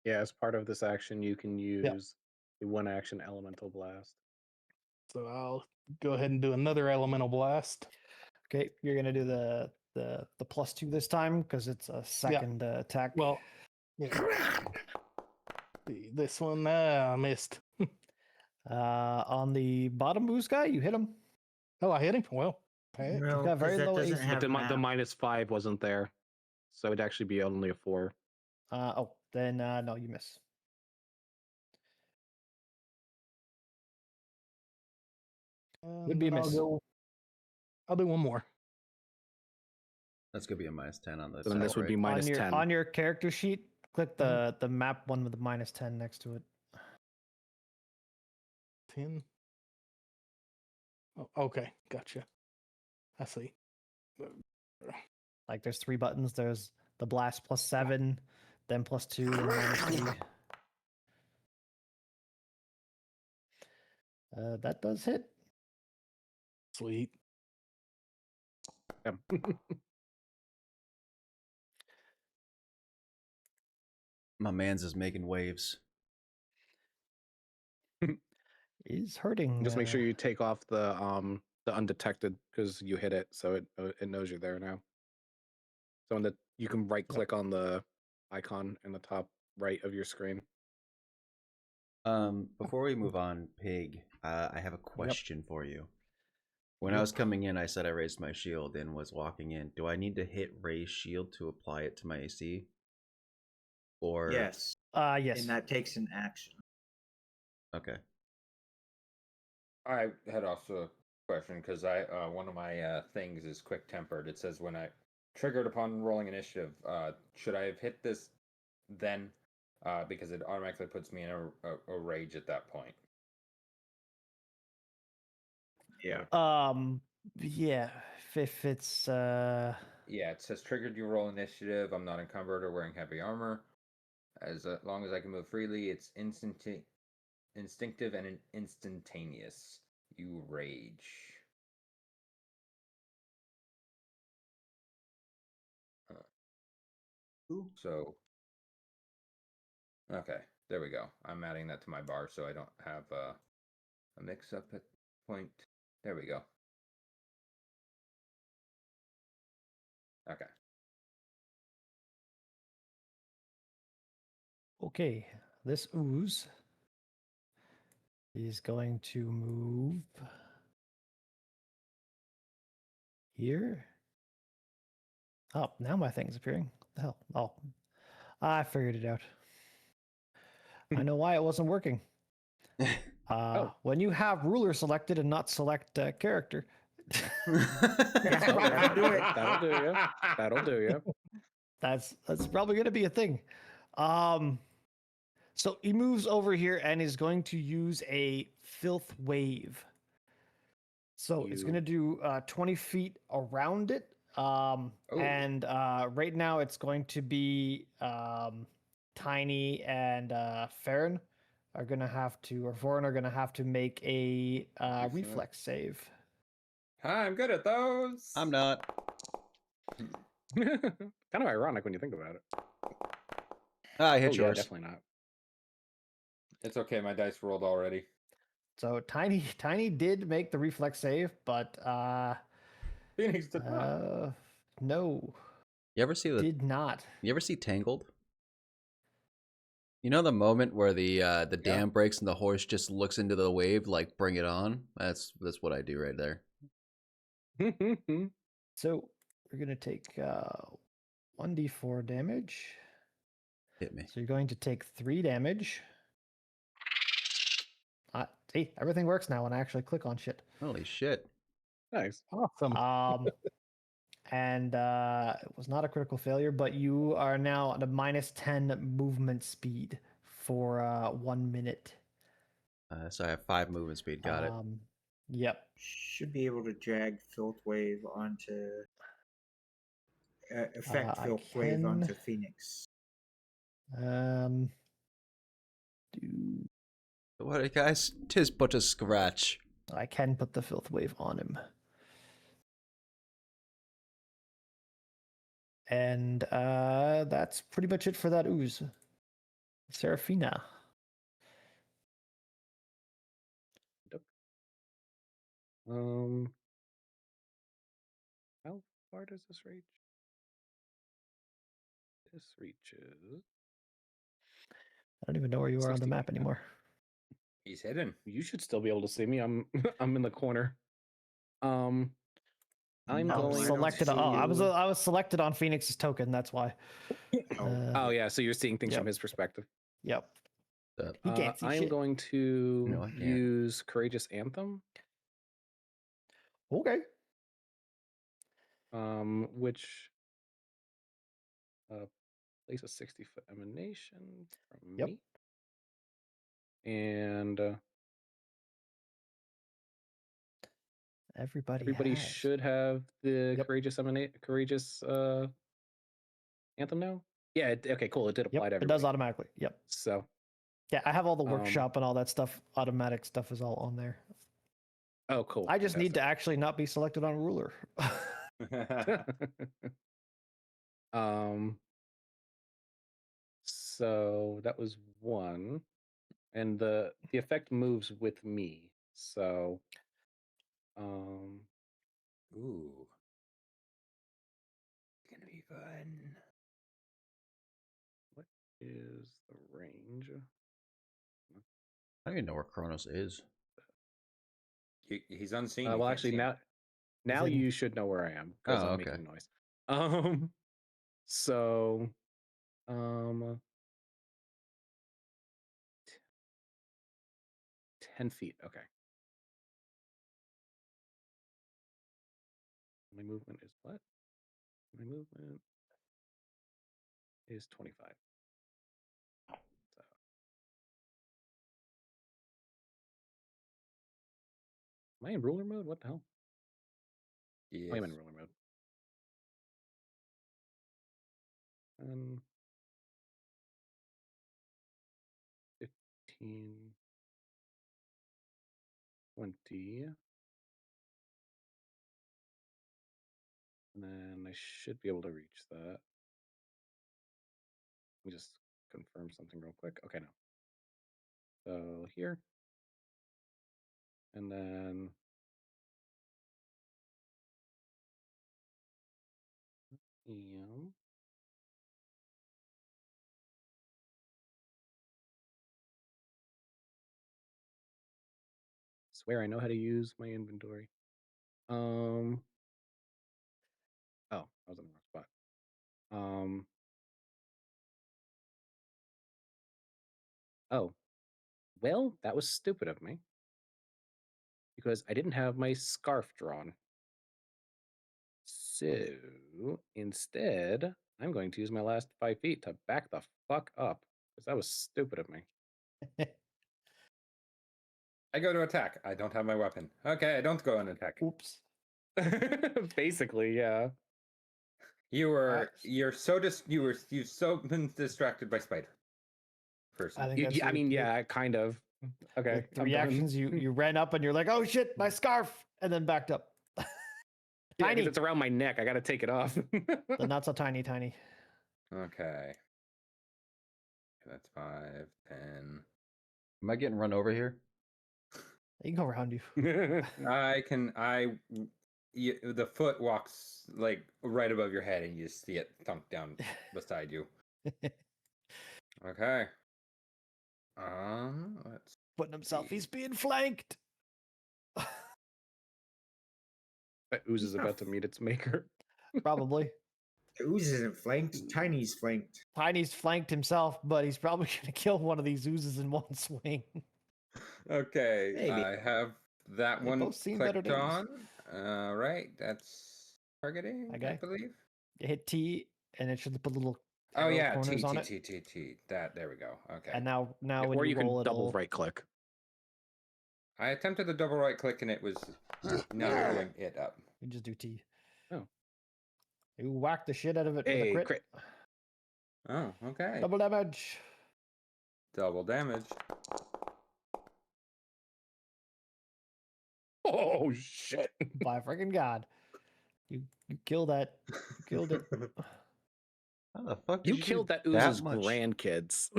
Yeah, as part of this action, you can use a 1 action elemental blast. So I'll go ahead and do another elemental blast. Okay, you're gonna do the +2 this time because it's a second attack. Well, yeah. This one I missed. On the bottom boost guy, you hit him. Oh, I hit him. Well, hey, No, got very 'cause that low doesn't AC. have But the map. -5 wasn't there, so it'd actually be only a 4. Then no, you miss. Would be a then miss. I'll do one more. That's gonna be a -10 on this. So then this would be right? minus on your 10. on your character sheet, click the map one with the -10 next to it. 10. Oh, okay, gotcha. I see. Like there's 3 buttons. There's the blast +7, then +2, then -3. That does hit. Sweet. Yep. My man's is making waves. Is hurting. Just make sure you take off the undetected because you hit it, so it knows you're there now. So you can right click on the icon in the top right of your screen. Before we move on, Pig, I have a question for you. When I was coming in, I said I raised my shield and was walking in. Do I need to hit raise shield to apply it to my AC? Or Yes. Yes. And that takes an action. Okay. I had also a question because one of my things is quick tempered. It says when I triggered upon rolling initiative, should I have hit this then? Because it automatically puts me in a rage at that point. Yeah. Yeah. If it's Yeah, it says triggered your roll initiative. I'm not encumbered or wearing heavy armor. As long as I can move freely, it's instinctive and instantaneous. You rage. So, okay, there we go. I'm adding that to my bar so I don't have a mix-up at point. There we go. Okay. Okay, this ooze is going to move here. Oh, now my thing's appearing. The hell? Oh, I figured it out. I know why it wasn't working. When you have ruler selected and not select character. That'll do it. That'll do you. That'll do you. That's probably going to be a thing. So he moves over here and is going to use a filth wave. So it's going to do 20 feet around it. And right now it's going to be Tiny and Farron are going to have to, or Vorin are going to have to make a reflex save. Hi, I'm good at those. I'm not. Kind of ironic when you think about it. I hit Yeah, yours. definitely not. It's okay. My dice rolled already. So Tiny did make the reflex save, but Phoenix did not. no, You ever see did not. You ever see Tangled? You know the moment where the dam breaks and the horse just looks into the wave like bring it on? That's what I do right there. So we're gonna take 1d4 damage. Hit me. So you're going to take 3 damage. See, everything works now when I actually click on shit. Holy shit. Nice. Awesome. And it was not a critical failure, but you are now at a -10 movement speed for 1 minute. So I have 5 movement speed. Got it. Yep. Should be able to drag Filth Wave onto affect I Filth Wave can- onto Phoenix. What, guys? 'Tis but a scratch. I can put the filth wave on him. And that's pretty much it for that ooze. Seraphina. How far does this reach? This reaches. I don't even know where you are on the 60 map feet now. anymore. He's hidden. You should still be able to see me. I'm I'm in the corner. I'm No, going I don't selected. see I was you. I was selected on Phoenix's token. That's why. Oh yeah, so you're seeing things Yep. from his perspective. Yep. Uh, He can't see I am shit. going to No, I can't. use Courageous Anthem, Okay. which places 60-foot emanation from Yep. me, and everybody has. should have the Yep. courageous anthem now. Yeah. Okay. Cool. It did apply Yep. to It everybody. does automatically. Yep. So. Yeah, I have all the workshop and all that stuff. Automatic stuff is all on there. Oh, cool. I just need to actually not be selected on ruler. So that was one, and the effect moves with me. So, Ooh. It's gonna be fun. what is the range? I don't even know where Kronos is. He's unseen. you Well, can't actually, see him. now in- you should know where I am because Oh, I'm okay. making noise. So, 10 feet. Okay. My movement is what? My movement is 25. So. Am I in ruler mode? What the hell? Yes. I am in ruler mode. 10, 15, 20. And then I should be able to reach that. Let me just confirm something real quick. Okay, no. So here. And then yeah. Swear I know how to use my inventory. Oh, I was in the wrong spot. Oh, well, that was stupid of me because I didn't have my scarf drawn. So instead, I'm going to use my last 5 feet to back the fuck up because that was stupid of me. I go to attack. I don't have my weapon. Okay, I don't go and attack. Oops. Basically, yeah. You're so you've so been distracted by Spider. Person. I think that's I mean, your- yeah, kind of. Okay. Like I'm 3 done. actions. You ran up and you're like, oh shit, my scarf, and then backed up. Yeah, 'cause Tiny. it's around my neck. I got to take it off. The not so tiny. Okay. That's 5, 10. Am I getting run over here? He can go around you. The foot walks like right above your head and you just see it thunk down beside you. Okay. Let's Putting himself. see. He's being flanked. That ooze is about to meet its maker. Probably. The ooze isn't flanked. Tiny's flanked. Tiny's flanked himself, but he's probably gonna kill one of these oozes in one swing. Okay, Maybe. I have that They one both seen better clicked days. on. Right, that's targeting, I Okay. believe. You hit T, and it should put little Oh arrow yeah, corners on it. T. That there we go. Okay. And now when Or you you can roll, double it'll- right click. I attempted the double right click and it was not pulling it up. You just do T. Oh. You whack the shit out of it with Hey, a crit. crit. Oh, okay. Double damage. Double damage. Oh shit! By freaking God. You killed that. You killed it. How the fuck did You do killed that that ooze's much grandkids.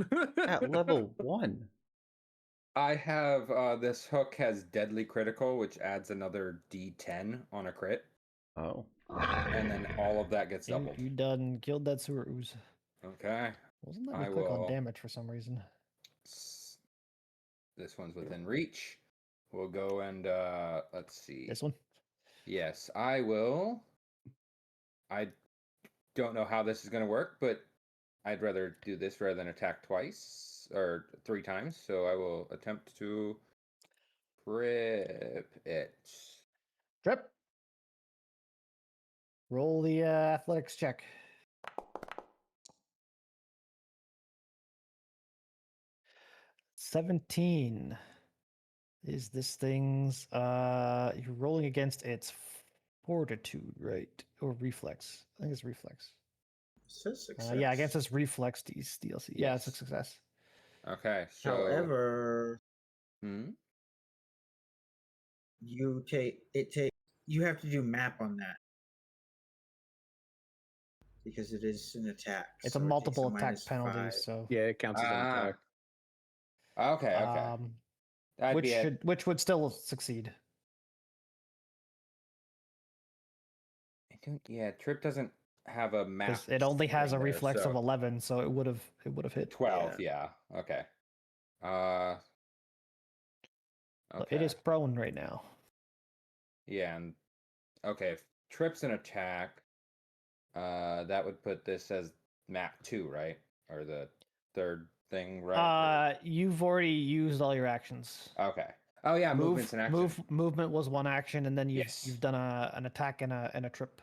at level 1? I have this hook has deadly critical, which adds another D10 on a crit, Oh. and then all of that gets doubled. You done killed that sewer ooze. Okay. Wasn't letting I me click on will- damage for some reason. This one's within reach. We'll go and let's see. This one? Yes, I will. I don't know how this is going to work, but I'd rather do this rather than attack twice or 3 times. So I will attempt to trip it. Trip. Roll the athletics check. $17 is this thing's you're rolling against its fortitude, right? Or reflex. I think it's reflex. Says Yeah, success. against its reflex DLC. Yeah, it's a Yes. success. Okay, so However, Hmm? you you have to do map on that because it is an attack. It's so a it takes multiple attack minus penalty, 5. so Yeah, it counts as an Ah, attack. Okay. That'd be it. which would still succeed. Yeah, trip doesn't have a map. 'Cause it only has a thing there, reflex of so 11, so it would have hit. 12. Yeah. Okay. So Okay. it is prone right now. Yeah, and okay, if trip's an attack, that would put this as map 2, right? Or the third thing, right? You've already used all your actions. Okay. Oh yeah, movement's an action. Movement was one action, and then Yes. you've done an attack and a trip.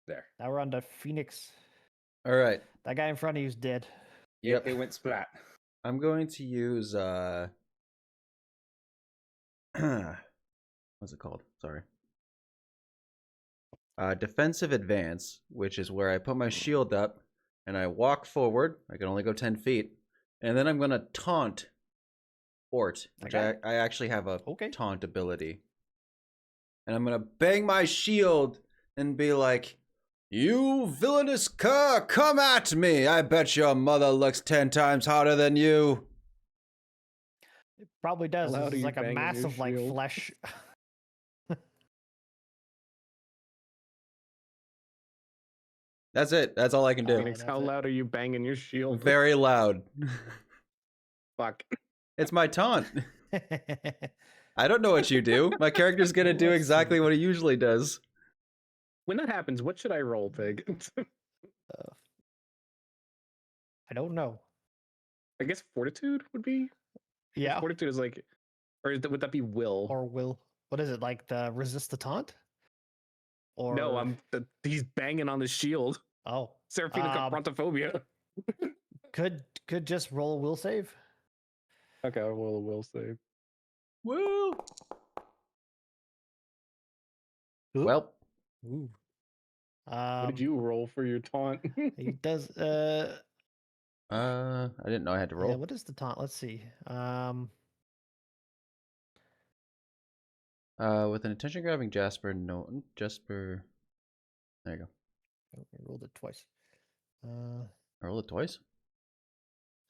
There. Now we're on to Phoenix. All right. That guy in front of you is dead. Yep. It went splat. I'm going to use what's it called? Sorry. defensive advance, which is where I put my shield up and I walk forward. I can only go 10 feet. And then I'm going to taunt Ort, which Okay. I actually have a Okay. taunt ability. And I'm going to bang my shield and be like, "You villainous cur, come at me! I bet your mother looks 10 times hotter than you." It probably does. How loud This are is you like a banging your massive like shield? flesh. That's it. That's all I can do. Phoenix, how that's it. loud are you banging your shield? Very loud. Fuck. It's my taunt. I don't know what you do. My character's gonna do Let's exactly see. what he usually does. When that happens, what should I roll, Pig? I don't know. I guess fortitude would be. Yeah. Fortitude is like, or would that be will? Or will. What is it, like the resist the taunt? Or No, he's banging on the shield. Oh. Seraphina confrontophobia. Could just roll a will save. Okay, I'll roll a will save. Woo! Oop. Well, Ooh. What did you roll for your taunt? He does I didn't know I had to roll. yeah, what is the taunt? Let's see. With an attention grabbing Jasper, no Jasper. There you go. I rolled it twice. I rolled it twice.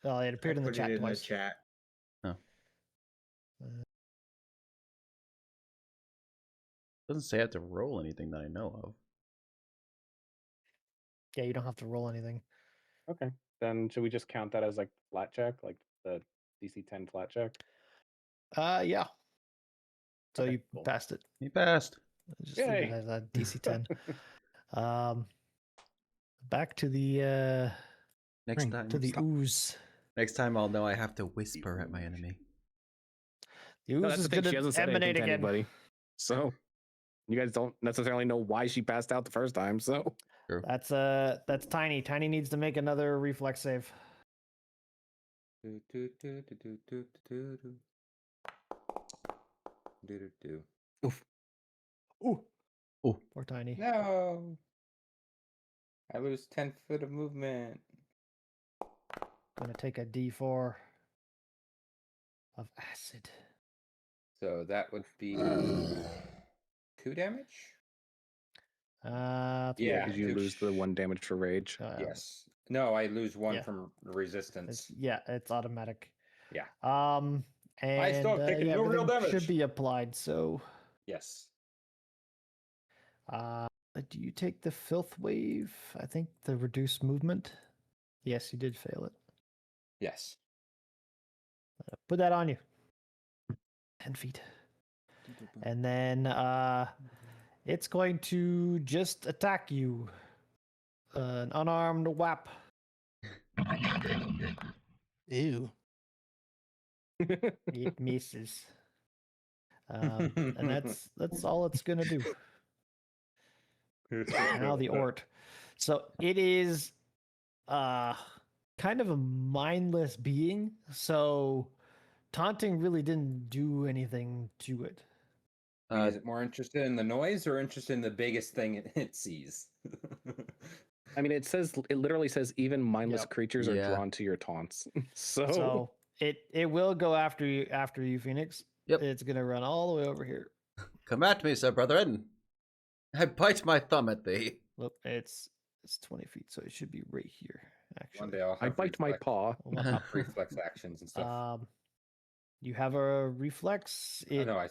Oh, it appeared in the Put chat it in twice. the chat. Doesn't say I have to roll anything that I know of. Yeah, you don't have to roll anything. Okay, then should we just count that as like flat check, like the DC 10 flat check? Yeah. So Okay, you cool. passed it. He passed. Just leave Yay. it as a DC 10. Back to the Next time, ooze. next time I'll know I have to whisper at my enemy. The ooze No, that's is the thing. going She hasn't to said anything emanate to again. anybody, so you guys don't necessarily know why she passed out the first time. So True. That's Tiny. Tiny needs to make another reflex save. Do, do, do, do, do, do, do, do. Do, do, do. Ooh. Ooh. Poor Tiny. No. I lose 10 foot of movement. Gonna take a D4 of acid. So that would be 2 damage? Yeah. Yeah. did you two lose the 1 damage for rage? Yes. No, I lose 1 yeah. from resistance. It's automatic. Yeah. And still taking yeah, no real everything damage. should be applied. So, Yes. do you take the filth wave? I think the reduced movement. Yes, you did fail it. Yes. Put that on you. 10 feet. And then it's going to just attack you. An unarmed whap. Ew. It misses. And that's all it's gonna do. Now the Ort. So it is kind of a mindless being. So taunting really didn't do anything to it. Is it more interested in the noise or interested in the biggest thing it sees? I mean, it literally says even mindless Yep. creatures are Yeah. drawn to your taunts. So, So it will go after you, Phoenix. Yep. It's gonna run all the way over here. Come at me, sir, brethren. I bite my thumb at thee. Look, it's 20 feet, so it should be right here. One Actually, day I'll I have bite my paw. Hold on. reflex actions and stuff. You have a reflex. I know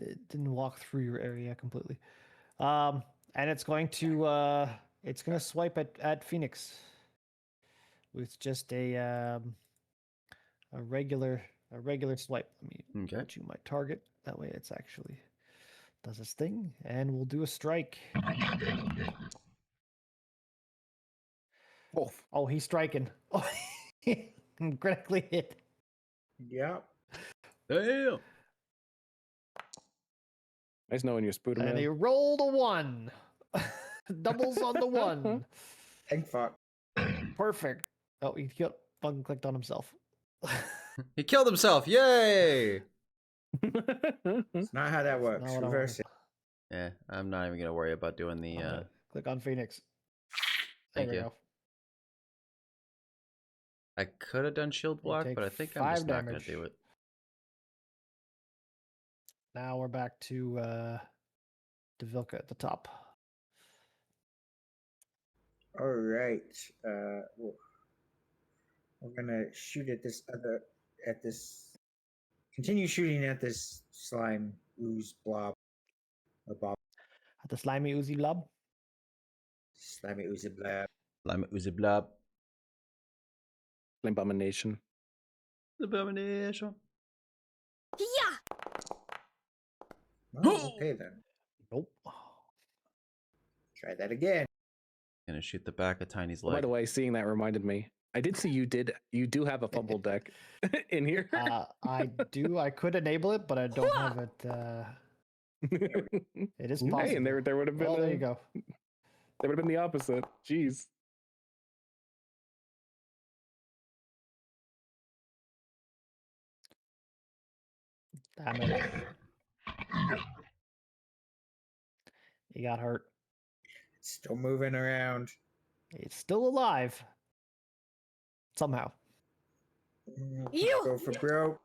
It didn't walk through your area completely. And it's going to swipe at Phoenix with just a regular swipe. Let me Okay. put you my target. That way it's actually does its thing, and we'll do a strike. Oh, he's striking. Oh, critically hit. Yep. Damn. Nice knowing you, Spooderman. And he rolled a 1. Doubles on the 1. Thank fuck. Perfect. Oh, he fucking clicked on himself. He killed himself. Yay! It's not how that works. Not what I Reverse wanted. it. Yeah, I'm not even gonna worry about doing the. Click on Phoenix. There Thank we you. go. I could have done shield You block, take but I think I'm 5 just not gonna damage. do it. Now we're back to Devilka at the top. All right. Well, we're gonna shoot at this other, at this. Continue shooting at this slime ooze blob. A blob, At the slimy oozy blob. slimy oozy blob. Lime Uzi Blob. Abomination. Abomination. Oh, okay then. Nope. Try that again. Gonna shoot the back of Tiny's Oh, by leg. the way, seeing that reminded me. I did see you do have a fumble deck in here. I do. I could enable it, but I don't have it. It is possible. Hey, and there would have been. Well, there you go. There would have been the opposite. Jeez. Damn it. He got hurt. Still moving around. He's still alive. Somehow. Go for broke.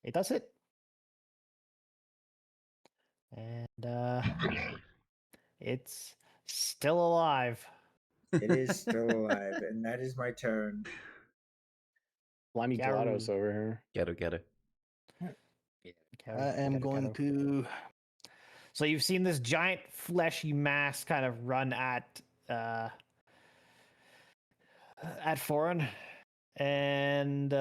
It does it. And it's still alive. It is still alive, and that is my turn. Slimy Garu. GLaDOS over here. Get it. I am going to. So you've seen this giant fleshy mass kind of run at Foreign, and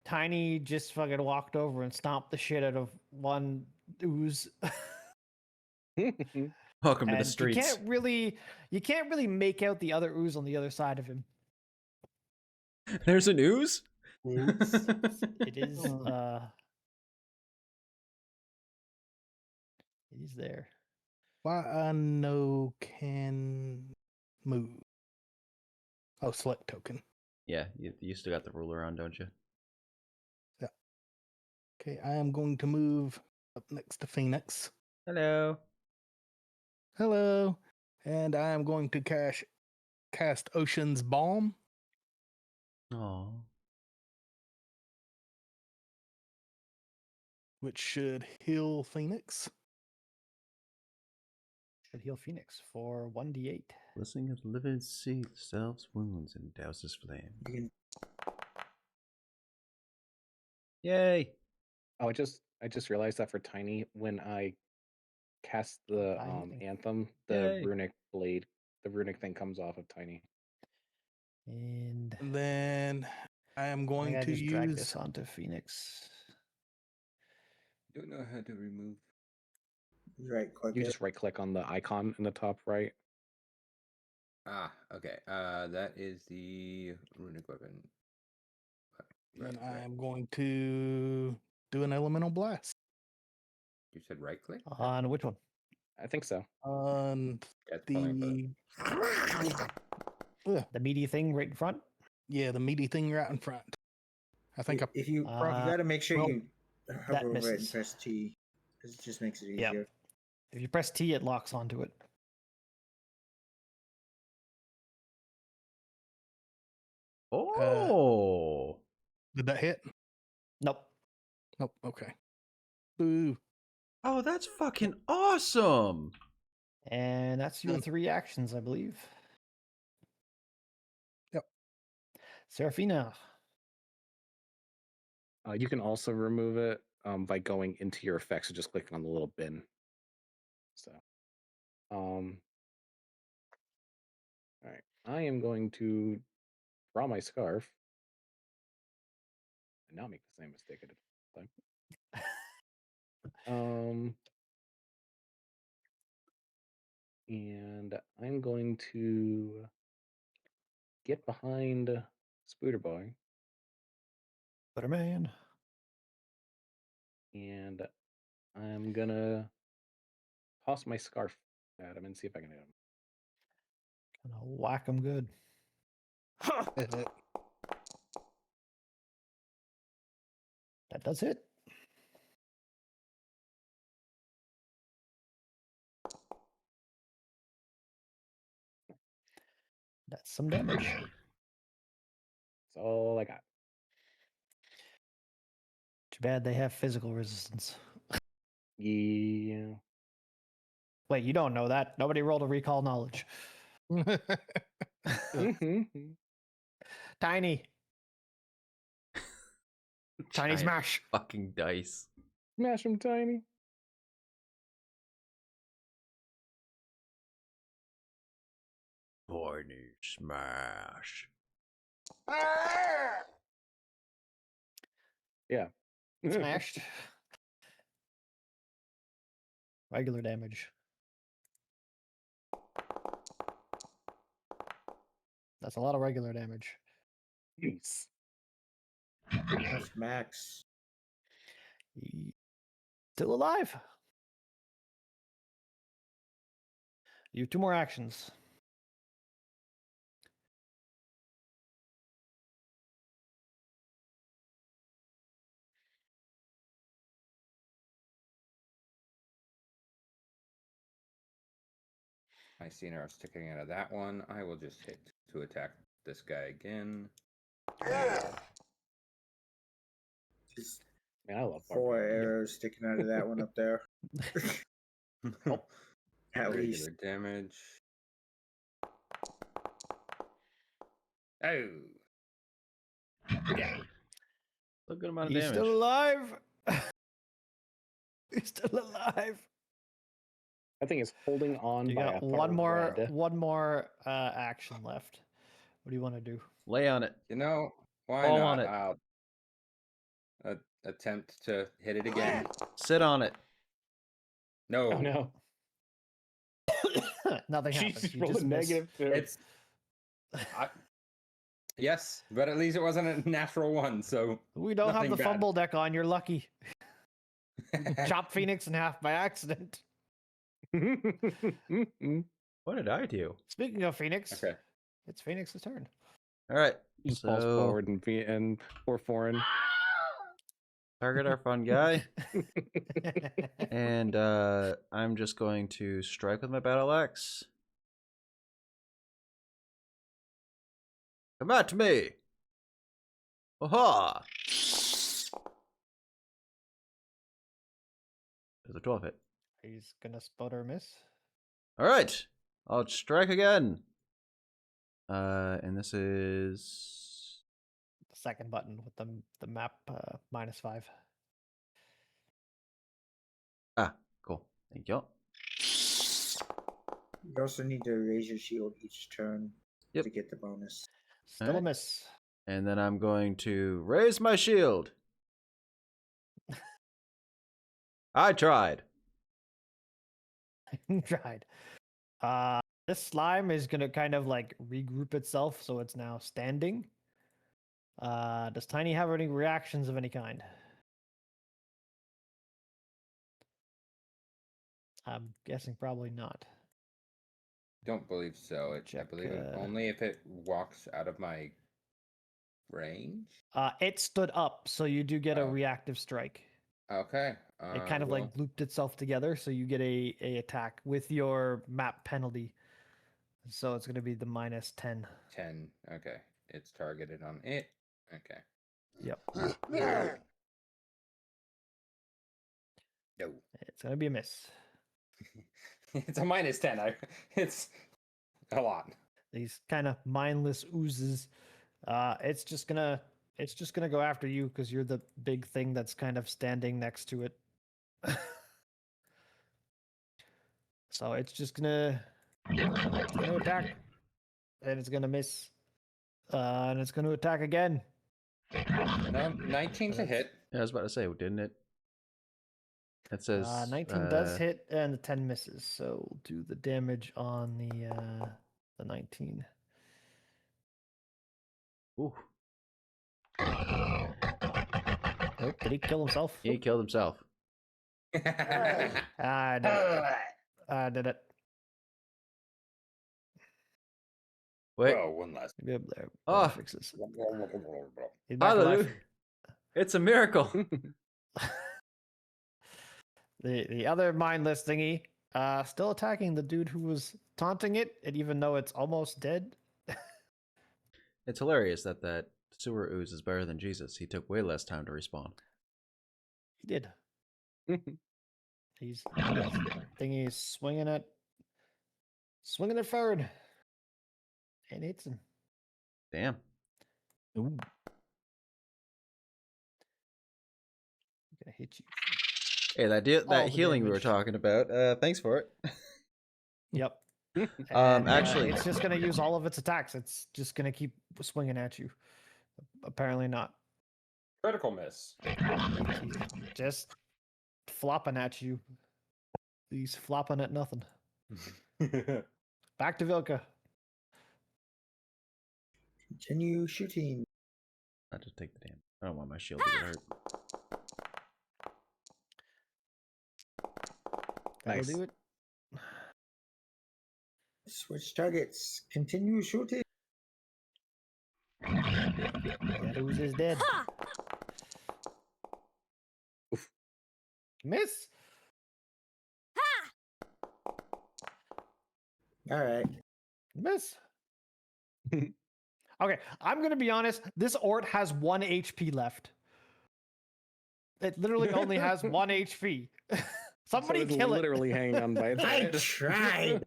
Tiny just fucking walked over and stomped the shit out of one ooze. Welcome to And the streets. you can't really make out the other ooze on the other side of him. There's an ooze? It is it is there. Why I know can move. Oh, select token. Yeah, you still got the ruler on, don't you? Okay, I am going to move up next to Phoenix. Hello. Hello. And I am going to cast Ocean's Balm. Oh. Which should heal Phoenix. Should heal Phoenix for 1d8. Blessing of the living sea, selves wounds and douses flame. You can Yay! Oh, I just realized that for Tiny, when I cast the Tiny. anthem, the Yay. runic blade, the runic thing comes off of Tiny. And And then I am I going think I to just drag use. this onto Phoenix. Don't know how to remove. right click You it. just right click on the icon in the top right. Ah, okay. That is the runic weapon. And I Right. am going to do an elemental blast You said right click? On which one? I think so. on That's probably the The meaty thing right in front? the meaty thing right in front. I think I If you Uh, gotta make sure well, you that hover over it and misses. press T. 'Cause it just makes it Yep. easier. If you press T, it locks onto it. Oh! did that hit? Nope. Nope. Okay. Boo. Oh, that's fucking awesome! And that's your Hmm. 3 actions, I believe. Yep. Serafina. You can also remove it by going into your effects and just clicking on the little bin. So, all right, I am going to draw my scarf and not make the same mistake I did last time. And I'm going to get behind Spooder Boy Butterman. and I'm gonna toss my scarf at him and see if I can hit him. Gonna whack him good. Hit it. That does hit. That's some damage. That's all I got. Too bad they have physical resistance. Yeah. Wait, you don't know that. Nobody rolled a recall knowledge. Mhm. Tiny. Tiny Giant smash. fucking dice. Smash him, Tiny. Tiny smash. Yeah. Smashed. Regular damage. That's a lot of regular damage. Nice. That's max. Still alive. You have 2 more actions. I see an arrow sticking out of that one. I will just hit to attack this guy again. Just Man, I love 4 barbarian. arrows sticking out of that one up there. At Regular least. damage. Oh. Yeah. A good amount of He's damage. still alive. He's still alive. That thing is holding on You by got a one more thread. action left. What do you want to do? Lay on it. You know, why Fall not? on it. I'll attempt to hit it again. Sit on it. No, Oh no. Nothing happens. Jesus, You rolled just a miss. negative. it's yes, but at least it wasn't a natural one. So We don't have nothing the bad. fumble deck on. You're lucky. Chop Phoenix in half by accident. What did I do? Speaking of Phoenix, Okay. it's Phoenix's turn. All right. Just falls So forward and poor foreign. target our fun guy, and I'm just going to strike with my battle axe. Come at me! Aha! There's a 12 hit. He's gonna sputter miss. All right, I'll strike again. And this is The second button with the map -5. cool. Thank you. You also need to raise your shield each turn Yep. to get the bonus. Still a Alright. miss. And then I'm going to raise my shield. I tried. Tried. This slime is gonna kind of like regroup itself, so it's now standing. Does Tiny have any reactions of any kind? I'm guessing probably not. Don't believe so. I Check, believe it only if it walks out of my range. It stood up, so you do get a Oh. reactive strike. Okay. It kind of like looped itself together, so you get a attack with your map penalty. So it's gonna be the -10. 10. Okay. It's targeted on it. Okay. Yep. No. It's gonna be a miss. It's a -10. It's a lot. These kind of mindless oozes. It's just gonna go after you because you're the big thing that's kind of standing next to it. So it's just gonna attack, and it's gonna miss, and it's gonna attack again. No, 19 to hit. Yeah, I was about to say, didn't it? It says 19 does hit, and the 10 misses. So we'll do the damage on the 19. Ooh, Oh, did he kill himself? he killed himself. I did it. I did it. Wait. Well, one last. Good there. Ah. Fixes. He's back alive. Hallelujah. It's a miracle. The other mindless thingy, still attacking the dude who was taunting it, and even though it's almost dead. It's hilarious that sewer ooze is better than Jesus. He took way less time to respawn. He did. He's thingy's swinging it forward, and hits him. Damn. Ooh. Gonna hit you. Hey, that All that the healing we were damage. talking about. Thanks for it. Yep. And, actually- it's just gonna use all of its attacks. It's just gonna keep swinging at you. Apparently not. Critical miss. He's just flopping at you. He's flopping at nothing. Back to Vilka. Continue shooting. Not to take the damage. I don't want my shield to get hurt. That'll Nice. do it. Switch targets. Continue shooting. That ooze is dead. Miss. All right. Miss. Okay, I'm gonna be honest. This Ort has 1 HP left. It literally only has 1 HP. Somebody So it's kill it. literally hanging on by its I head. tried.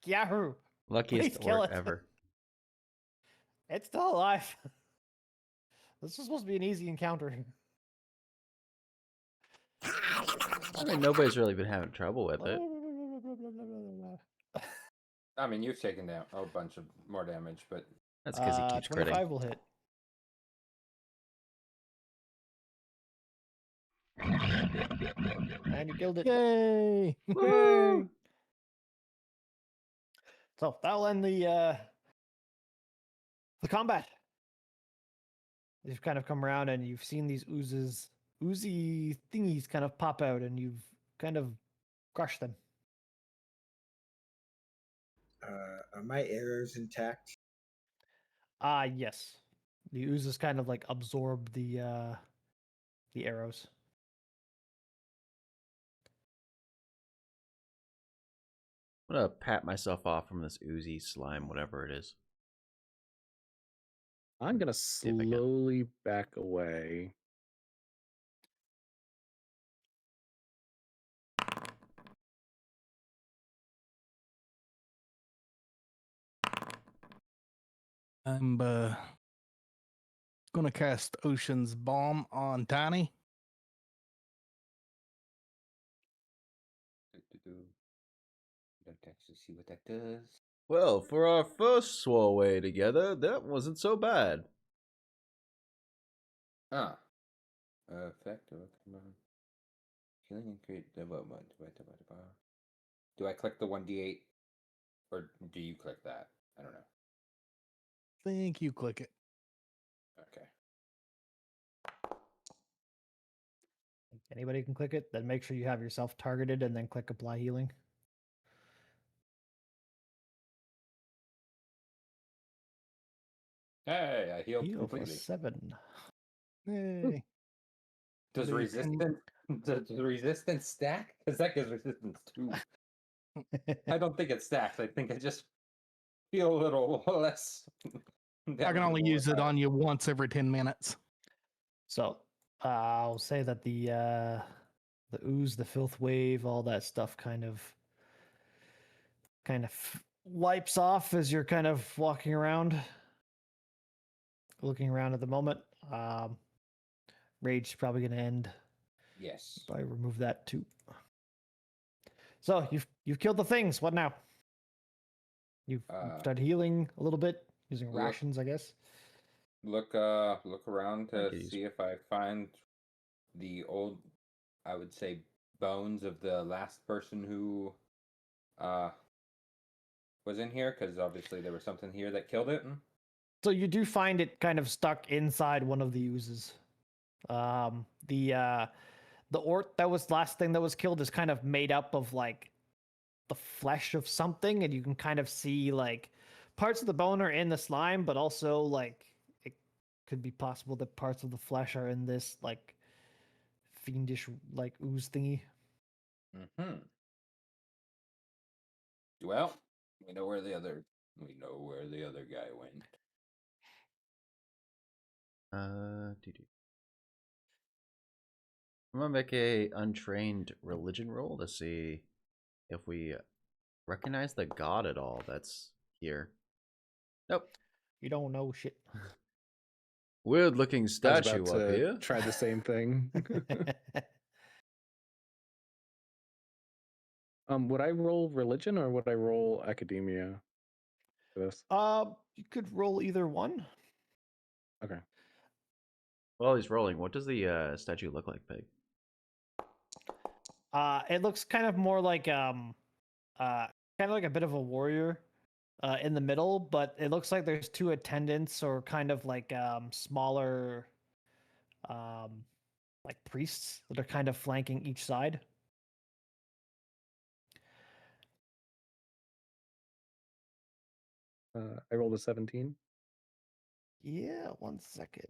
Yahoo! Luckiest Please kill ort it. ever. It's still alive. This is supposed to be an easy encounter. I mean, nobody's really been having trouble with it. I mean, you've taken down a bunch of more damage, but That's because he keeps 25 critting. will hit. And you killed it. Yay! Woo! So that'll end the combat. You've kind of come around and you've seen these oozy thingies kind of pop out, and you've kind of crushed them. Are my arrows intact? Yes. The oozes kind of like absorb the arrows. I'm gonna pat myself off from this oozy slime, whatever it is. I'm gonna if I can. slowly back away. I'm gonna cast Ocean's Bomb on Tiny. don't actually see what that does. Well, for our first swordway together, that wasn't so bad. Ah. Effect of killing and create the Do I click the 1d8 or do you click that? I don't know. Think you click it. Okay. Anybody can click it. Then make sure you have yourself targeted, and then click apply healing. Hey, I healed Heal for completely. 7. Yay! Does They- resistance does the resistance stack? Because that gives resistance 2. I don't think it stacks. I think I just feel a little less. I can only use it on you once every 10 minutes. So I'll say that the ooze, the filth wave, all that stuff kind of wipes off as you're kind of walking around, looking around at the moment. Rage is probably going to end. Yes. Probably remove that too. So you've killed the things. What now? You've started healing a little bit using look- rations, I guess. Look around to could use- see if I find the old, I would say, bones of the last person who was in here, because obviously there was something here that killed it. So you do find it kind of stuck inside one of the oozes. The Ort that was last thing that was killed is kind of made up of like the flesh of something, and you can kind of see like parts of the bone are in the slime, but also like it could be possible that parts of the flesh are in this like fiendish like ooze thingy. Mm-hmm. Well, we know where the other guy went. Doo-doo. I'm gonna make a untrained religion roll to see if we recognize the god at all that's here. Nope. You don't know shit. Weird looking I was statue about up to here. try the same thing. Would I roll religion or would I roll academia for this? You could roll either one. Okay. While he's rolling, what does the statue look like, Peg? It looks kind of more like kind of like a bit of a warrior in the middle, but it looks like there's two attendants or kind of like smaller like priests that are kind of flanking each side. I rolled a 17. Yeah, 1 second.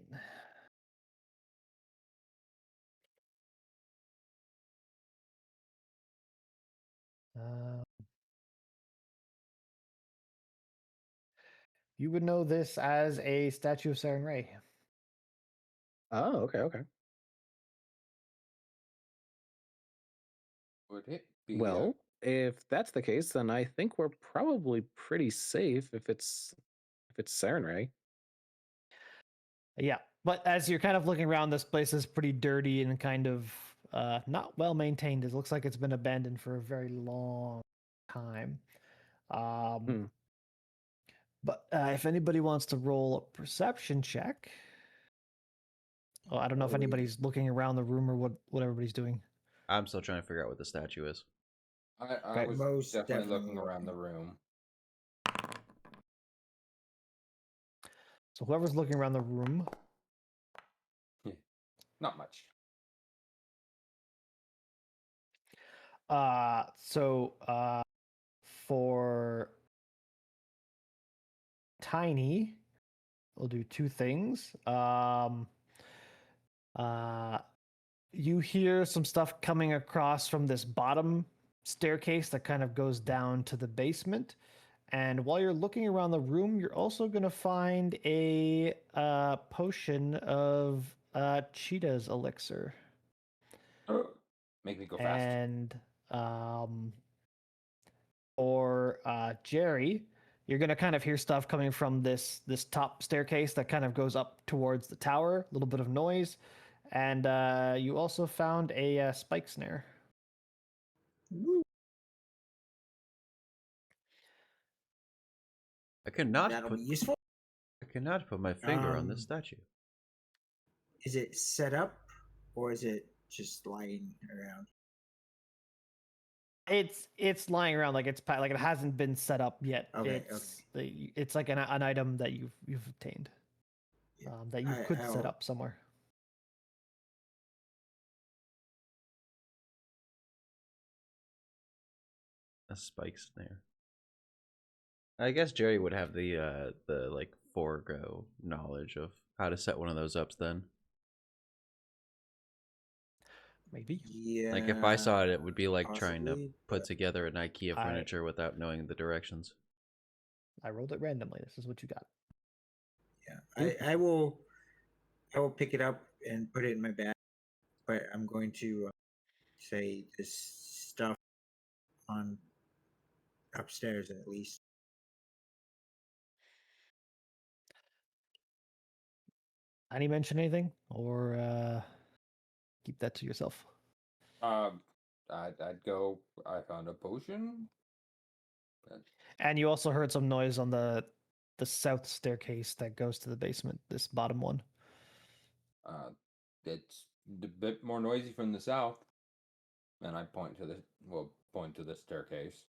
You would know this as a statue of Saren Ray. Oh, okay. Would it be? Well, if that's the case, then I think we're probably pretty safe if it's Saren Ray. Yeah, but as you're kind of looking around, this place is pretty dirty and kind of not well maintained. It looks like it's been abandoned for a very long time. Hmm. But if anybody wants to roll a perception check, well, I don't know if Oh, yeah. anybody's looking around the room or what everybody's doing. I'm still trying to figure out what the statue is. I Okay. was Most definitely definitely looking around the looking. room. So whoever's looking around the room, Not much. for Tiny, we'll do two things. You hear some stuff coming across from this bottom staircase that kind of goes down to the basement. And while you're looking around the room, you're also going to find a potion of Cheetah's elixir. Make me go fast. And for Jerry, you're going to kind of hear stuff coming from this top staircase that kind of goes up towards the tower, a little bit of noise. And you also found a spike snare. I cannot That'll put be useful. my finger on this Um, statue. Is it set up or is it just lying around? It's lying around like like it hasn't been set up yet. Okay, It's like an item that you've obtained Yeah. that you could set I'll- up somewhere. A spike snare. I guess Jerry would have the like forego knowledge of how to set one of those up then. Maybe. Yeah. Like if I saw it, it would be like trying to possibly, put but together an IKEA I- furniture without knowing the directions. I rolled it randomly. This is what you got. yeah, I will pick it up and put it in my bag, but I'm going to say this stuff on upstairs at least. Any mention anything or keep that to yourself? I'd go. I found a potion. And you also heard some noise on the south staircase that goes to the basement. This bottom one. It's a bit more noisy from the south. And I point to the staircase.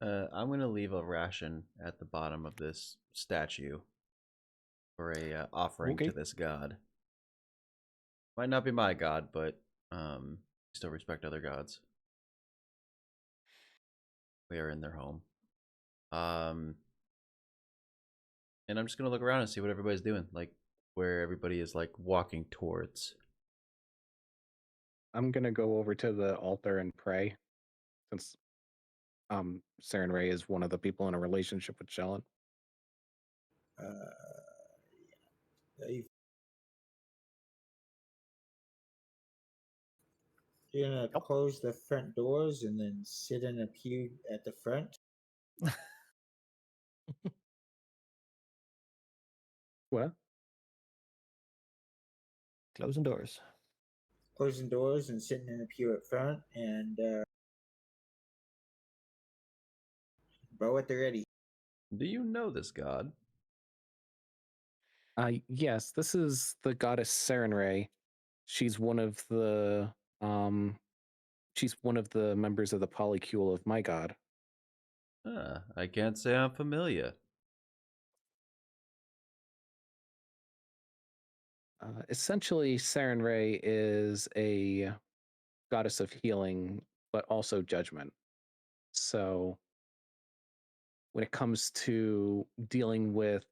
I'm gonna leave a ration at the bottom of this statue for a offering Okay. to this god. Might not be my god, but still respect other gods. We are in their home. And I'm just gonna look around and see what everybody's doing, like where everybody is like walking towards. I'm gonna go over to the altar and pray, since Saren Ray is one of the people in a relationship with Shellen. You- You're gonna close the front doors and then sit in a pew at the front. What? Closing doors. Closing doors and sitting in a pew at front, and bow at the ready. Do you know this god? Yes, this is the goddess Saren Ray. She's one of the members of the polycule of my god. I can't say I'm familiar. Essentially, Saren Ray is a goddess of healing, but also judgment. So, when it comes to dealing with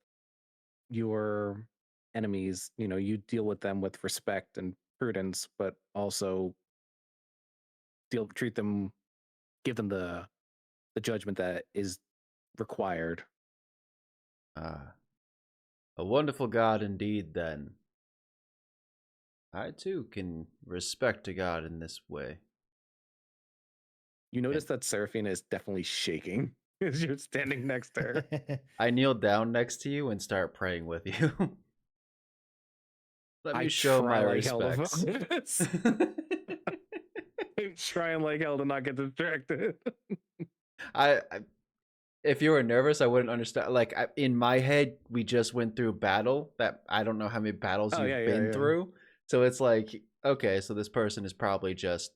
your enemies, you deal with them with respect and prudence, but also treat them, give them the judgment that is required. Ah, a wonderful god indeed, then. I too can respect a god in this way. You notice that Seraphina is definitely shaking as you're standing next to her. I kneel down next to you and start praying with you. Let me show my try like hell to respects. focus. I'm trying like hell to not get distracted. I if you were nervous, I wouldn't understand. Like in my head, we just went through battle. That I don't know how many battles Oh, you've yeah, been yeah. through. So it's like, okay, so this person is probably just,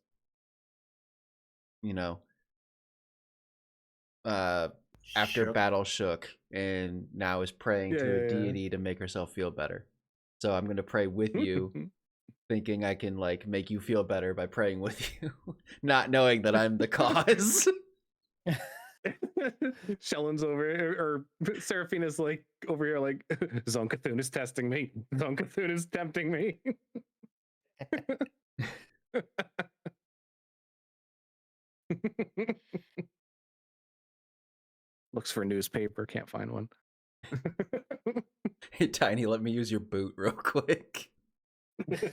after Shook. battle shook and now is praying to a Yeah. deity to make herself feel better. So I'm gonna pray with you, thinking I can like make you feel better by praying with you, not knowing that I'm the cause. Shellen's over here, or Seraphina's like over here, like Zonkathun is testing me. Zonkathun is tempting me. Looks for a newspaper, can't find one. Hey, Tiny, let me use your boot real quick. It's in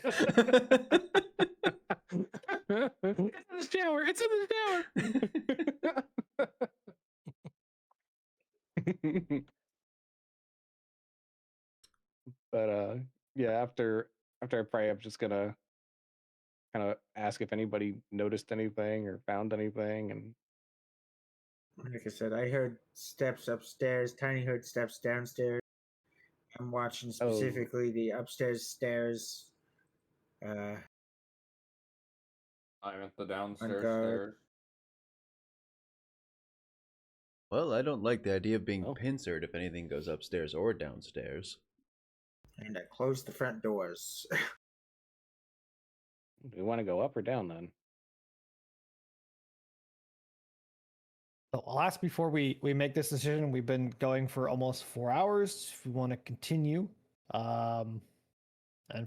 the shower. It's in the shower. But yeah, after I pray, I'm just gonna kind of ask if anybody noticed anything or found anything, and Like I said, I heard steps upstairs. Tiny heard steps downstairs. I'm watching specifically the upstairs stairs. I'm at the downstairs guard. stairs. Well, I don't like the idea of being Oh. pincered if anything goes upstairs or downstairs. And I closed the front doors. do we want to go up or down then? So I'll ask before we make this decision. We've been going for almost 4 hours. If we want to continue, and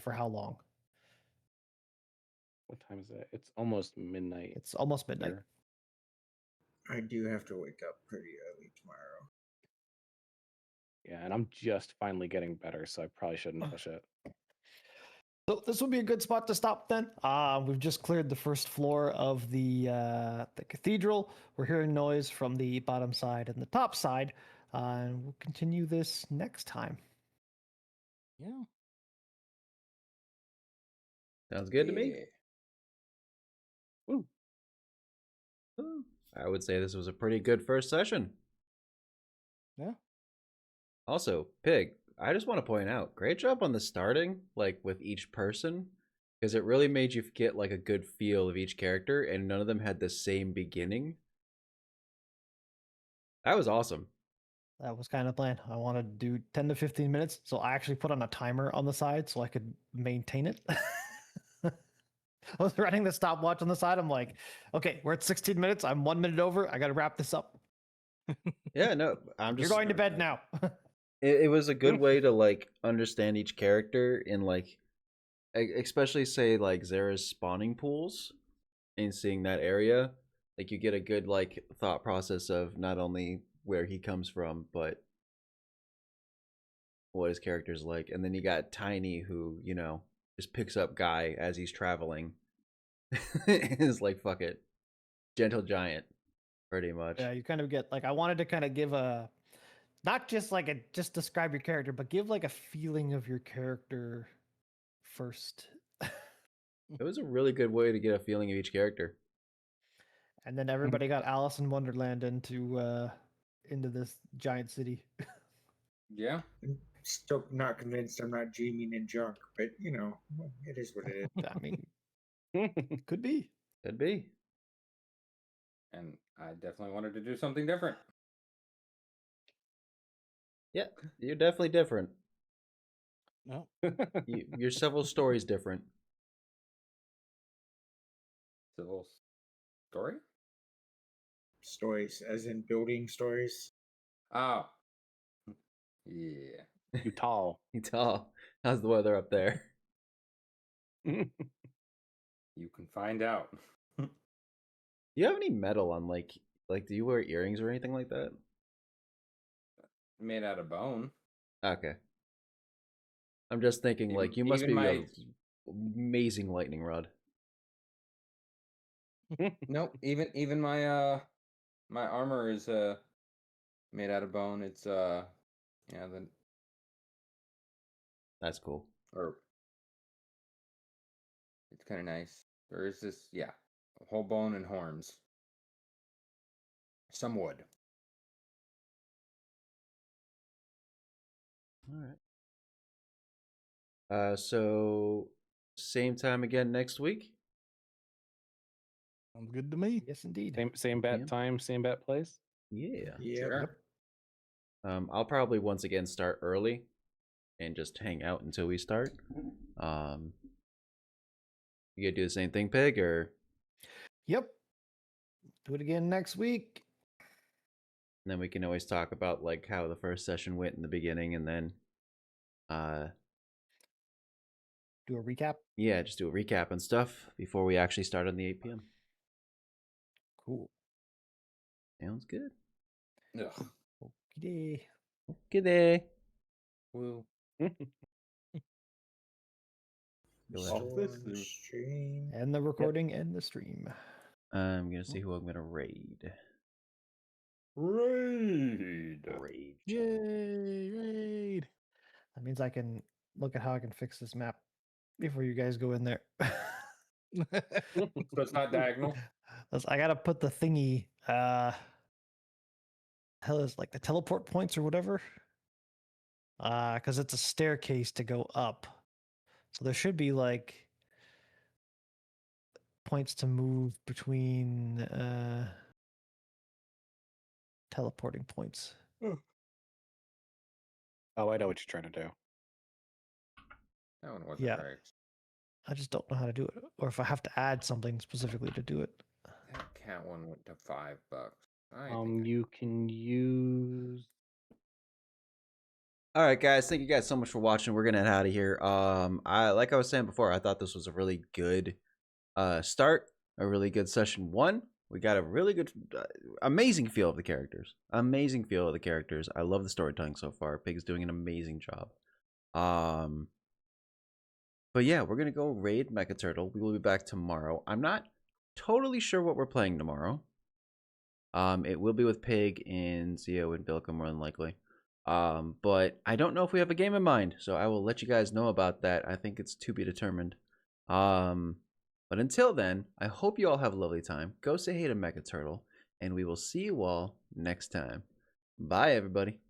for how long? What time is it? It's almost midnight. It's almost midnight. There. I do have to wake up pretty early tomorrow. Yeah, and I'm just finally getting better, so I probably shouldn't push it. So this would be a good spot to stop then. We've just cleared the first floor of the cathedral. We're hearing noise from the bottom side and the top side, and we'll continue this next time. Yeah. Sounds good to me. Yeah. Woo. I would say this was a pretty good first session. Yeah. Also, Pig, I just want to point out, great job on the starting, like with each person, because it really made you get like a good feel of each character, and none of them had the same beginning. That was awesome. That was kind of the plan. I wanted to do 10 to 15 minutes, so I actually put on a timer on the side so I could maintain it. I was running the stopwatch on the side. I'm like, okay, we're at 16 minutes. I'm 1 minute over. I got to wrap this up. Yeah, no, I'm just. You're going to bed now. it was a good way to like understand each character in like especially say like Zera's spawning pools and seeing that area. Like you get a good like thought process of not only where he comes from, but what his character's like. And then you got Tiny who, you know, just picks up Guy as he's traveling. Is like fuck it. Gentle giant, pretty much. Yeah, you kind of get like I wanted to kind of give a not just like a just describe your character, but give like a feeling of your character first. It was a really good way to get a feeling of each character. And then everybody got Alice in Wonderland into this giant city. Yeah. I'm still not convinced I'm not dreaming in junk, but you know, it is what it is. I mean, could be. Could be. And I definitely wanted to do something different. Yeah, you're definitely different. No. Your several stories different. Civil story? Stories, as in building stories. Oh. Yeah. You tall. You tall. How's the weather up there? You can find out. Do you have any metal on like do you wear earrings or anything like that? Made out of bone. Okay. I'm just thinking like you must be Even an amazing lightning rod. Nope. Even my my armor is made out of bone. It's yeah, That's cool. or it's kind of nice. There is this, yeah, whole bone and horns. Some wood. All right. So same time again next week. Sounds good to me. Yes, indeed. Same bat Yeah. time, same bat place. Yeah. Yeah. Sure. I'll probably once again start early and just hang out until we start. You gonna do the same thing, Pig, or Yep. Do it again next week. and then we can always talk about like how the first session went in the beginning and then Do a recap. yeah, just do a recap and stuff before we actually start on the 8 p.m. Cool. Sounds good. Ugh. Okay. Good day. Woo. Go Off ahead. this Storm soon. stream. And the recording and the stream. I'm gonna see who I'm gonna raid. Raid. Raid. Yay, raid. That means I can look at how I can fix this map before you guys go in there. So it's not diagonal. I gotta put the thingy hell is like the teleport points or whatever. Because it's a staircase to go up. So there should be like points to move between teleporting points. Oh, I know what you're trying to do. That one wasn't Yeah. right. I just don't know how to do it, or if I have to add something specifically to do it. That cat one went to $5. I think You can use. All right, guys. Thank you guys so much for watching. We're gonna head out of here. Like I was saying before, I thought this was a really good start, a really good session 1. We got a really good, amazing feel of the characters. Amazing feel of the characters. I love the storytelling so far. Pig's doing an amazing job. But yeah, we're gonna go raid Mecha Turtle. We will be back tomorrow. I'm not totally sure what we're playing tomorrow. It will be with Pig and Zio and Bilka more than likely. But I don't know if we have a game in mind, so I will let you guys know about that. I think it's to be determined. But until then, I hope you all have a lovely time. Go say hey to Mecha Turtle, and we will see you all next time. Bye, everybody.